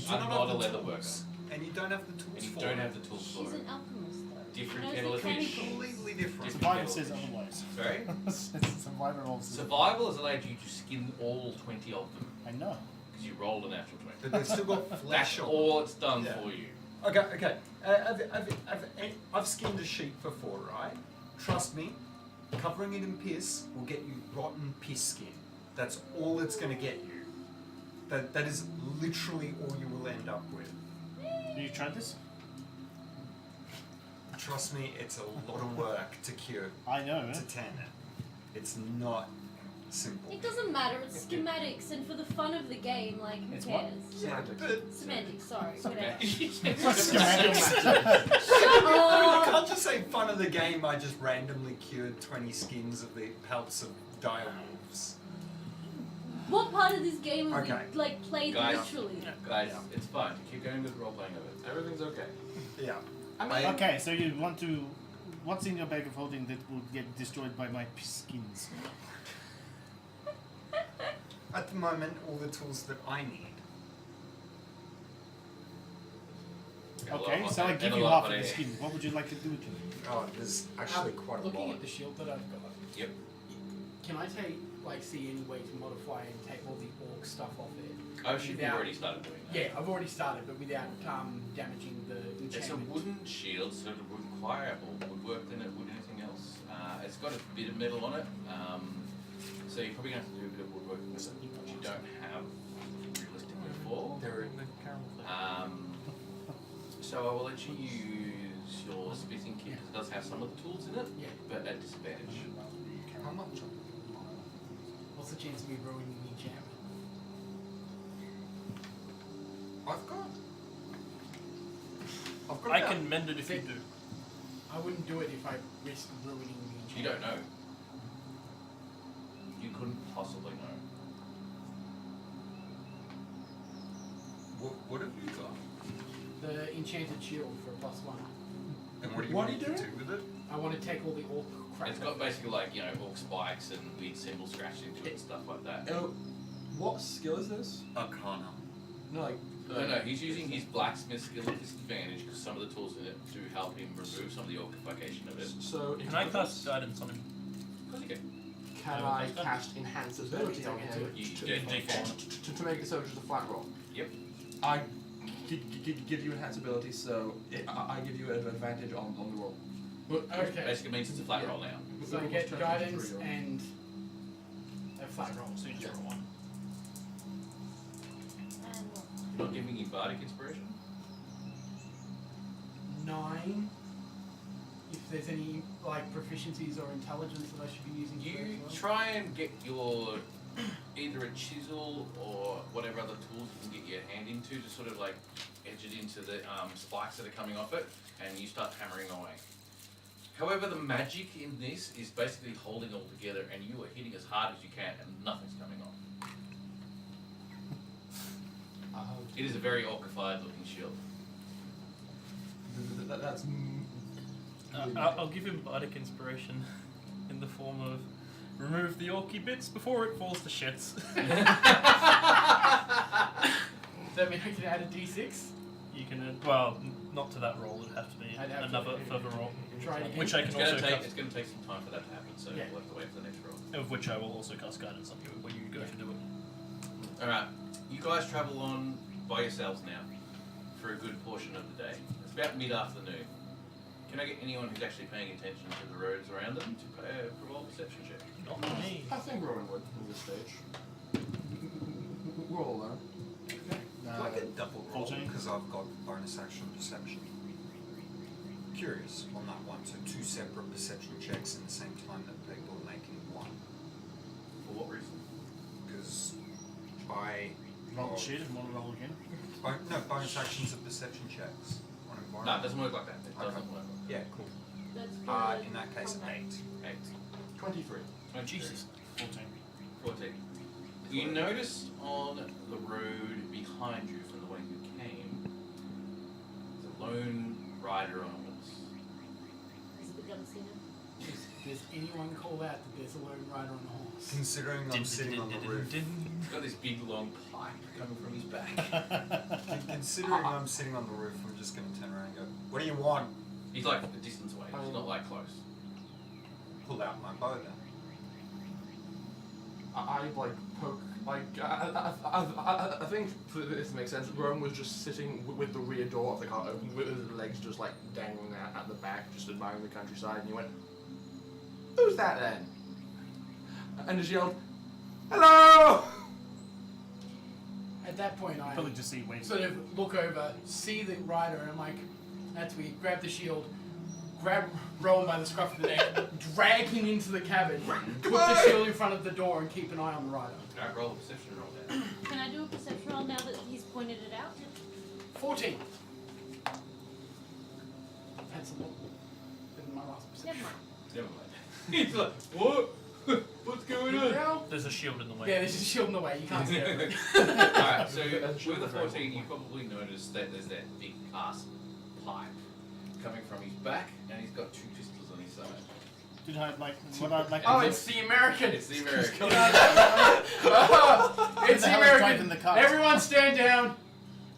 are don't not a have the leather worker. tools, and you don't have the tools And you for don't it. have the tools She's for it. an alchemist, though. Different She kettle knows of the fish. chemicals. Completely different. Survival says otherwise. Sorry? Survivor rolls. Survival has allowed you to skin all 20 of them. I know. Because you rolled a natural 20. But they've still got flesh That's on. all it's done Yeah. for you. Okay. I've skinned a sheep before, right? Trust me, covering it in piss will get you rotten piss skin. That's all it's going to get you. That is literally all you will end up with. Have you tried this? Trust me, it's a lot of work to cure, I know, to eh? tan it. It's not simple. It doesn't matter, it's schematics, and for the fun of the game, like, who It's what? cares? Semantics. Semantics, sorry, whatever. Schematics. Shut I up! can't just say fun of the game, I just randomly cured 20 skins of the pelts of dire wolves. What part of this game have Okay. we, like, played Guys. literally? Guys, Yeah. it's fine. Keep going with role playing of it. Everything's okay. Yeah. I mean, Okay, so you want to... What's in your bag of holding that will get destroyed by my skins? At the moment, all the tools that I need. Okay, so I give you half of the skin. What would you like to do with them? Oh, there's actually quite a Looking lot. at the shield that I've got, Yep. can I see any way to modify and take all the orc stuff off it? I assume you've Without- already started doing that. Yeah, I've already started, but without damaging the enchantment. It's a wooden shield, so it would require more woodwork than it would anything else. It's got a bit of metal on it, so you're probably going to have to do a bit of woodwork with it, which you don't have realistically for. There, So I will let you use your smithing kit, because it does have some of the tools in it, Yeah. but at disadvantage. how much? What's the chance of me ruining the enchantment? I've got I about- can mend it if you do. I wouldn't do it if I risked ruining the enchantment. You don't know. You couldn't possibly know. What have you got? The enchanted shield for a +1. And what do you What want are you to do with it? I want to take all the orc crap. It's got basically like, orc spikes and weird symbols scratched into it and stuff like that. oh, what skill is this? Arcana. No, like. No, he's using his blacksmith skill at disadvantage because some of the tools in it do help him remove some of the orcification of it. So, Can I cast guidance on him? Of course you can. Can No, I okay. cast enhance ability on him You to, do default. to make it so it's just a flat roll? Yep. I give you enhance ability, so I give you an advantage on the roll. Which Okay. basically means it's a flat roll now. So I get guidance and a flat roll. So you just roll one. You're not giving him bardic inspiration? 9. If there's any like proficiencies or intelligence that I should be using. for You it as well. try and get your either a chisel or whatever other tools you can get your hand into to sort of like edge it into the spikes that are coming off it, and you start hammering away. However, the magic in this is basically holding it all together, and you are hitting as hard as you can, and nothing's coming off. It is a very orcified looking shield. That's. I'll give him bardic inspiration in the form of remove the orky bits before it falls to shits. Does that mean I can add a d6? You can, well, not to that roll. It'd have to be I'd have to- another further roll, Try it again. which I can It's also going to take cast, it's going to take some time for that to happen, so Yeah. we'll have to wait for the next roll. of which I will also cast guidance on you when you go to do it. All right, you guys travel on by yourselves now for a good portion of the day. It's about mid-afternoon. Can I get anyone who's actually paying attention to the roads around them to roll a perception check? Not me. I think Rowan would at this stage. We're all alone. Do I get double roll 14. because I've got bonus action perception? Curious on that one. So 2 separate perception checks in the same time that people are making one. For what reason? Because I Roll the sheet and want to roll again. no bonus actions of perception checks on No, environment. it doesn't work like that. It doesn't Okay. work. Yeah, cool. That's good. In that case, Okay. 8. 23. 23. Jesus. 14. 14. You notice on the road behind you from the way you came, there's a lone rider on a horse. Is it the Gunslinger? Does anyone call out that there's a lone rider on a horse? Considering I'm sitting on the roof. He's got this big long pipe coming from his back. Considering I'm sitting on the roof, I'm just going to turn around and go, what do you want? He's like a distance away. He's not like close. Pull out my bow then. I like poke. Like I think for this to make sense, Rowan was just sitting with the rear door of the car open, with his legs just like dangling out at the back, just admiring the countryside, and he went, "Who's that then?" And just yelled, "Hello!" At that point, I Probably just see waves. sort of look over, see the rider, and I'm like, that's weird. Grab the shield, grab Rowan by the scruff of the neck, drag him into the cabin, put the shield in front of the door, and keep an eye on the rider. Alright, roll a perception roll there. Can I do a perception roll now that he's pointed it out? 14. That's a lot better than my last perception. Never mind. Never mind. He's like, what? What's going on? Now? There's a shield in the way. Yeah, there's a shield in the way. You can't see it. Alright, so That's with the very 14, you probably notice that there's that big ass pipe coming from his back, and he's got 2 pistols on his side. Did I like what I'd like Oh, to it's the American. It's the American. It's the the hell is driving American. the car? Everyone stand down.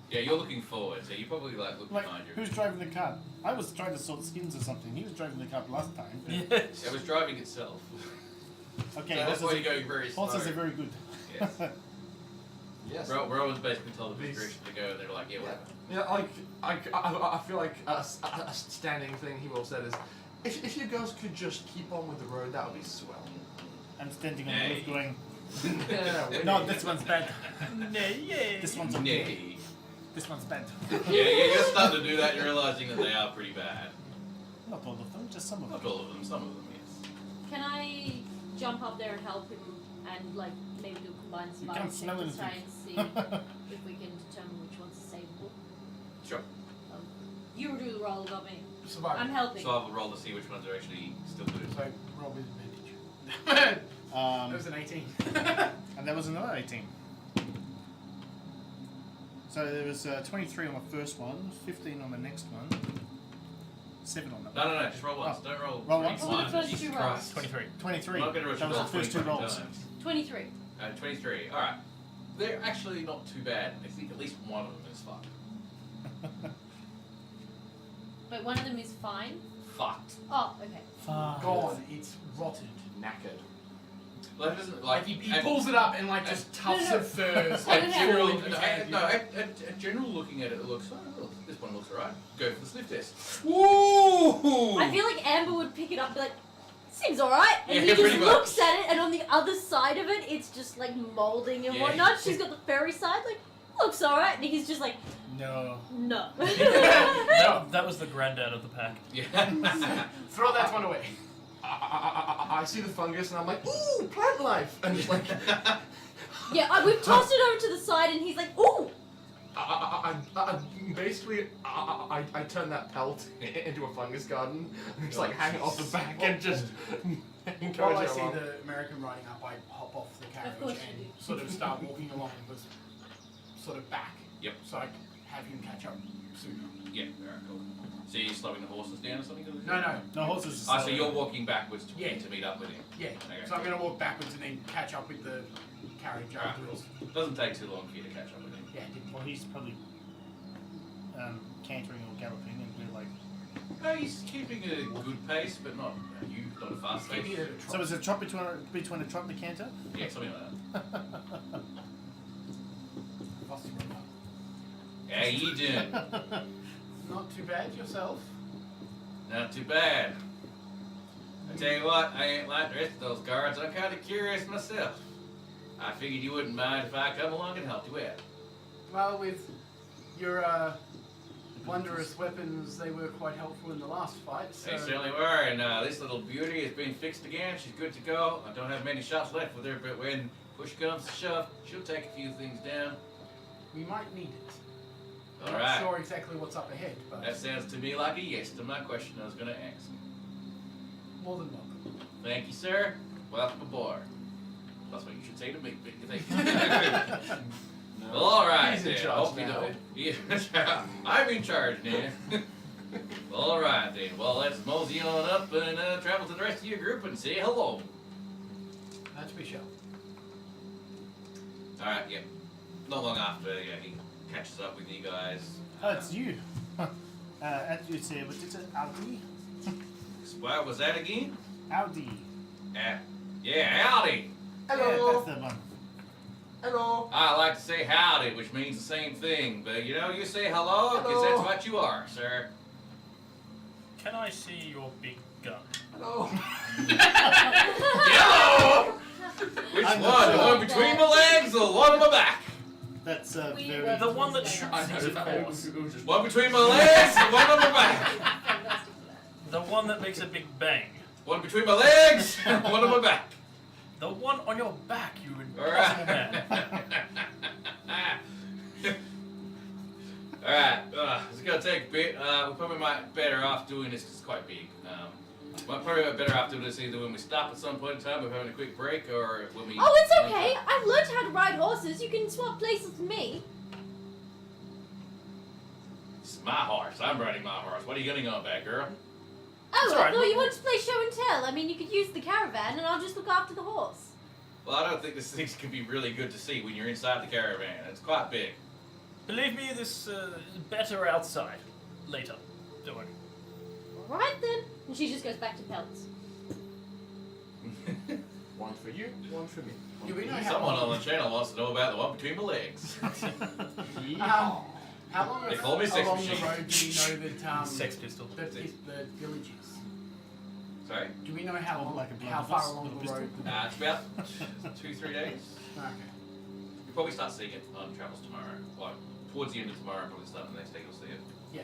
Yeah, you're looking forward, so you probably like look like behind you. who's driving the car? I was trying to sort skins or something. He was driving the car last time. Yes. It was driving itself. Okay, So that's why horses, you're going very slow. horses are very good. Yes. Yes. Rowan's basically told the direction to go, and they're like, yeah, whatever. Yeah, like I feel like a standing thing he will have said is, if you girls could just keep on with the road, that would be swell. I'm standing on the Nay. roof going, Yeah, no, this one's bad. Nay, This one's okay. Nay. This one's bad. Yeah, you're starting to do that, you're realizing that they are pretty bad. Not all of them, just some of them. Not all of them, some of them, yes. Can I jump up there and help him and like maybe do a combined You survival can't check smell to try anything. and see if we can determine which one's savable? Sure. You do the roll, not me. Survival. I'm helping. So I'll roll to see which ones are actually still good. So roll with advantage. That Um, was an 18. and there was another 18. So there was 23 on the first one, 15 on the next one, 7 on that one. No, just roll once. Don't roll. Roll three once? What were the times. first Jesus 2 Christ. rolls? 23. 23. I'm not going to rush That was roll the first 2 20 rolls. times. 23. 23. Alright. They're actually not too bad. I think at least one of them is fucked. But one of them is fine. Fucked. Oh, okay. Gone. It's rotted. knackered. Like, it doesn't, Like he pulls it up and like just tufts of furs. No, Like no, no. generally General, at general looking at it, it looks, oh, look, this one looks alright. Go for the sniff test. Woo! I feel like Amber would pick it up and be like, seems alright. And Yeah, he just pretty much. looks at it, and on the other side of it, it's just like molding and Yeah. whatnot. She's got the fairy side, like, looks alright. And he's just like, No. no. That was the granddad of the pack. Yeah. Throw that one away. I see the fungus and I'm like, ooh, plant life, and just like Yeah, we've tossed it over to the side, and he's like, ooh. basically I turn that pelt into a fungus garden and just like hang it off the back and just encourage While I it see along. the American riding up, I hop off the Of course carriage you and do. sort of start walking along with sort of back. Yep. So I have him catch up sooner. Yeah, alright, cool. So you're slowing the horses down or something? No. No horses. Ah, so you're walking backwards Yeah. to meet up with him. Yeah. Okay. So I'm going to walk backwards and then catch up with the carriage Alright, afterwards. cool. Doesn't take too long for you to catch up with him. Yeah, it didn't. Well, he's probably cantering or galloping, and we're like. No, he's keeping a good pace, but not a fast pace. Keeping it at a trot. So is it a trot between a trot and a canter? Yeah, something like that. Lost your runner. How you doing? Not too bad yourself. Not too bad. I tell you what, I ain't like the rest of those guards. I'm kind of curious myself. I figured you wouldn't mind if I come along and helped you out. Well, with your wondrous weapons, they were quite helpful in the last fight. So They certainly were, and this little beauty has been fixed again. She's good to go. I don't have many shots left with her, but when push comes to shove, she'll take a few things down. we might need it. All Not right. sure exactly what's up ahead, but That sounds to me like a yes to my question I was going to ask. more than welcome. Thank you, sir. Welcome aboard. That's what you should say to me. Thank you. No. Well, all right He's in then. charge Hope you now. know. Yeah, I'm in charge now. Well, all right then. Well, let's mosey on up and travel to the rest of your group and say hello. That we shall. All right. Yeah. Not long after, yeah, he catches up with you guys. Oh, it's you. As you say, what is it? Audi? What was that again? Audi. Yeah, howdy. Yeah, Hello. that's the one. Hello. I like to say howdy, which means the same thing, but you know, you say hello because Hello. that's what you are, sir. Can I see your big gun? Hello. Hello! Which I'm one? not The sure. one between my legs or the one on my back? That's We very. were- The one that shoots I know things, of that. course. It was just One between my legs, the one on my back. Fantastic for that. The one that makes a big bang. One between my legs, one on my back. The one on your back, you All impossible right. man. All right. It's gonna take a bit. We probably might be better off doing this because it's quite big. Might probably be better off doing this either when we stop at some point in time, we're having a quick break, or when we. Oh, it's okay. I've learned how to ride horses. You can swap places with me. This is my horse. I'm riding my horse. What are you getting on, bad girl? Oh, It's I alright. thought you wanted to play show and tell. I mean, you could use the caravan, and I'll just look after the horse. Well, I don't think this thing can be really good to see when you're inside the caravan. It's quite big. Believe me, this better outside. Later. Don't worry. All right then. And she just goes back to pelts. one for you, one for me. Do we know how Someone long? on the channel wants to know about the one between my legs. How long They call me sex along machine. the road do we know that Sex pistol. that the village is? Sorry? Do we know how long, Like a how blunderbuss far along with a the road? It's about 2-3 days. Okay. You'll probably start seeing it on travels tomorrow. Like, towards the end of tomorrow, probably start the next day, you'll see it. Yeah.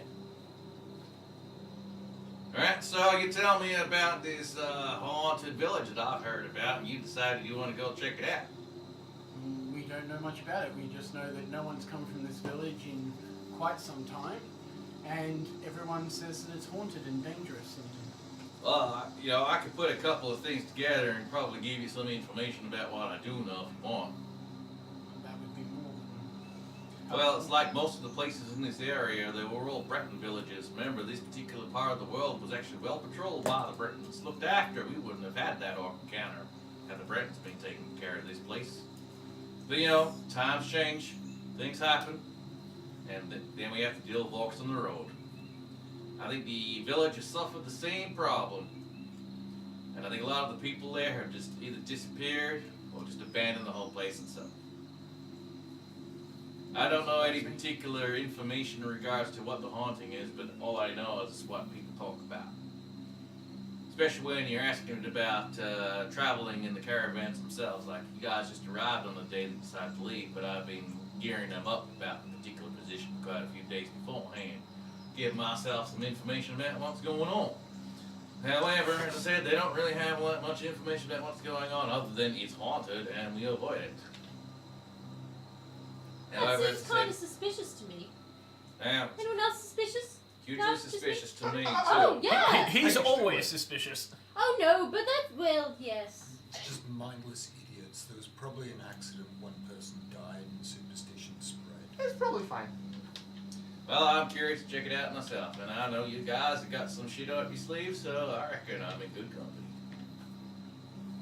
Alright, so you tell me about this haunted village that I've heard about, and you decided you want to go check it out. We don't know much about it. We just know that no one's come from this village in quite some time, and everyone says that it's haunted and dangerous. And Well, you know, I could put a couple of things together and probably give you some information about what I do know if you want. that would be more than Well, it's like most of the places in this area, they were all Breton villages. Remember, this particular part of the world was actually well patrolled by the Bretons. Looked after, we wouldn't have had that orc encounter had the Bretons been taking care of this place. But you know, times change, things happen, and then we have to deal with orcs on the road. I think the village has suffered the same problem, and I think a lot of the people there have just either disappeared or just abandoned the whole place and stuff. I don't know any particular information in regards to what the haunting is, but all I know is what people talk about. Especially when you're asking about traveling in the caravans themselves. Like, you guys just arrived on the day that decided to leave, but I've been gearing them up about the particular position quite a few days beforehand. Give myself some information about what's going on. However, as I said, they don't really have that much information about what's going on other than it's haunted and we avoid it. That seems as I kind of said, suspicious to me. now, Anyone else suspicious? hugely No, just me. suspicious to me too. Oh, yeah! He's always suspicious. Oh, no, but that, well, yes. Just mindless idiots. There was probably an accident. One person died and superstition spread. It's probably fine. Well, I'm curious to check it out myself, and I know you guys have got some shit up your sleeve, so I reckon I'm in good company.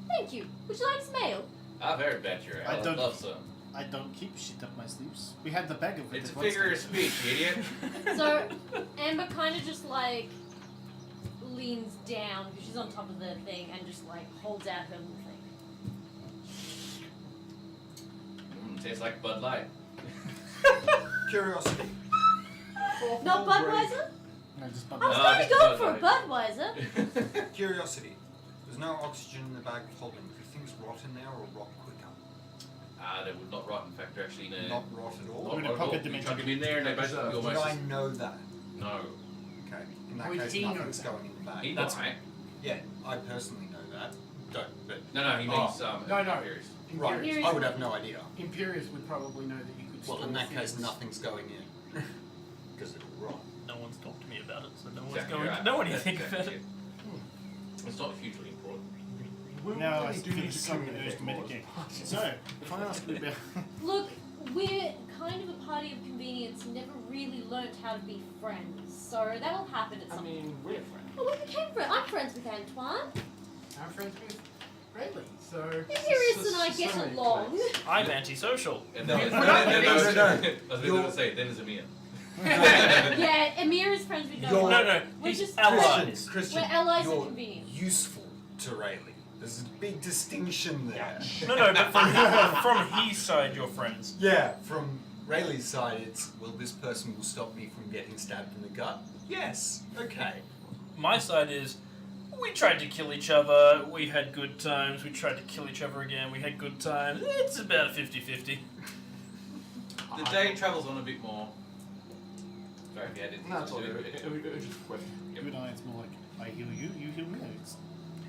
Thank you. Would you like some ale? I've heard about your I ale. don't- I'd love some. I don't keep shit up my sleeves. We had the bag of it. It's a at one figure of stage. speech, idiot. So, Amber kind of just, like, leans down, because she's on top of the thing, and just, like, holds out her little thing. Tastes like Bud Light. Curiosity. Not Budweiser? No, just I was No, going just to go for a Budweiser. Budweiser. Curiosity. There's no oxygen in the bag of holding. Do things rot in there or rot quicker? They would not rot. In fact, they're actually in a... Not rot at all. not We're in a rot at pocket all. You dimension. chuck them in there and they basically Did almost... I know that? No. Okay. In that Would case, he know nothing's that? going in the bag. He That's- might. Yeah, I personally know that. Don't, but No, he means... No. Imperious. right, Imperious- I would have no idea. Imperious would probably know that you could Well, store in that case, things. nothing's going in. Because it'll rot. No one's talked to me about it, so no one's Exactly going right. to know anything That's about it. exactly It's not hugely important. We Now I really do feel need to some urge communicate to more. medicate. So, if I ask you about... Look, we're kind of a party of convenience, never really learnt how to be friends, so that'll happen at I some point. mean, we're friends. Oh, we became friends. I'm friends with Antoine. I'm friends with Rayleigh, so... Imperious and I get many along. friends. I'm antisocial. And then, No, I was going to say, then there's Amir. Yeah, Amir is friends with no You're- one. No, We're he's just allies. Christian, We're allies of you're convenience. useful to Rayleigh. There's a big distinction there. No, but from his side, you're friends. Yeah, from Rayleigh's side, it's, well, this person will stop me from getting stabbed in the gut? Yes, okay. My side is, we tried to kill each other, we had good times, we tried to kill each other again, we had good times. It's about 50-50. The day travels on a bit more. Sorry, yeah, I didn't... No, it's all good. do it. It was just quick. You and I, it's more like, I heal you, you heal me. It's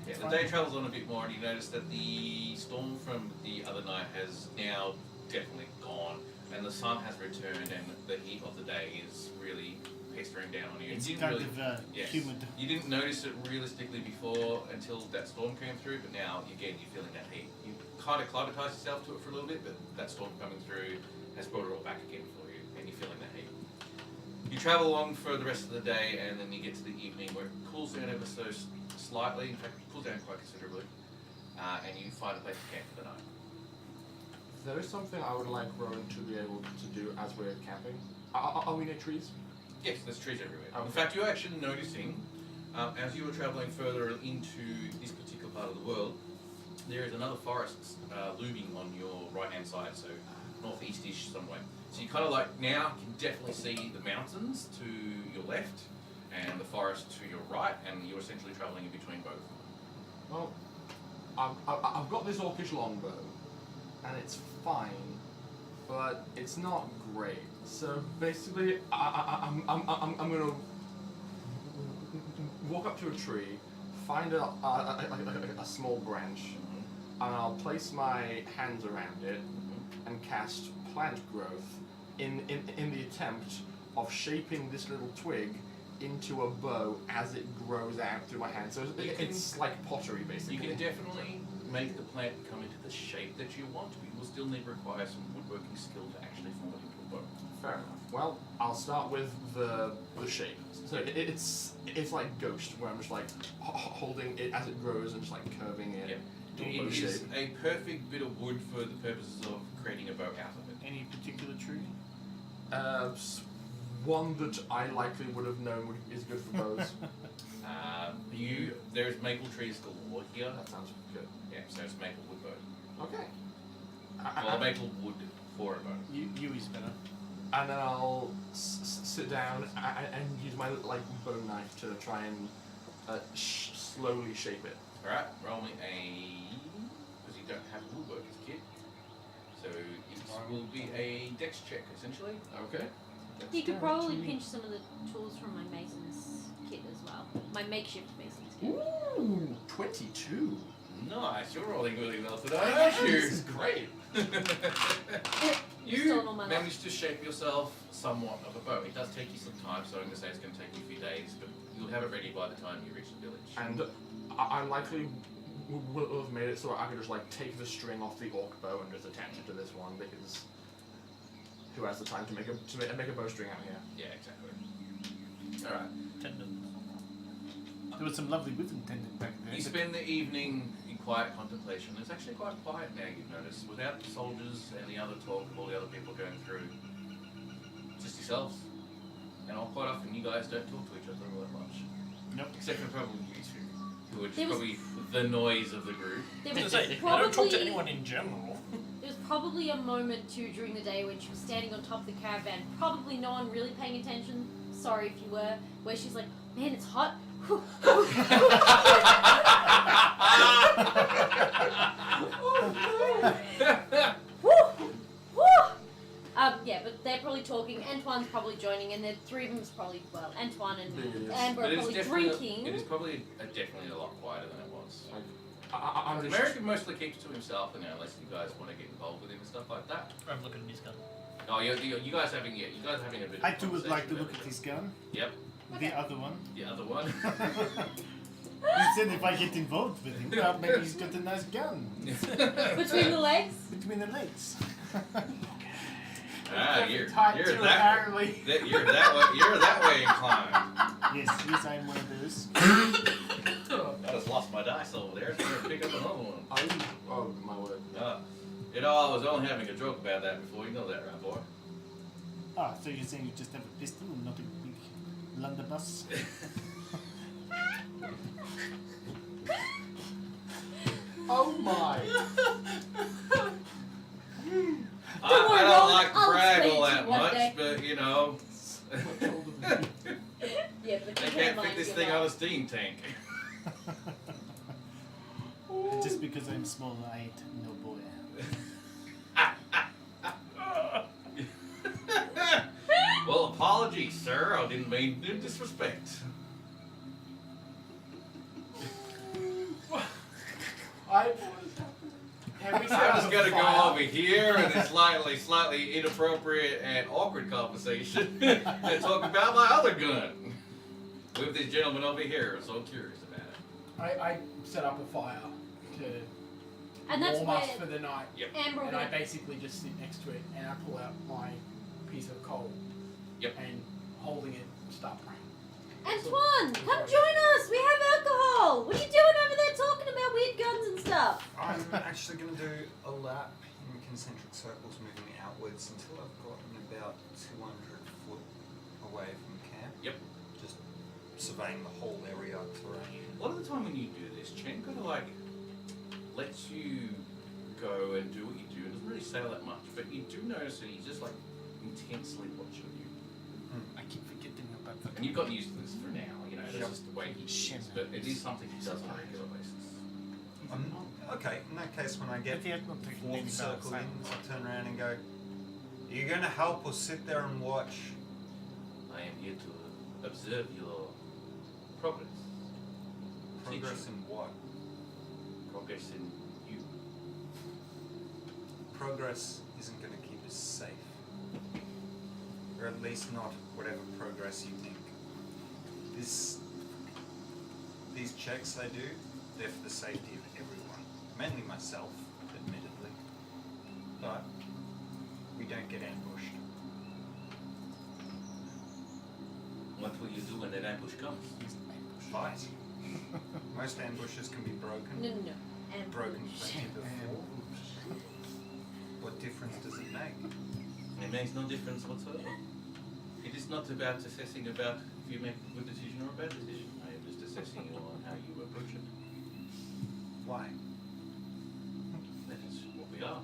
Yeah, the fine. day travels on a bit more, and you notice that the storm from the other night has now definitely gone, and the sun has returned, and the heat of the day is really pestering down on you. It's You didn't kind really, of yes. humid. You didn't notice it realistically before until that storm came through, but now again you're feeling that heat. You kind of acclimatise yourself to it for a little bit, but that storm coming through has brought it all back again for you, and you're feeling that heat. You travel along for the rest of the day, and then you get to the evening where it cools down ever so slightly. In fact, it cools down quite considerably, and you find a place to camp for the night. There is something I would like Rowan to be able to do as we're camping. Are we near trees? Yes, there's trees everywhere. Okay. In fact, you're actually noticing, as you were travelling further into this particular part of the world, there is another forest looming on your right-hand side, so northeast-ish somewhere. So you kind of like now can definitely see the mountains to your left and the forest to your right, and you're essentially travelling in between both. Well, I've got this orcish longbow, and it's fine, but it's not great. So basically, I'm gonna walk up to a tree, find a small branch, and I'll place my hands around it and cast plant growth in the attempt of shaping this little twig into a bow as it grows out through my hand. So it's like pottery, basically. You can definitely make the plant come into the shape that you want, but you will still need to require some woodworking skill to actually form it into a bow. Fair enough. Well, I'll start with the shape. So it's like Ghost, where I'm just like holding it as it grows and just like curving it. Yeah. to a It bow is shape. a perfect bit of wood for the purposes of creating a bow out of it. Any particular tree? One that I likely would have known is good for bows. There's maple trees galore here. That sounds good. Yeah, so it's maple wood bow. Okay. Well, maple wood for a bow. You is better. And then I'll sit down and use my like bow knife to try and slowly shape it. Alright, roll me because you don't have a woodworker's kit. So it will be a dex check essentially. Okay. You could probably pinch some of the tools from my mason's kit as as well. My makeshift mason skill. Ooh, 22. Nice, you're rolling really well today, This aren't you? is great. You Stolen all my luck. managed to shape yourself somewhat of a bow. It does take you some time, so I'm going to say it's going to take you a few days, but you'll have it ready by the time you reach the village. And I likely will have made it so I could just like take the string off the orc bow and just attach it to this one because who has the time to make a bowstring out here? Yeah, exactly. Alright. Tendons. There was some lovely wyvern tendon back there. You spend the evening in quiet contemplation. It's actually quite quiet now, you've noticed, without the soldiers and the other talk of all the other people going through. Just yourselves. And quite often you guys don't talk to each other all that much. Nope. Except for probably you two, who are just There was- probably the noise of the group. There I was was gonna say, I don't talk to probably- anyone in general. There was probably a moment too during the day when she was standing on top of the caravan, probably no one really paying attention, sorry if you were, where she's like, man, it's hot. Yeah, but they're probably talking. Antoine's probably joining, and the three of them's probably, well, Antoine and Amber are probably drinking. It is probably definitely a lot quieter than it was. I'm just American mostly keeps to himself, and unless you guys want to get involved with him and stuff like that. I'm looking at his gun. Oh, you guys having a bit. Of I too would like to conversation look about at it. his gun. Yep, The other one. the other one. He said if I get involved with him, well, maybe he's got a nice gun. Between the legs? Between the legs. You're Type 2 that apparently. you're that way inclined. Yes, I'm one of those. I just lost my dice over there, so I'm gonna pick up another one. oh my word. I was only having a joke about that before. You know that, right, boy? Ah, so you're saying you just have a pistol and not a big blunderbuss? Oh my. I don't like to I'll brag explain all to that you one much, day. but you know, Yeah, but they you can't mind fit this your thing luck. on a steam tank. Just because I'm small, I ain't no boy. Well, apologies, sir. I didn't mean to disrespect. Can we I set was up a gonna go fire? over here in a slightly inappropriate and awkward conversation and talk about my other gun with this gentleman over here. I'm so curious about it. I set up a fire to And that's warm where us for the night. Amber And I went. basically just sit next to it and I pull out my piece of coal. Yep. And holding it, start praying. Antoine, come join us. We have alcohol. What are you doing over there talking about weird guns and stuff? I'm actually going to do a lap in concentric circles moving outwards until I've gotten about 200 foot away from camp. Yep. Just surveying the whole area terrain. A lot of the time when you do this, Chen kind of like lets you go and do what you do. It doesn't really say that much, but you do notice that he's just like intensely watching you. I keep forgetting about that. And you've gotten used to this for now, you know, Yep. that's just the way he is. But it is something he does on a regular basis. Okay, in that case, when I get But he had not taken fourth any circle in, balance. I turn around and go, are you going to help or sit there and watch? I am here to observe your progress. Progress in what? Progress in you. Progress isn't going to keep us safe. Or at least not whatever progress you think. These checks I do, they're for the safety of everyone. Mainly myself, admittedly. But we don't get ambushed. What will you do when that ambush comes? Fight. Most ambushes can be broken. No. Amber. Broken plenty before. What difference does it make? It makes no difference whatsoever. It is not about assessing about if you make a good decision or a bad decision. I am just assessing you on how you approach it. Why? That is what we are.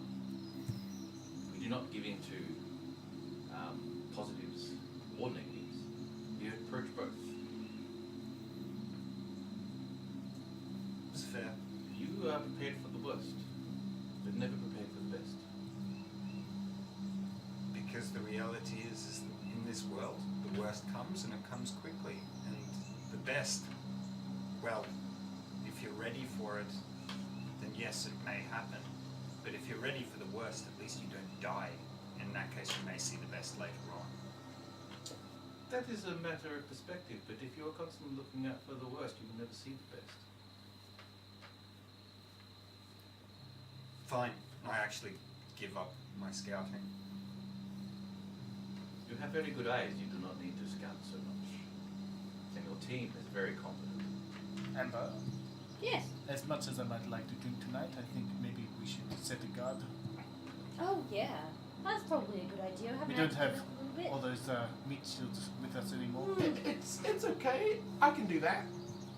We do not give in to positives or negatives. We approach both. It's fair. You are prepared for the worst, but never prepared for the best. Because the reality is that in this world, the worst comes and it comes quickly, and the best, well, if you're ready for it, then yes, it may happen. But if you're ready for the worst, at least you don't die. In that case, you may see the best later on. That is a matter of perspective, but if you're constantly looking out for the worst, you will never see the best. Fine, I actually give up my scouting. You have very good eyes, you do not need to scout so much. And your team is very competent. Amber, Yes. as much as I might like to drink tonight, I think maybe we should set a guard. Oh yeah, that's probably a good idea. I haven't We don't had have a little bit. all those meat shields with us anymore. It's okay. I can do that.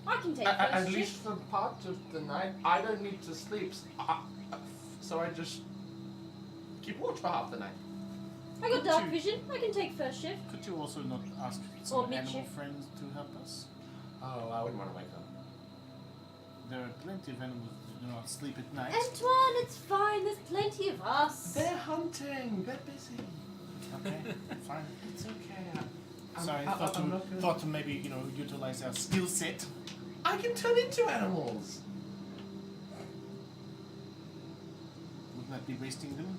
I can take At first least shift. for part of the night, I don't need to sleep. So I just keep watch for half the night. I got dark Two. vision. I can take first shift. Could you also not ask Or some mid-shift. animal friends to help us? Oh, I wouldn't want to wake them. There are plenty of animals that do not sleep at night. Antoine, it's fine. There's plenty of us. They're hunting. They're busy. Okay, fine. It's okay. Sorry, I'm not gonna... thought to maybe, utilize our skill set. I can turn into animals. Wouldn't that be wasting them?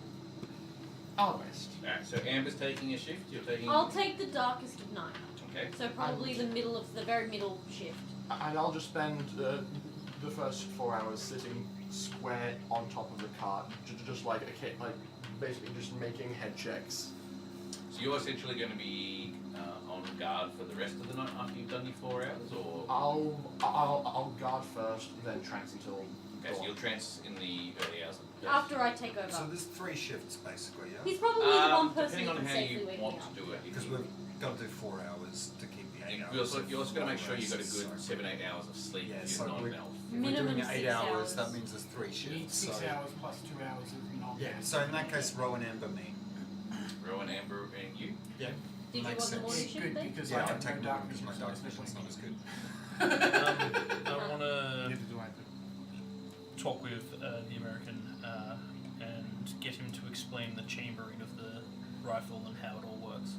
I'll rest. Alright, so Amber's taking a shift, you're taking... I'll take the darkest of night. Okay. So probably the very middle shift. And I'll just spend the first 4 hours sitting square on top of the cart, just like a kid, like basically just making head checks. So you're essentially going to be on guard for the rest of the night after you've done your 4 hours, or... I'll guard first, then trance until Okay, so you'll trance in the early hours. After I take over. So there's 3 shifts basically, yeah? He's probably the one person Depending who on can how safely you wake want me up. to do it. Because we've got to do 4 hours to keep the 8 You're hours. also going to make sure you've got a So- good 7-8 hours of sleep Yeah, if so you're not we- an elf. If we're Minimum doing 8 6 hours, hours. that means there's 3 You need shifts. 6 So hours plus 2 hours of non. yeah, so in that case, Rowan, Amber, me. Rowan, Amber, and you. Yeah. Did you Makes want the sense. morning It's shift good then? because Yeah, I I have can take no more dark because vision, my so dark especially vision's not as good. I want to Neither do I, but talk with the American and get him to explain the chambering of the rifle and how it all works.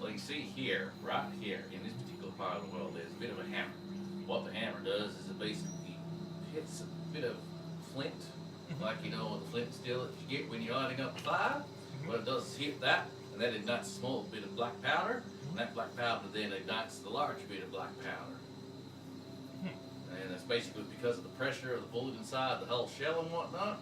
Well, you see here, right here, in this particular part of the world, there's a bit of a hammer. What the hammer does is it basically hits a bit of flint, like the flint steel that you get when you're lighting up a fire. What it does is hit that, and that ignites a small bit of black powder, and that black powder then ignites the large bit of black powder. And that's basically because of the pressure of the bullet inside the hull shell and whatnot.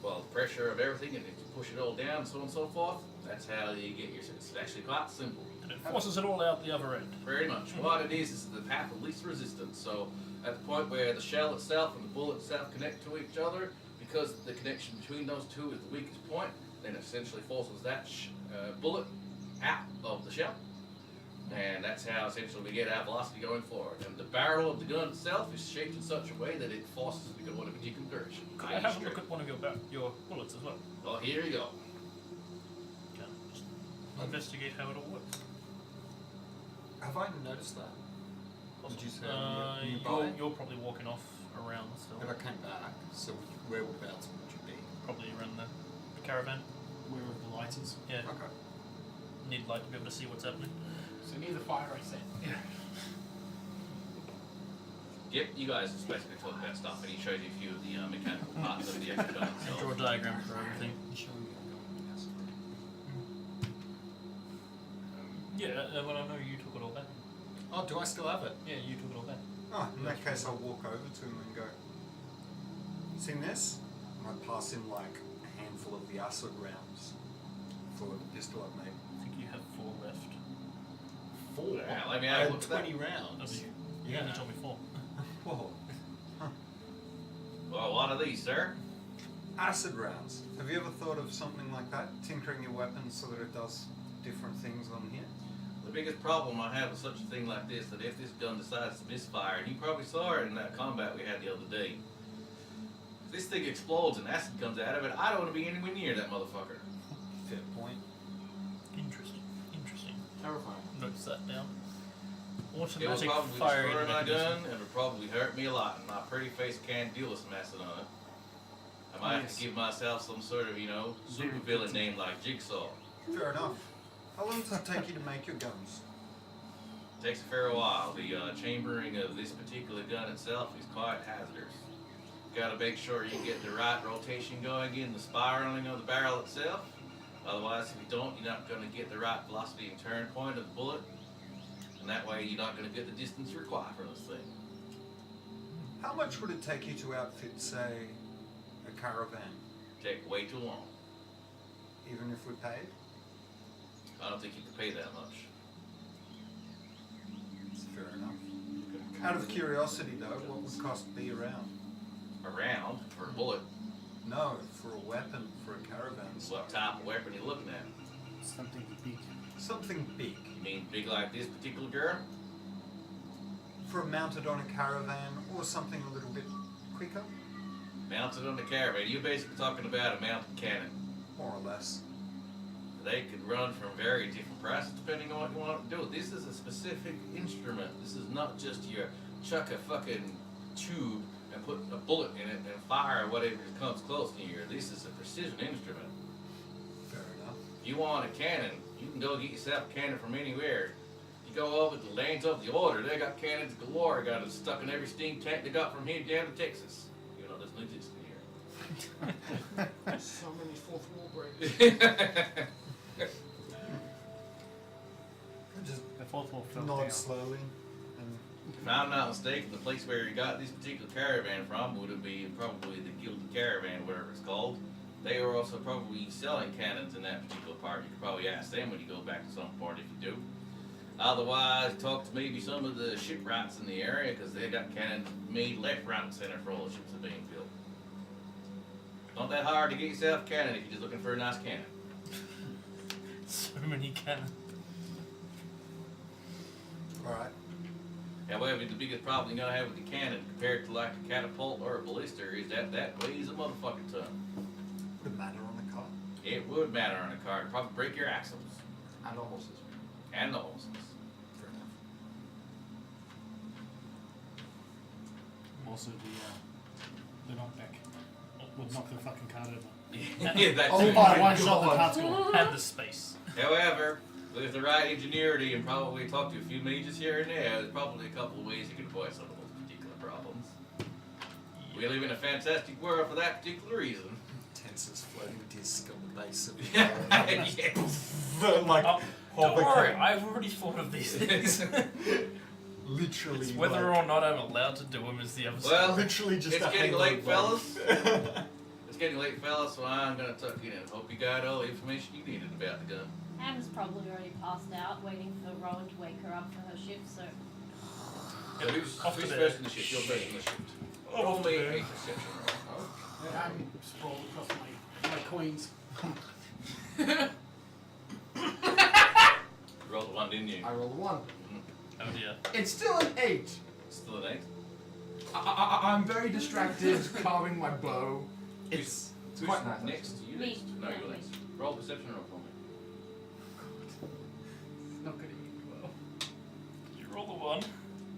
Well, the pressure of everything, and if you push it all down, so on and so forth, that's how you get your... It's actually quite simple. And it forces it all out the other end. Very much. What it is the path of least resistance. So at the point where the shell itself and the bullet itself connect to each other, because the connection between those two is the weakest point, then it essentially forces that bullet out of the shell. And that's how essentially we get our velocity going forward. And the barrel of the gun itself is shaped in such a way that it forces it to go in a particular direction. Could I have a look at one of your bullets as well? Well, here you go. Okay. Just investigate how it all works. Have I noticed that? Did you say You're probably walking off around still. If I came back, so whereabouts would you be? Probably around the caravan. wherever the light is. Yeah. Okay. Need light to be able to see what's happening. So near the fire, I said. Yep, you guys just basically talk about stuff, and he shows you a few of the mechanical parts of the actual gun Draw itself. a diagram for everything. Yeah, well, I know you took it all back. Oh, do I still have it? Yeah, you took it all back. Oh, in that case, I'll walk over to him and go, "Seen this?" And I pass him like a handful of the acid rounds for the pistol I've made. I think you have 4 left. 4? Yeah, let me I have a had look at that. 20 rounds. You Yeah. only told me 4. Whoa. Well, what are these, sir? Acid rounds. Have you ever thought of something like that? Tinkering your weapon so that it does different things on here? The biggest problem I have with such a thing like this, that if this gun decides to misfire, and you probably saw it in that combat we had the other day, if this thing explodes and acid comes out of it, I don't want to be anywhere near that motherfucker. Fair point. Interesting. Interesting. Terrifying. Notes that down. It will Automatic probably firing destroy my mechanism. gun, and it'll probably hurt me a lot, and my pretty face can't deal with some acid on it. I might have Yes. to give myself some sort of, super villain name like Jigsaw. Fair enough. How long does it take you to make your guns? takes a fair while. The chambering of this particular gun itself is quite hazardous. Gotta make sure you get the right rotation going in the spiraling of the barrel itself. Otherwise, if you don't, you're not gonna get the right velocity and turn point of the bullet. And that way, you're not gonna get the distance required from this thing. How much would it take you to outfit, say, a caravan? Take way too long. Even if we paid? I don't think you can pay that much. That's fair enough. Out of curiosity, though, what would cost be around? Around for a bullet. No, for a weapon, for a caravan. What type of weapon are you looking at? Something big. Something big. You mean big like this particular girl? For mounted on a caravan, or something a little bit quicker? Mounted on the caravan. You're basically talking about a mounted cannon. More or less. They could run from very different prices depending on what you want to do. This is a specific instrument. This is not just your chuck a fucking tube and put a bullet in it and fire whatever comes close to you. This is a precision instrument. Fair enough. If you want a cannon, you can go get yourself a cannon from anywhere. You go over to the Lands of the Order, they got cannons galore. Got it stuck in every steam tank they got from here down to Texas. You know, there's no exist in here. So many fourth wall breaks. Just The fourth wall fell nod down. slowly. And If I'm not mistaken, the place where you got this particular caravan from would have been probably the Gilded Caravan, whatever it's called. They were also probably selling cannons in that particular part. You could probably ask them when you go back to some part if you do. Otherwise, talk to maybe some of the shipwrights in the area because they got cannons made left, right, and center for all the ships that are being built. Not that hard to get yourself a cannon if you're just looking for a nice cannon. So many cannons. alright. However, the biggest problem you're gonna have with the cannon compared to like a catapult or a ballista is that weighs a motherfucking ton. Would it matter on the car? It would matter on a car. It'd probably break your axles And the horses. and the horses. Fair enough. Also the knockback would knock the fucking card over. Yeah, that's Oh it. my One shot, the God. card's gone. And the space. However, with the right ingenuity and probably talk to a few mages here and there, there's probably a couple of ways you can avoid some of those particular problems. We live in a fantastic world for that particular reason. Tensor's floating disc on the base of Yes. like Don't worry, I've already thought of these things. literally It's whether like, or not I'm allowed to do them is the other Well, literally just it's a getting halo late, bug. fellas. It's getting late, fellas, so I'm gonna tuck in and hope you got all the information you needed about the gun. Anne's probably already passed out, waiting for Rowan to wake her up for her shift, so So who's Off to first bed. in the shift? You're first in the shift. Off Roll to me bed. a perception roll. I'm sprawled across my coins. You rolled a 1, didn't you? I rolled a 1. Oh dear. It's still an 8. Still an 8? I'm very distracted carving my bow. It's Who's quite nice. next? You Me. next? No, Yeah, you're me. next. Roll a perception roll for me. It's not going to end well. Did you roll the 1?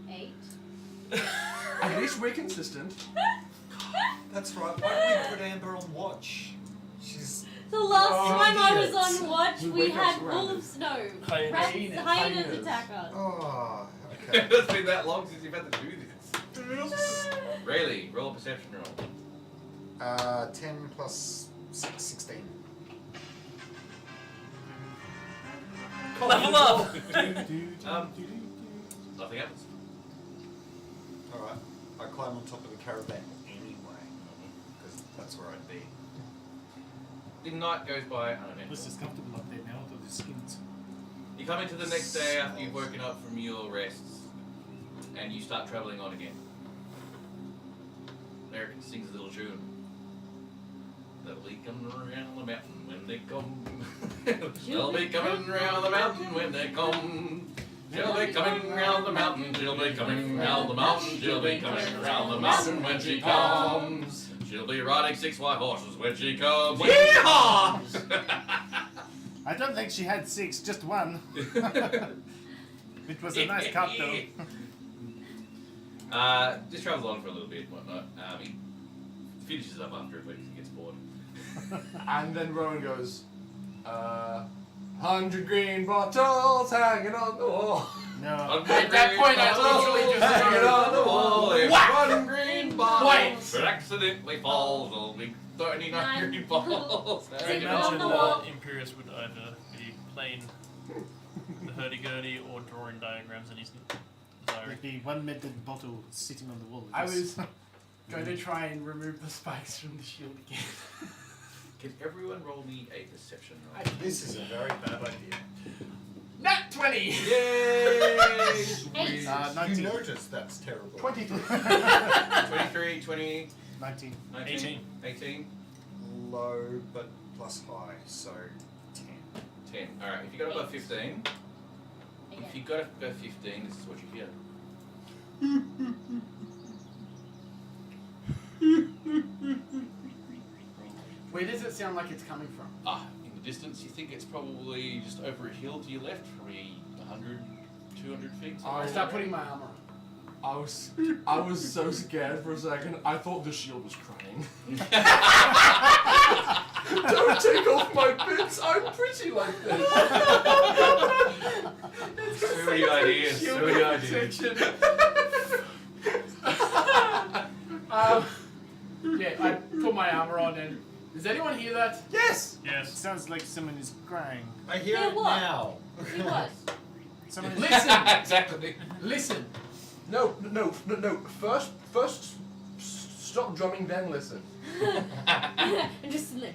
8. At least we're consistent. That's right. Why don't we put Amber on watch? She's The last Oh, time I was idiots. on watch, We we wake up had surrounded. wolves, no, Hyenas. rats, Hyenas. hyenas attack us. oh okay. It's been that long since you've had to do this. Rayleigh, roll a perception roll. 10 plus 6, 16. Level up! Nothing happens. Alright. I climb on top of the caravan anyway. Because that's where I'd be. The night goes by This uneventful. is comfortable up there now with all the skins. You come into the next day after you've woken up from your rests, and you start travelling on again. American sings a little tune. They'll be coming around the mountain when they come. They'll be coming around the mountain when they come. She'll be coming round the mountain, she'll be coming round the mountain, she'll be coming round the mountain when she comes. She'll be riding 6 white horses when she comes. Yeehaw! I don't think she had 6, just 1. It was a nice cut though. Just travels on for a little bit and whatnot. He finishes up after a week, he gets bored. And then Rowan goes, 100 green bottles hanging on the wall. No. At that point, I literally just hang it go, on the wall. If whack! one green ball Wait. accidentally falls, there'll be 39 Nine. green balls. I Sit imagine on the wall. Imperius would either be playing the hurdy-gurdy or drawing diagrams in his diary. Like the one-meted bottle sitting on the wall. I was going to try and remove the spikes from the shield again. Can everyone roll me a perception roll? This is a very bad idea. Nat 20! Yay! Eight. 19. You notice that's terrible. 23. 23, 20, 19. 19, 18, Low but plus high, so 10. 10. Alright, if you got above 15, Again. if you got above 15, this is what you hear. Where does it sound like it's coming from? Ah, in the distance, you think it's probably just over a hill to your left, probably 100, 200 feet. something I like start that. putting my armor on. I was so scared for a second. I thought the shield was crying. Don't take off my bits. I'm pretty like this. So many ideas, so many ideas. Yeah, I put my armor on and... Does anyone hear that? Yes. It Yes. sounds like someone is crying. I hear Yeah, it what? now. He was. Someone is Listen! Exactly. Listen! No. First, stop drumming, then listen. And just like.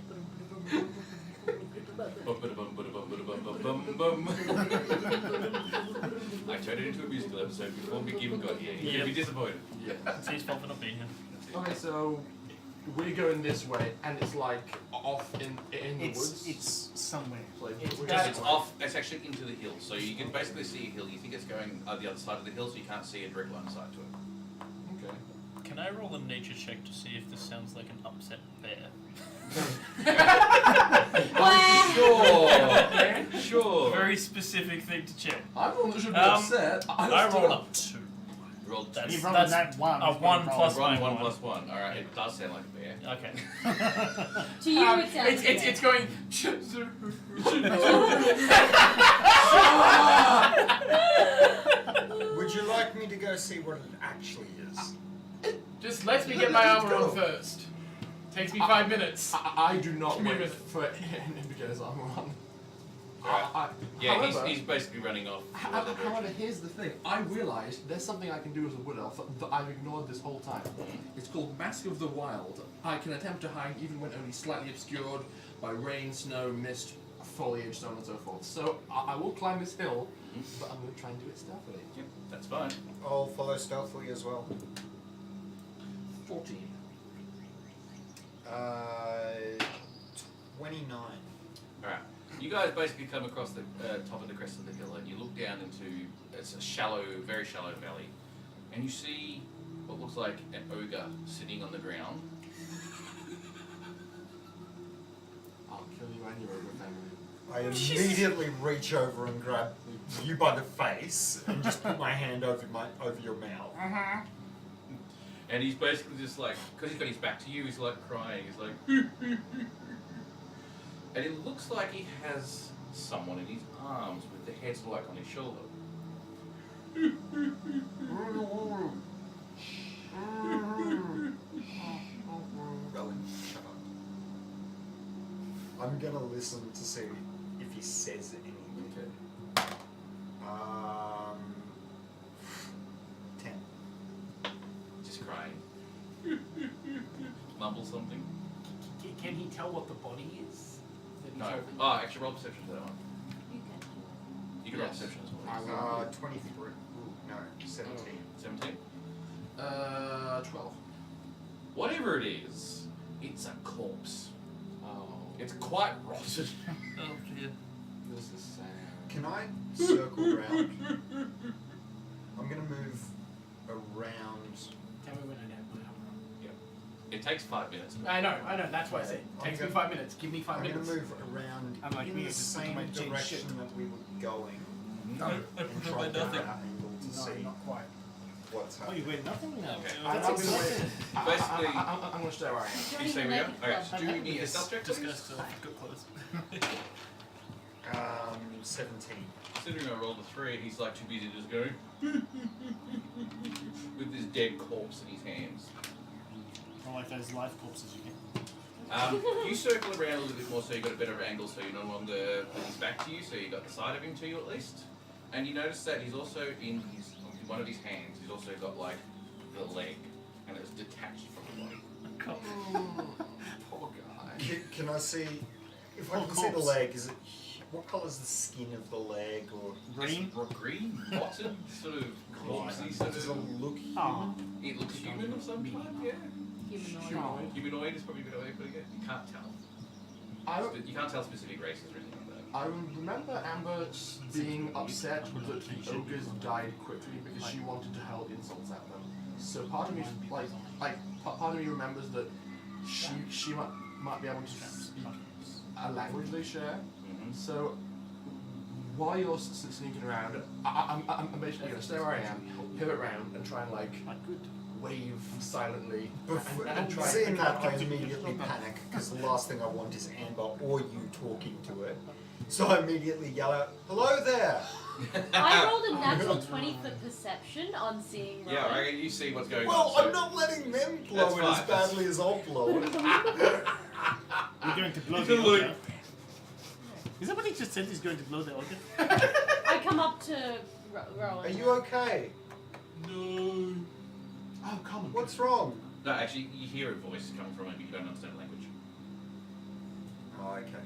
I turned it into a musical episode before we even got here. You'd be disappointed. Yeah. It's his fault for not being here. Okay, so we're going this way, and it's like off in the woods. It's somewhere. Like, it's we're that- just- It's off. It's actually into the hill, so you can basically see a hill. You think it's going the other side of the hill, so you can't see a direct line of sight to it. Okay. Can I roll a nature check to see if this sounds like an upset bear? Sure. Sure. Very specific thing to check. I'm the one that should be Um, upset. I rolled a 2. Roll That's- He rolled that's that one. a 1 plus Run my 1 one. plus 1. All right. It does sound like a bear. Okay. To you, it sounds. It's going. Would you like me to go see what it actually is? Just let me get my armor on first. Takes me 5 minutes. I do not Give me a wait minute. for him to get his armor on. Alright. Yeah, however, he's basically running off. However, here's the thing. I realised there's something I can do as a wood elf that I've ignored this whole time. It's called Mask of the Wild. I can attempt to hide even when only slightly obscured by rain, snow, mist, foliage, so on and so forth. So I will climb this hill, but I'm going to try and do it stealthily. Yep, that's fine. I'll follow stealthily as well. 14. 29. Alright. You guys basically come across the top of the crest of the hill and you look down into, it's a shallow, very shallow valley, and you see what looks like an ogre sitting on the ground. I'll kill you and your ogre family. I immediately reach over and grab you by the face and just put my hand over your mouth. And he's basically just like, because he's got his back to you, he's like crying, he's like, and it looks like he has someone in his arms with the head like on his shoulder. Rowan, shut up. I'm gonna listen to see if he says anything. Okay. 10. Just crying. Mumble something. Can he tell what the body is? That he's No. holding? Oh, actually roll perception for that one. You can. You can roll Yes. perception as well. 23. Ooh, no, 17. 17? 12. Whatever it is, it's a corpse. Oh, It's quite rotten. Oh dear. this is sad. Can I circle round? I'm gonna move around. Tell me when I have my armor It takes 5 minutes. on. I know, that's why I said. I'm Takes me gonna- 5 minutes. Give me 5 I'm minutes. gonna move around Unlike in me, the I just put same my chain direction shit. that we were going. No. I And put it try by to get nothing. an angle to No, see not quite. what's Oh, you happening. weigh nothing now. Okay. I'm That's gonna exciting. Basically, I'm going to stay where I am. you say we go? Okay, Club. do me a stealth check, Just please. goes to good clothes. 17. Considering I rolled a 3, he's like too busy just going with this dead corpse in his hands. I like those live corpses you get. You circle around a little bit more so you got a better angle so you're no longer with his back to you, so you got the side of him to you at least. And you notice that he's also in one of his hands, he's also got like the leg, and it's detached from the body. Poor guy. Can I see, if I can see the corpse. leg, is it, what colour is the skin of the leg, or Green? It's green, bottom, sort of corpsey, sort does of. it look Oh. It looks human of some kind, yeah. Humanoid. Humanoid is probably a better way of putting it. You can't tell. You can't tell specific races or anything like that. I remember Amber being upset that the ogres died quickly because she wanted to hurl insults at them. So part of me, part of me remembers that she might be able to speak a language they share. So while you're sneaking around, I'm basically going to stay where I am, pivot around, and try and wave silently. And try Seeing that, I immediately panic, because the last thing I want is Amber or you talking to it. So I immediately yell out, "Hello there!" I rolled a natural 20 for perception on seeing Rowan. Yeah, I reckon you see what's going on. Well, so- I'm not letting them blow That's it as fine, badly as I'll blow it. We're going to blow It's the a look. ogre. Is that what he just said? He's going to blow the ogre? I come up to Rowan. Are you okay? No. Oh, come on. What's wrong? No, actually, you hear a voice coming from him, but you don't understand the language. Oh, okay.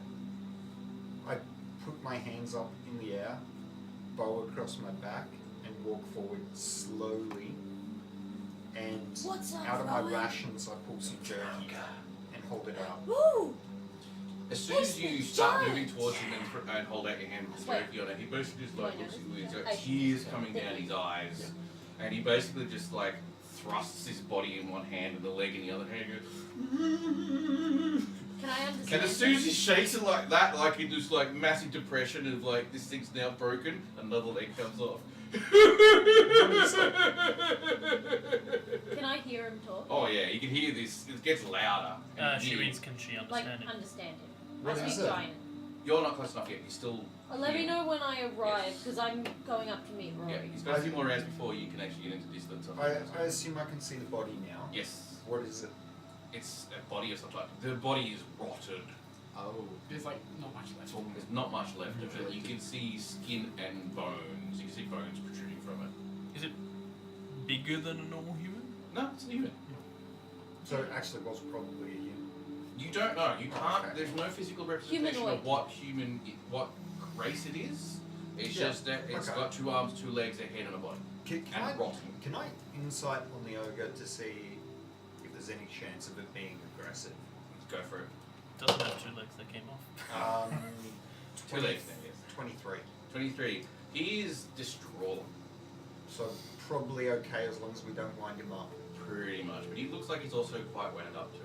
I put my hands up in the air, bow across my back, and walk forward slowly. And What's up, out of my Rowan? rations, I pull some jerky and hold it out. Woo! As soon as you start moving towards him and hold out your hand with the jerky on it, he basically just like looks at you, he's got tears coming down his eyes, and he basically just like thrusts his body in one hand and the leg in the other hand. Can I understand? And as soon as he shakes it like that, like in this like massive depression of like this thing's now broken, another leg comes off. Can I hear him talk? Oh yeah, you can hear this. It gets louder. and you She hear- means, can she Like, understand it? understand him. What I is speak it? giant. You're not close enough yet. You're still. Let me Yeah. know when I arrive, because I'm going up to meet Rowan. Yeah, he's got a few more rounds before you can actually get into distance. I assume I can see the body now. Yes, What is it? it's a body of some type. The body is rotted. Oh. There's like not much left. There's not much left of it. You can see skin and bones. You can see bones protruding from it. Is it bigger than a normal human? No, it's an human. So it actually was probably a human. You don't know. You can't. Okay. There's no physical representation Humanoid. of what race it is. It's Yeah, just that it's okay. got 2 arms, 2 legs, a head, and a body, Can and I rotting. Can I insight on the ogre to see if there's any chance of it being aggressive? Go for it. Doesn't have 2 legs that came off. 2 legs then, yes. 23. 23. He is distraught, So probably okay as long as we don't wind him up. pretty much. But he looks like he's also quite wound up too.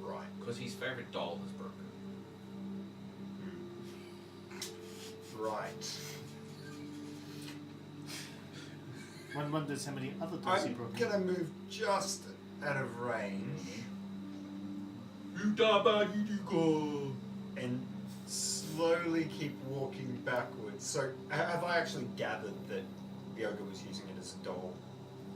Right. Because his favourite doll is broken. Right. One wonders how many other toys he I'm broke. gonna move just out of range and slowly keep walking backwards. So have I actually gathered that the ogre was using it as a doll,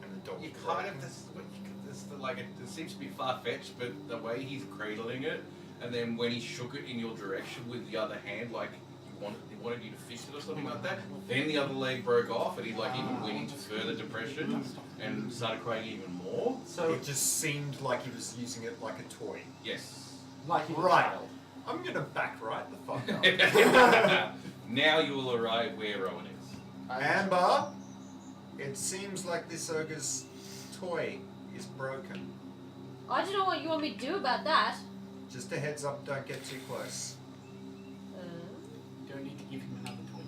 and the doll? You was kind broken? of it seems to be far fetched, but the way he's cradling it, and then when he shook it in your direction with the other hand, like he wanted you to fix it or something like that. Then the other leg broke off, and he like even went into further depression and started crying even more. So It just seemed like he was using it like a toy. Yes. like he was Right. a child. I'm gonna back right the fuck up. Now you will arrive where Rowan is. Amber, it seems like this ogre's toy is broken. I don't know what you want me to do about that. Just a heads up, don't get too close. You don't need to give him another toy.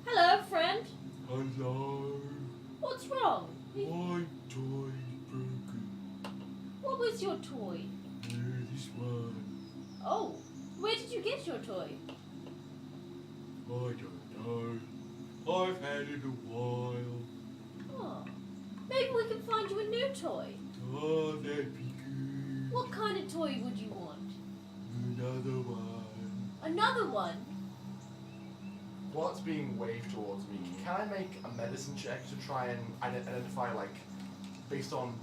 Hello, friend. Hello. What's wrong? My toy is broken. What was your toy? This one. Oh, where did you get your toy? I don't know. I've had it a while. Oh, maybe we can find you a new toy. Oh, that'd be good. What kind of toy would you want? Another Another one. Another one? While it's being waved towards me, can I make a medicine check to try and identify, like, based on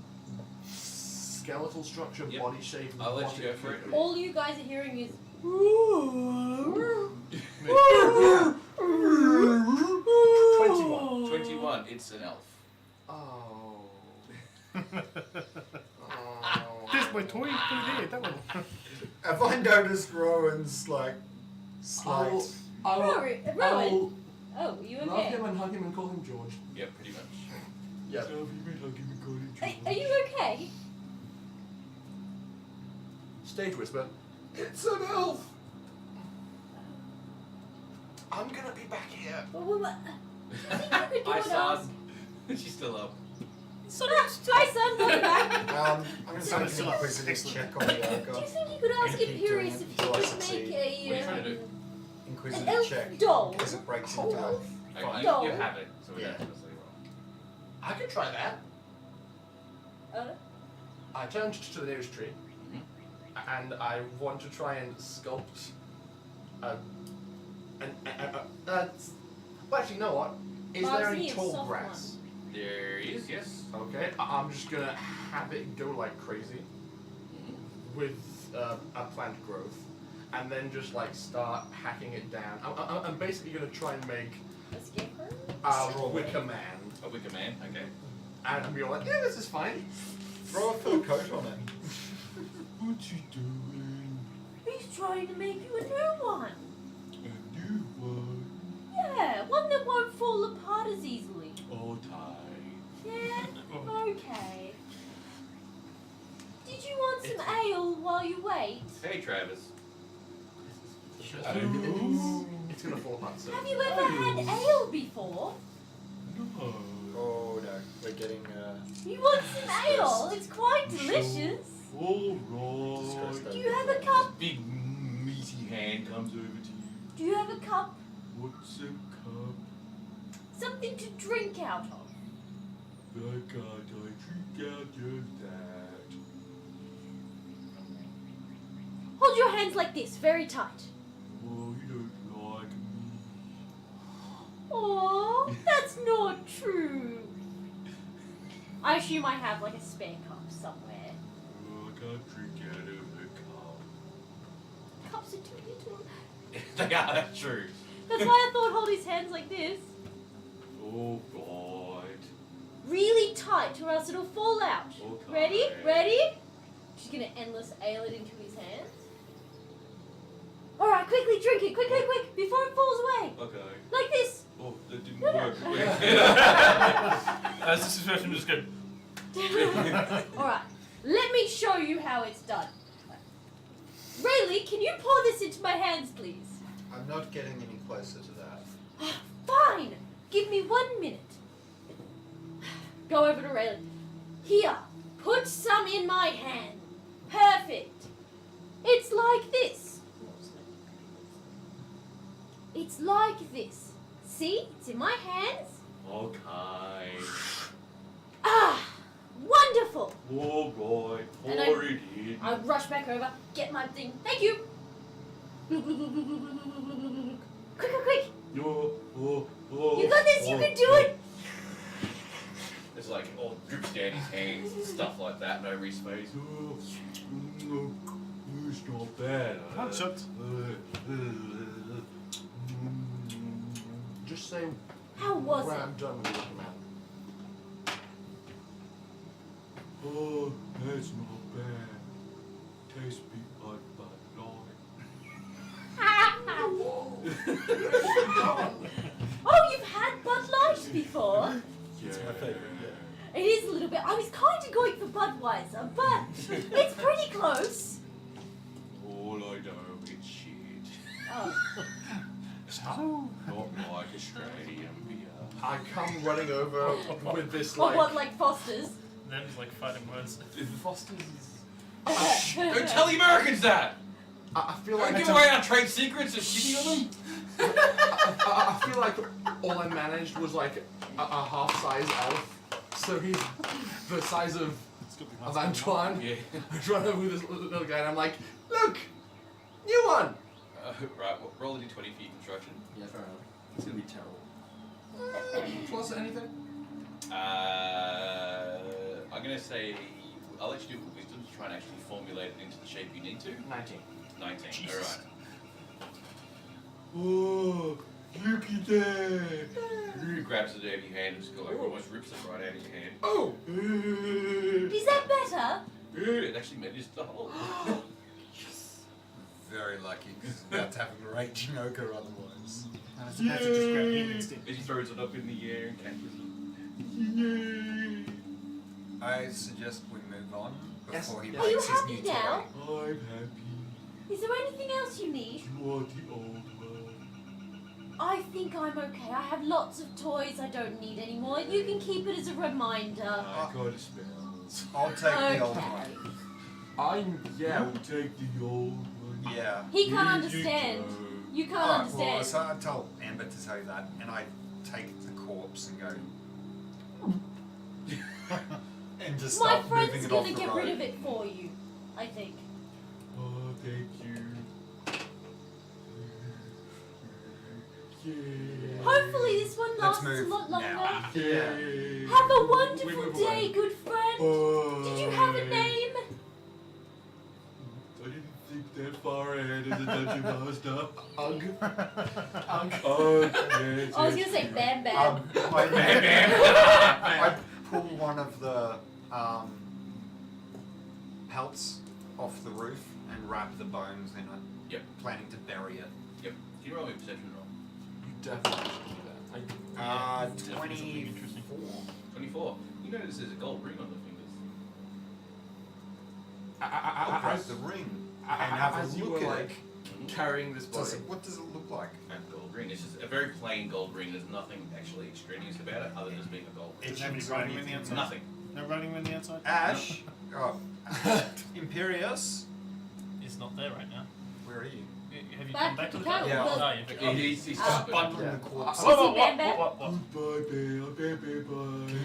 skeletal structure, Yep. body shape, I'll let what you go for it. could be? All you guys are hearing is. 21. 21. It's an elf. Oh. There's my toy. Over there. That one. Have I noticed Rowan's like slight? Rowan. Oh, you Love okay? him and hug him and call him George. Yeah, pretty much. Yeah. Are you okay? Stage whisper. It's an elf. I'm gonna be back here. I think you could do Hi, it son. ask. She's still up. Hi, son. Welcome back. I'm going to make Still an up. inquisitive Excellent. check on the Do you ogre. think you could ask Keep doing Imperius it. if he Do I could succeed? make What are you trying to do? Inquisitive elf check doll? because it breaks Oh, into elf. Okay, Fine. you have it, so we Yeah. don't necessarily roll. I could try that. Uh, I turned to the nearest tree, and I want to try and sculpt. Well, actually, you know what? Is there any Marcy, a tall soft grass? There is, yes. Okay, I'm just gonna have it go like crazy with a plant growth, and then just like start hacking it down. I'm basically gonna try and make a scarecrow? a wicker man, A wicker man, okay. and I'm like, yeah, this is fine. Throw a fur coat on it. What you doing? He's trying to make you a new one. A new one. Yeah, one that won't fall apart as easily. All tight. Yeah, okay. Did you want some ale while you wait? Hey, Travis. It's gonna fall apart soon. Have you ever had ale before? No. Oh no, we're getting You want some ale? It's quite delicious. All Disgusting. right. Do you have a cup? Big meaty hand comes over to you. Do you have a cup? What's a cup? Something to drink out of. Why can't I drink out of that? Hold your hands like this, very tight. Oh, you don't like me. Oh, that's not true. I assume I have like a spare cup somewhere. Oh, I can't drink out of a cup. Cups are too little. They are, that's true. That's why I thought hold his hands like this. Oh, God. Really tight or else it'll fall out. Okay. Ready? Ready? She's gonna endless ale it into his hands. Alright, quickly drink it, quick, before it falls away. Okay. Like this. Oh, that didn't No, no. work. As this situation just go. Alright, let me show you how it's done. Rayleigh, can you pour this into my hands, please? I'm not getting any closer to that. Fine! Give me 1 minute. Go over to Rayleigh. Here, put some in my hand. Perfect. It's like this. It's like this. See? It's in my hands. Okay. Ah! Wonderful! Alright, And pour it in. I rush back over, get my thing. Thank you! Quick! Oh. You got this, you can do it! It's like all drips down his hands and stuff like that, and over his face. Oh, it's not bad. One shot. Just say How was when it? I'm done with the wicker man. Oh, that's not bad. Tastes a bit like Bud Light. Oh, you've had Bud Light before? Yeah. It's my favourite, It is a little bit. I was kind of going for Budweiser, but it's pretty close. All I know is shit. Oh. Not like Australian beer. I come running over with this Or like. what, like Foster's? Them's like fighting words. Foster's is. Don't tell the Americans that! I feel Don't like give away our trade secrets and shitting on them! I feel like all I managed was like a half-size elf, so he's the size of It's got to be Antoine. Yeah. I run over with this little guy and I'm like, look, New one! Right, well, roll a d20 for your construction. Yeah, fair enough. It's gonna be terrible. Plus anything? I'm going to say, I'll let you do it with wisdom to try and actually formulate it into the shape you need to. 19. 19, Jesus. alright. Oh, look at that! He grabs it out of your hand and just like, almost rips it right out of your hand. Oh! Is that better? It actually manages the hole. Very lucky, because it's about to have a raging ogre otherwise. And it's about to just grab him instead. As he throws it up in the air and catches it. I suggest we move on before he Yes. Are you breaks his happy new now? toy. I'm happy. Is there anything else you need? You are the old one. I think I'm okay. I have lots of toys I don't need anymore. You can keep it as a reminder. I got a spells. I'll take the old Okay. one. We'll take the old one. Yeah. He can't Here understand. go. You can't Alright, understand. well, so I tell Amber to tell you that, and I take the corpse and go. and just My start moving friend's it off gonna the get road. rid of it for you, I think. Oh, thank you. Yeah. Hopefully this one Let's lasts a move lot longer. now. Yeah. Have a We wonderful move day, away. good friend. Did you have a name? I didn't think that far ahead as a dungeon master. Ugh. I was gonna say Bam Bam. I pull one of the pelts off the roof and wrap the bones in it. Yep. Planning to bury it. Yep. Can you roll me a perception roll? You definitely should do that. 24. 24. You notice there's a gold ring on the fingers. I'll grab the ring and have as a you look were at like it. carrying this body. What does it look like? A gold ring. It's just a very plain gold ring. There's nothing actually extraneous about it other than just being a gold ring. Does it have any writing on the outside? Nothing. No writing on the outside? Ash. Oh. Imperious. It's not there right now. Where are you? Have you Back come back to the to town? Yeah. No, you've He's Ah. stopping. Bundling Yeah. the corpse. Is he Bam Bam? What? Goodbye, Bam. Bam, bam, Can bye.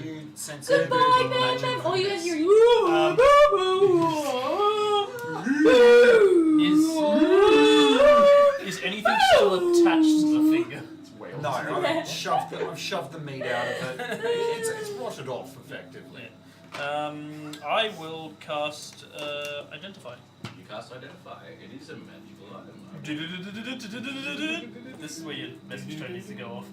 you sense Goodbye, anything Bam magic Bam. from All you this? guys hear Is anything still attached to the finger? It's whales. No, I've shoved the meat out of it. It's rotted off effectively. I will cast Identify. You cast Identify. It is a magical item. This is where your message tone needs to go off.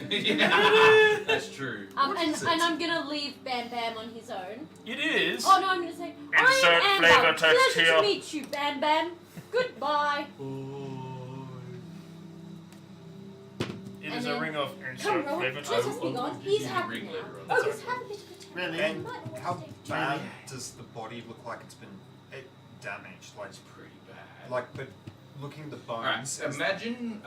Yeah, that's true. and I'm gonna leave Bam Bam on his own. It is. Oh no, I'm gonna say Insert I am flavor Amber. text Pleasure here. to meet you, Bam Bam. Goodbye. It And is a then- ring of Come, insert Rowan. flavor Let text. us be gone. He's happy Ring now. later on. Oh, just have a bit of a time. Really? You And might want to how stay. bad does the body look like it's been damaged? Like, It's pretty bad. but looking at the Alright, bones. imagine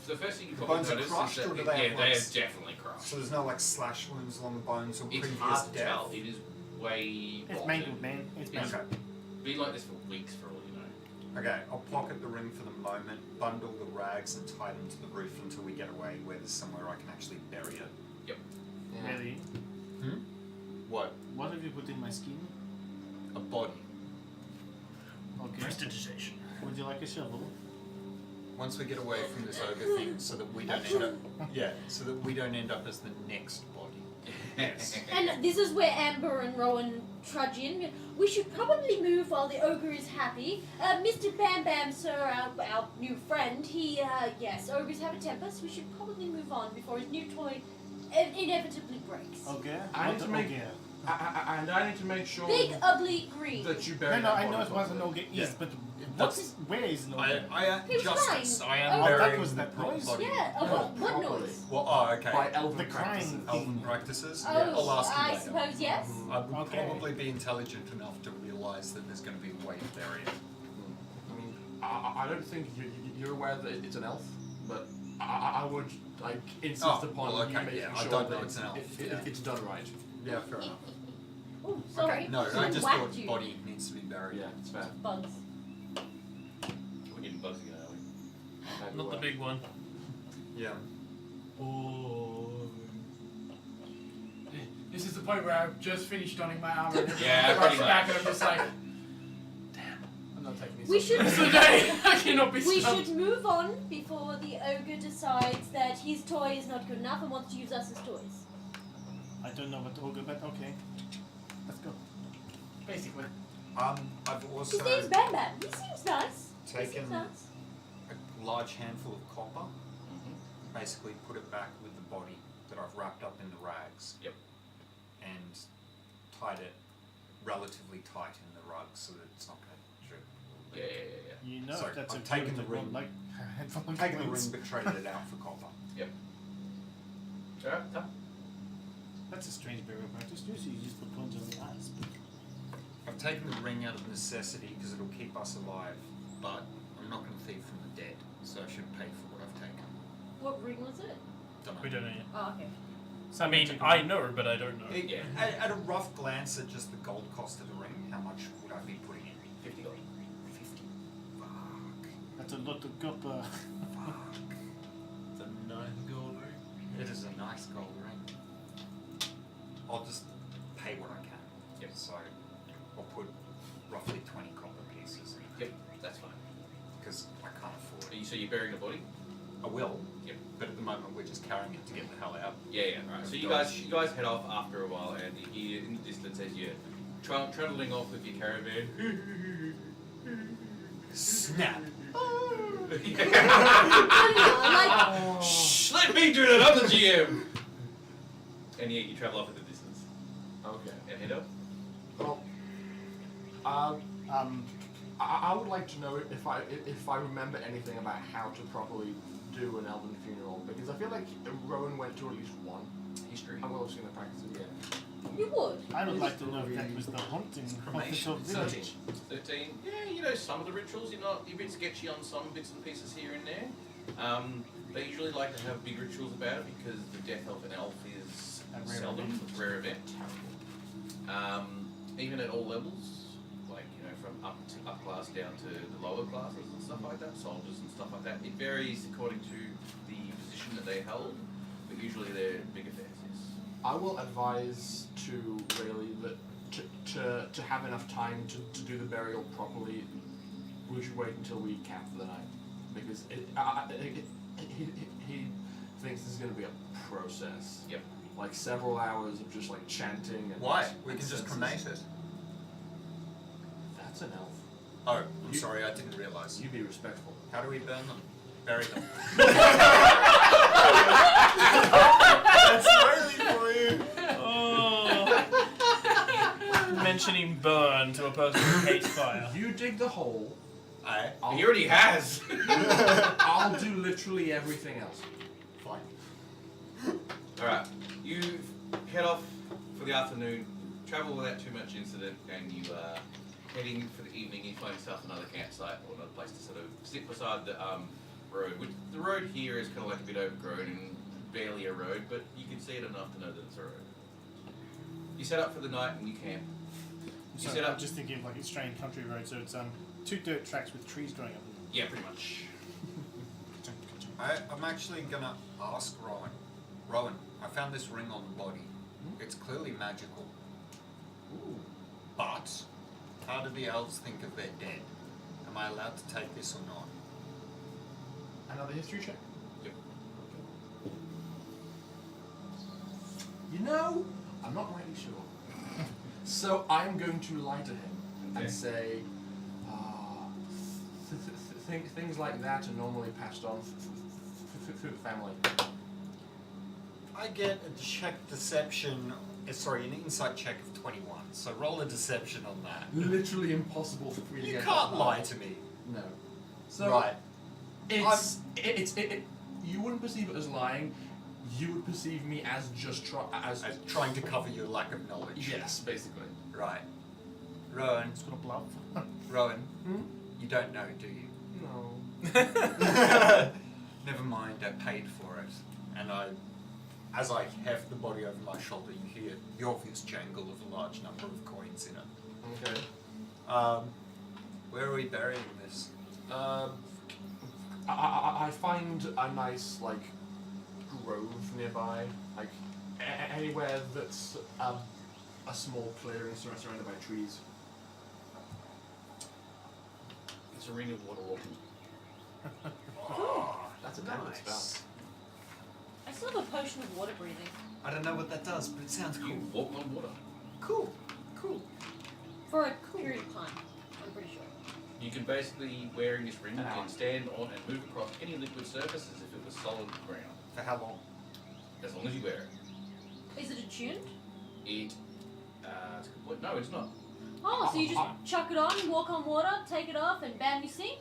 the first thing you The probably bones are notice crushed, is that or do they yeah, have they like are definitely crushed. So there's no like slash wounds along the bones or It's previous hard to death. tell. It is way It's rotted. mangled, man. It's It's mangled. been like this for weeks for all you know. Okay, I'll pocket the ring for the moment, bundle the rags and tie them to the roof until we get away where there's somewhere I can actually bury it. Really? What? What have you put in my skin? A body. Okay. Prestidigitation. Would you like a shovel? Once we get away from this ogre thing so that we don't end up so that we don't end up as the next body. Yes. And this is where Amber and Rowan trudge in. We should probably move while the ogre is happy. Mr. Bam Bam, sir, our new friend, yes, ogres have a temper, so we should probably move on before his new toy inevitably breaks. Okay. I need What to make- ogre? And I need to make sure Big, ugly, green. that you bury No, that I know body it was an properly. ogre east, but where is an ogre? He was justice. crying. I am Oh, that burying was the that proper noise? body. Yeah, No, what properly. noise? Well, oh, okay. By elven The practices. crying Elven thing. practices. Oh, I'll ask you I later. suppose yes. I would Okay. probably be intelligent enough to realise that there's going to be a way to bury it. I mean, I don't think you're aware that it's an elf, but I would like insist Oh, upon well, you okay, making yeah, I sure don't that know it's an elf, yeah. it's done right. Yeah, fair enough. Oh, sorry. No, I Someone just whacked thought you. body needs to be buried. Yeah, it's fair. Bugs. We're getting bugs again, are we? Not the big one. Yeah. This is the point where I've just finished donning my armor. And Yeah, rush pretty back much. and I'm just like, damn, I'm not taking this We should. It's the day. I cannot be We stopped. should move on before the ogre decides that his toy is not good enough and wants to use us as toys. I don't know what ogre, but okay. Let's go. Basically. I've also His name's Bam Bam. He seems nice. He taken seems nice. a large handful of copper, basically put it back with the body that I've wrapped up in the rags. Yep. And tied it relatively tight in the rug so that it's not going to drip. Yeah. You know So, that's I'm a taking good the ring. like headphone I'm taking the points. ring but traded it out for copper. Alright, tough. That's a strange burial practice. Usually you just put coins on the eyes. I've taken the ring out of necessity because it'll keep us alive, but I'm not going to thieve from the dead, so I should pay for what I've taken. What ring was it? Don't know. We don't know yet. Oh, okay. I mean, I know, but I don't know. Yeah. At a rough glance at just the gold cost of the ring, how much would I be putting in? 50 gold. 50. Fuck. That's a lot of copper. Fuck. It's a nice gold ring. It is a nice gold ring. I'll just pay what I can. Yep. So I'll put roughly 20 copper pieces in. Yep, that's fine. Because I can't afford it. So you're burying the body? I will. Yep. But at the moment we're just carrying it to get the hell out. Yeah. Right. So you guys head off after a while, and you hear in the distance as you're trundling off with your caravan. Snap! Like, Shh, let me do that. I'm the GM. And yeah, you travel off in the distance Okay. and head up. Well, I would like to know if I remember anything about how to properly do an elven funeral, because I feel like Rowan went to at least one. History. I'm also going to practice it. Yeah. you would. I would like to know if that was the haunting of the cremation. village. 13. Yeah, you know some of the rituals. You're a bit sketchy on some bits and pieces here and there. They usually like to have big rituals about it because the death of an elf is A rare seldom. event. It's a rare event. Even at all levels, like from up class down to the lower classes and stuff like that, soldiers and stuff like that. It varies according to the position that they hold, but usually they're big affairs. Yes. I will advise to Rayleigh that to have enough time to do the burial properly, we should wait until we camp for the night, because he thinks this is going to be a process. Yep. Like several hours of just like chanting and. Why? We and can just sentences. cremate it. That's an elf. Oh, I'm sorry, I didn't realise. You be respectful. How do we burn them? Bury them. That's only for you. Oh. Mentioning burn to a person who hates fire. You dig the hole. He already has. I'll do literally everything else. Fine. Alright, you head off for the afternoon, travel without too much incident, and you are heading for the evening. You find yourself another campsite or another place to sort of sit beside the road. Which the road here is kind of like a bit overgrown and barely a road, but you can see it enough to know that it's a road. You set up for the night and you camp. You So set I'm up. just thinking of like a strange country road, so it's two dirt tracks with trees growing up. Yeah, pretty much. I'm actually gonna ask Rowan. Rowan, I found this ring on the body. It's clearly magical. Ooh. But how do the elves think of their dead? Am I allowed to take this or not? Another history check. Yep. You know, I'm not rightly sure. So I'm going to lie to him and say, things like that are normally passed on through the family. I get a an insight check of 21. So roll a deception on that. Literally impossible for me to You get can't that lie high. to me. No. So Right. it's you wouldn't perceive it as lying. You would perceive me as just Trying to cover your lack of knowledge. Yes, basically. Right. Rowan, It's got a bluff. Rowan, Hmm? you don't know, do you? No. Never mind, I paid for it. And as I heft the body over my shoulder, you hear the obvious jangle of a large number of coins in it. Okay. Where are we burying this? I find a nice like grove nearby, like anywhere that's a small clearing surrounded by trees. It's a ring of water walking. That's a damage spell. I still have a potion of water breathing. I don't know what that does, but it sounds cool. You walk on water. Cool. Cool. For a period of time, I'm pretty sure. You can basically, wearing this ring, you Ow. can stand on and move across any liquid surface as if it was solid ground. For how long? As long as you wear it. Is it attuned? It's a good point. No, it's not. Oh, so you just chuck it on, walk on water, take it off, and bam, you sink?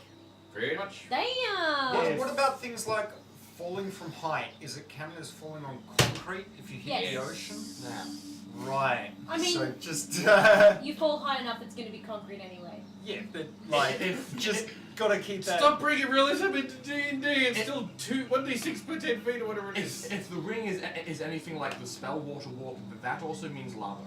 Very much. Damn! What about things like falling from height? Is it counted as falling on concrete if you hit Yes. the ocean? Nah. Right. I mean- so just You fall high enough, it's going to be concrete anyway. yeah, but like just gotta keep that. Stop bringing realism into D&D. It's still 1d6 per 10 feet or whatever it is. If the ring is anything like the spell water walk, that also means lava.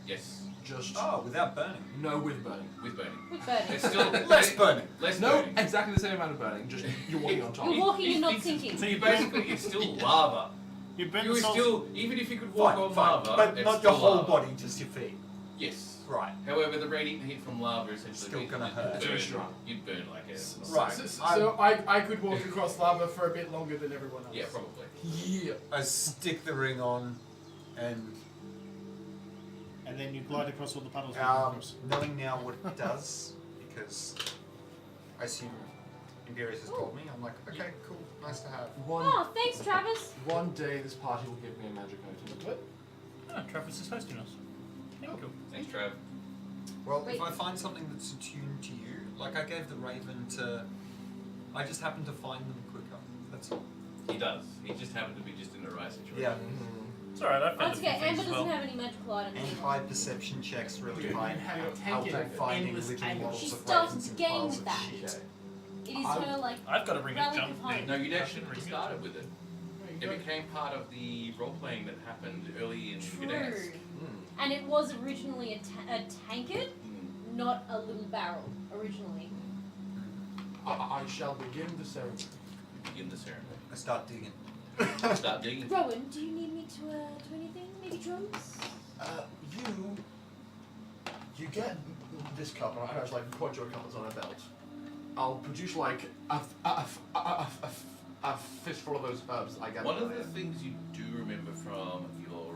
Yes, Just Oh, without burning. no with burning. with burning. With burning. It's still Less burning. Less No, burning. exactly the same amount of burning. Just you're walking on top. You're walking, you're not It's- sinking. So you basically, it's still lava. You burn You the were salt. still, even if you could walk on Fine, lava, but it's not still your whole lava. body, just your feet. Yes. Right. However, the radiant heat from lava essentially Still means gonna you'd hurt. burn- Very strong. You'd burn like a Right. So I could walk across lava for a bit longer than everyone else. Yeah, probably. Yeah. I stick the ring on, and And then you glide across all the puddles. and across. knowing now what it does, because I assume Imperius has told me, I'm like, okay, cool, nice to have. Oh, thanks, Travis. One day this party will give me a magic item. What? Ah, Travis is hosting us. Thank you. Thanks, Trav. Well, Wait. if I find something that's attuned to you, like I gave the raven to, I just happened to find them quicker. That's all. He does. He just happened to be just in the right situation. Yeah. It's alright, I found That's a few okay. things Amber as doesn't well. have any magical items. And anymore. high perception checks really You high. have your How tank to at finding endless little angles. models She of started ravens to and gain piles with of that. shit. It is her like. I've got a ring of Relic jump. of hope. No, you Jump actually ring. started with it. It became part of the role playing that happened early in True. Gdansk. And it was originally a tankard, Mm. not a little barrel. Originally. I shall begin the ceremony. Begin the ceremony. I start digging. Start digging. Rowan, do you need me to do anything? Maybe drums? You get this cup, and I actually like point to a cup that's on a belt. I'll produce like a fistful of those herbs I gathered One of earlier. the things you do remember from your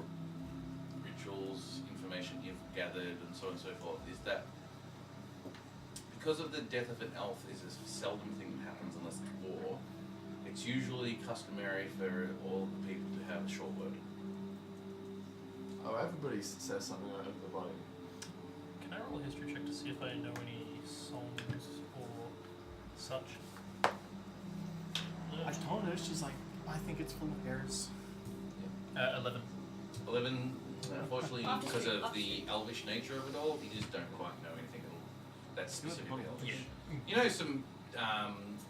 rituals, information you've gathered, and so on and so forth, is that because of the death of an elf is a seldom thing that happens unless it's war, it's usually customary for all the people to have a short word. Oh, everybody says something over the body. Can I roll a history check to see if I know any songs or such? I told her, she's like, I think it's full of errors. 11. 11, unfortunately, After because three, of after the elvish nature of it all, you just don't quite know anything that's specifically elvish. Yeah. You know some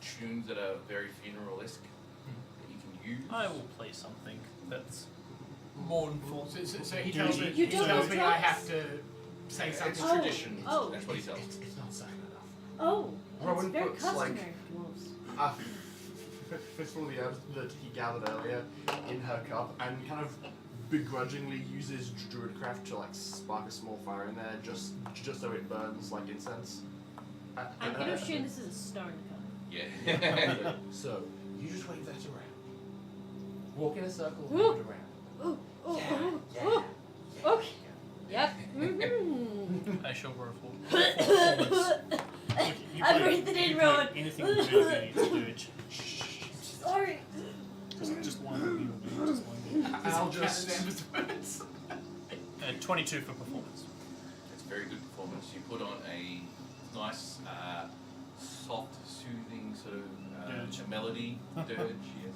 tunes that are very funeral-esque that you can use? I will play something that's mournful. So he tells me, You he don't tells know me I drums? have to say It's something. Oh, tradition. oh. That's what he tells. It's not saying enough. Oh, that's Rowan very puts, like, customary for dwarves. A fistful of the herbs that he gathered earlier in her cup, and kind of begrudgingly uses druidcraft to like spark a small fire in there, just so it burns like incense. I'm gonna assume this is a stone cup. Yeah. So you just wave that around. Walk in a circle, Ooh. wave it around. Ooh, ooh, ooh, Yeah, ooh. yeah. Okay. Yep. Mm-hmm. I shall roll for performance. You I play- breathed it in, you play Rowan. Anything you do, you need to do it. Sorry. Just one of you will do, just one. And I'll just 22 for performance. It's a very good performance. You put on a nice, soft, soothing sort of Dirge. melody, dirge, yes.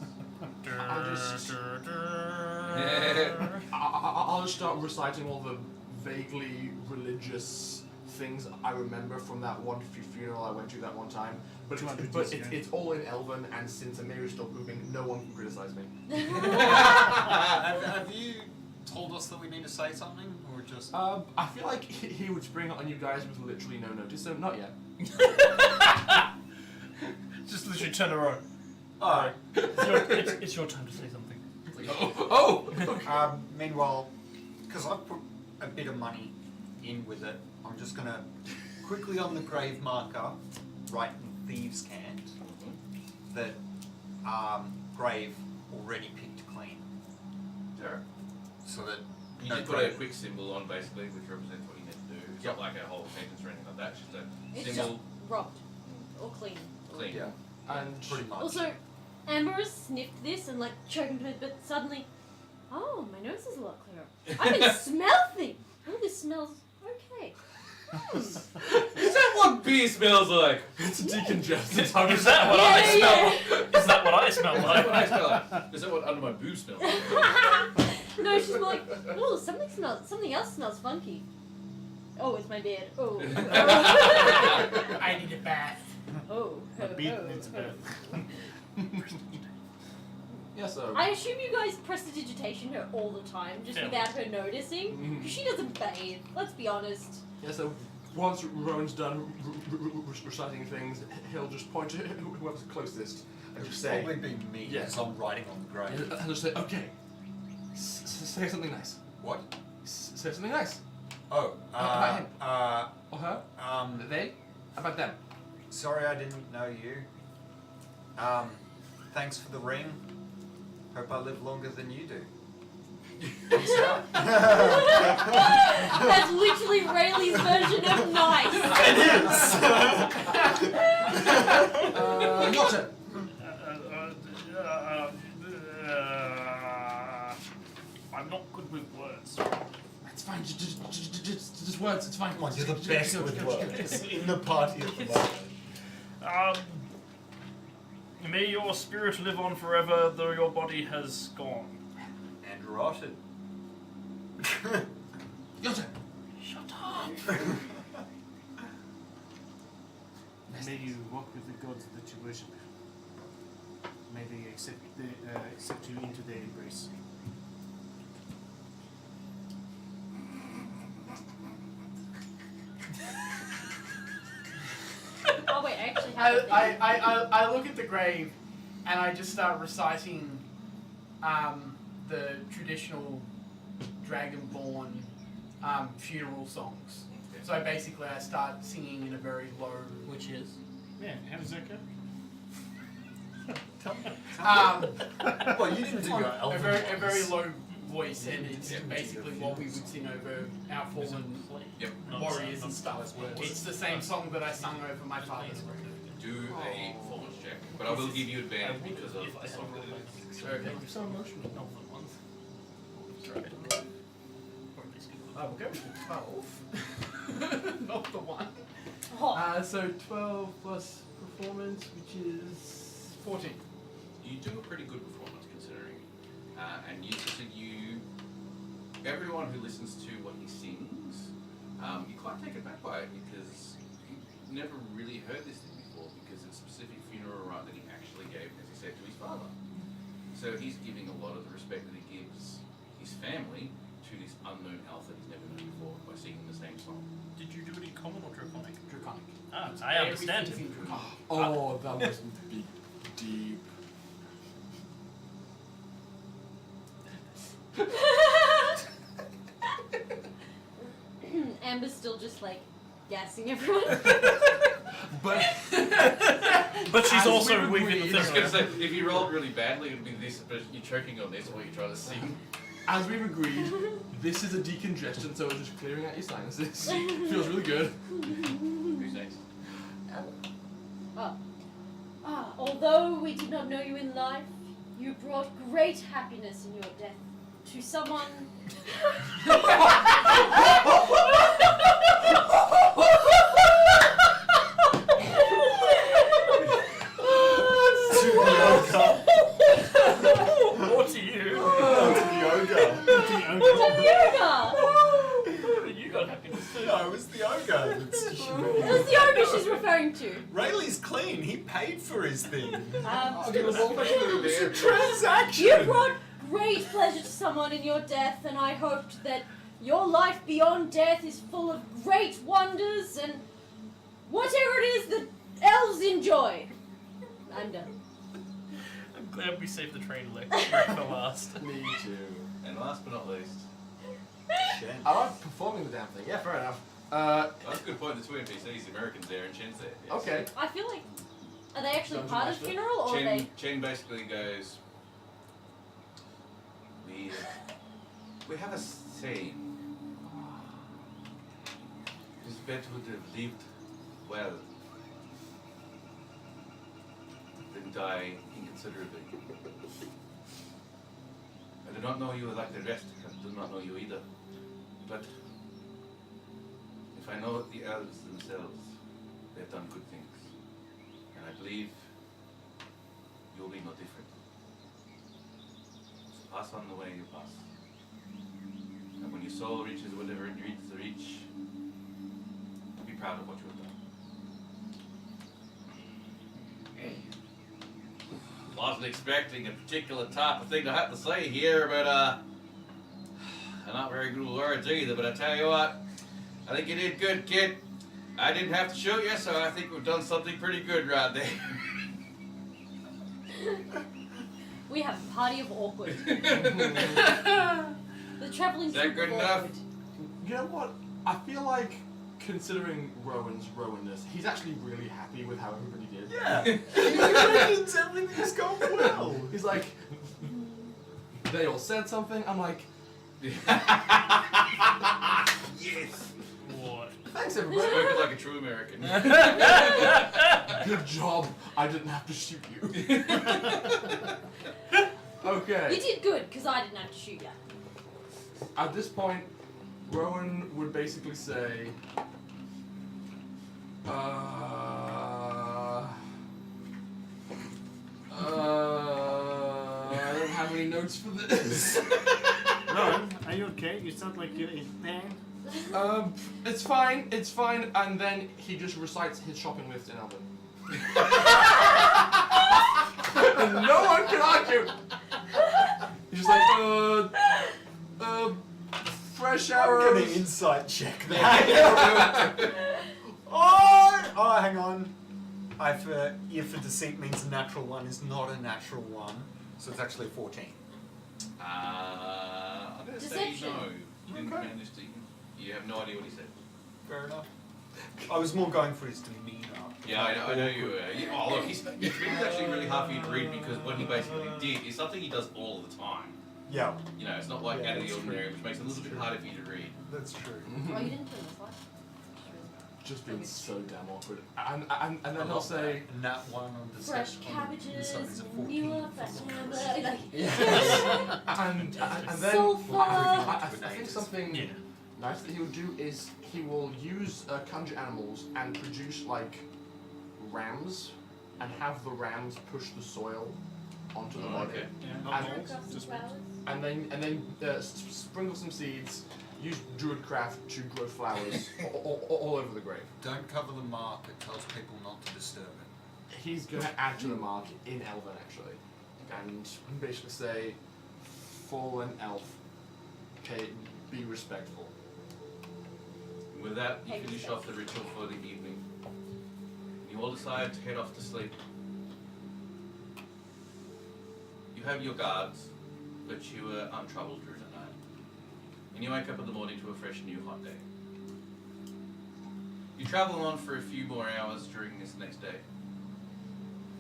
I'll just start reciting all the vaguely religious things I remember from that one funeral I went to that one time. But 200 it's, years ago. it's all in Elven, and since Amir is still pooping, no one can criticize me. Have you told us that we need to say something, or just? I feel like he would spring on you guys with literally no notice, so not yet. Just literally turn around. Alright. It's your time to say something. It's like, oh! Meanwhile, because I've put a bit of money in with it, I'm just gonna quickly on the grave marker right in Thieves' Cant that Grave already picked clean. Sure. So that You no just put a Grave. quick symbol on basically, which represents what you need to do. It's not like a whole sentence or anything like that. It's just a It's symbol. just robbed or clean. Clean. Yeah. And Pretty much. Also, Amber has sniffed this and like choking her, but suddenly, oh, my nose is a lot clearer. I can smell things. Oh, this smells okay. Is that what beer smells like? it's a decongestant. Is that what I smell? Is that what I smell Is that like? what I smell like? Is that what under my boob smells like? No, she's more like, oh, something else smells funky. Oh, it's my beard. Oh. I need a bath. Oh. A beat needs a bath. Yeah, so. I assume you guys prestidigitation her all the time, just Yeah. without her noticing. 'Cause she doesn't bathe, let's be honest. Yeah, so once Rowan's done reciting things, he'll just point to whoever's closest and just say, Probably be me, Yeah. because I'm writing on the grave. and just say, okay, say something nice. What? Say something nice. Oh, About him. Or her. They. About them. sorry I didn't know you. Thanks for the ring. Hope I live longer than you do. Peace out. That's literally Rayleigh's version of nice. Your turn. I'm not good with words. It's fine. Just words. It's fine. Come on, you're the best with words in the party at the moment. May your spirit live on forever, though your body has gone. And rotted. Your turn. Shut up! May you walk with the gods that you worship. May they accept you into their embrace. Oh wait, I actually have a thing. I look at the grave and I just start reciting the traditional Dragonborn funeral songs. So basically I start singing in a very low... Which is? Yeah, how does that go? Well, you didn't do your a elven very voice. low voice, and it's Yeah. basically what we would sing over our fallen Yep. warriors and stuff. It's the same song that I sung over my father's grave. Do a performance check, but I will give you advantage because of the song that it is. Okay. You're so emotional. Not the ones. That's right. Or at least give them- I will go with 12. Not the one. Oh, So 12 plus performance, which is 14. You do a pretty good performance considering, and everyone who listens to what he sings, you quite take it back by it because you've never really heard this thing before because it's a specific funeral rite that he actually gave, as he said, to his father. So he's giving a lot of the respect that he gives his family to this unknown elf that he's never known before by singing the same song. Did you do it in common or draconic? Draconic. Ah, I understand Everything's him. in Draconic. Oh, that must be deep. Amber's still just like gassing everyone. But But she's As also we weaving the agreed- I was thing going to around. say, if you rolled really badly, it would be this, but you're choking on this while you're trying to sing. as we've agreed, this is a decongestant, so it's just clearing out your sinuses. Feels really good. Who's next? Although we did not know you in life, you brought great happiness in your death to someone. Or to you. the ogre. Yoga! You got happiness too. No, it was the ogre. That's It was the ogre she's referring to. Rayleigh's clean. He paid for his thing. It's a Transaction. You brought great pleasure to someone in your death, and I hoped that your life beyond death is full of great wonders and whatever it is that elves enjoy. I'm done. I'm glad we saved the train wreck for last. Me too. And last but not least, I like performing the damn thing. Yeah, fair enough. That's a good point. The two NPCs, the Americans there and Chen's there. Yes. Okay. I feel like, are they actually Dungeon part of Master? funeral or are they? Chen basically goes, we have a saying. This vet would have lived well than die inconsiderably. I do not know you like the rest, I do not know you either. But if I know the elves themselves, they've done good things. And I believe you'll be no different. So pass on the way you pass. And when your soul reaches whatever it needs to reach, be proud of what you have done. Wasn't expecting a particular type of thing to have to say here, but I'm not very good with words either, but I tell you what, I think you did good, kid. I didn't have to shoot you, so I think we've done something pretty good right there. We have a party of awkward. The traveling Is that troupe good of enough? awkward. You know what? I feel like, considering Rowan's Rowanness, he's actually really happy with how everybody did. Yeah. Congratulations, everything's gone well. He's like, they all said something. I'm like, Yes! What? thanks everybody. Spoken like a true American. Good job. I didn't have to shoot you. Okay. You did good, because I didn't have to shoot you. At this point, Rowan would basically say, I don't have any notes for this. Rowan, are you okay? You sound like you're in pain. It's fine, and then he just recites his shopping list in Elven. And no one can argue. He's just like, fresh I'm arrows. gonna insight check that. Oh, hang on. If a deceit means a natural one is not a natural one, so it's actually a 14. I'm going to say Deception. no. You didn't Okay. manage to. You have no idea what he said. Fair enough. I was more going for his demeanour. Yeah, I know you were. Oh, look, it's actually really hard for you to read because what he basically did is something he does all the time. Yeah, You know, it's not like Yeah, out of the that's ordinary, true. which makes it a little bit harder for you to read. that's true. Oh, you didn't turn the slide? Just being so damn awkward. And then he'll love say, that. And that one on the Fresh set on the cabbages, inside is a 14. newer, fresh hamburger, like, and then Sulfur. I think something Yeah. nice that he would do is he will use conjure animals and produce like rams and have the rams push the soil onto the body. Okay. Not And- moles, just flowers. And then sprinkle some seeds. Use druidcraft to grow flowers all over the grave. Don't cover the mark, it tells people not to disturb it. He's gonna add to the mark in Elven actually, and basically say, fallen elf, be respectful. With that, you Hey, finish respect. off the ritual for the evening. You all decide to head off to sleep. You have your guards, but you are untroubled through the night. And you wake up in the morning to a fresh new hot day. You travel on for a few more hours during this next day.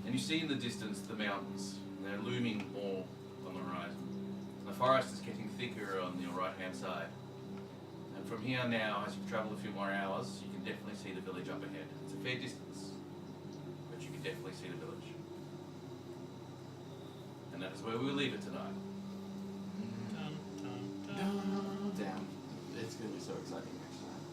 And you see in the distance the mountains. They're looming more on the horizon. The forest is getting thicker on your right hand side. And from here now, as you travel a few more hours, you can definitely see the village up ahead. It's a fair distance, but you can definitely see the village. And that is where we'll leave it tonight. Damn, it's gonna be so exciting next time.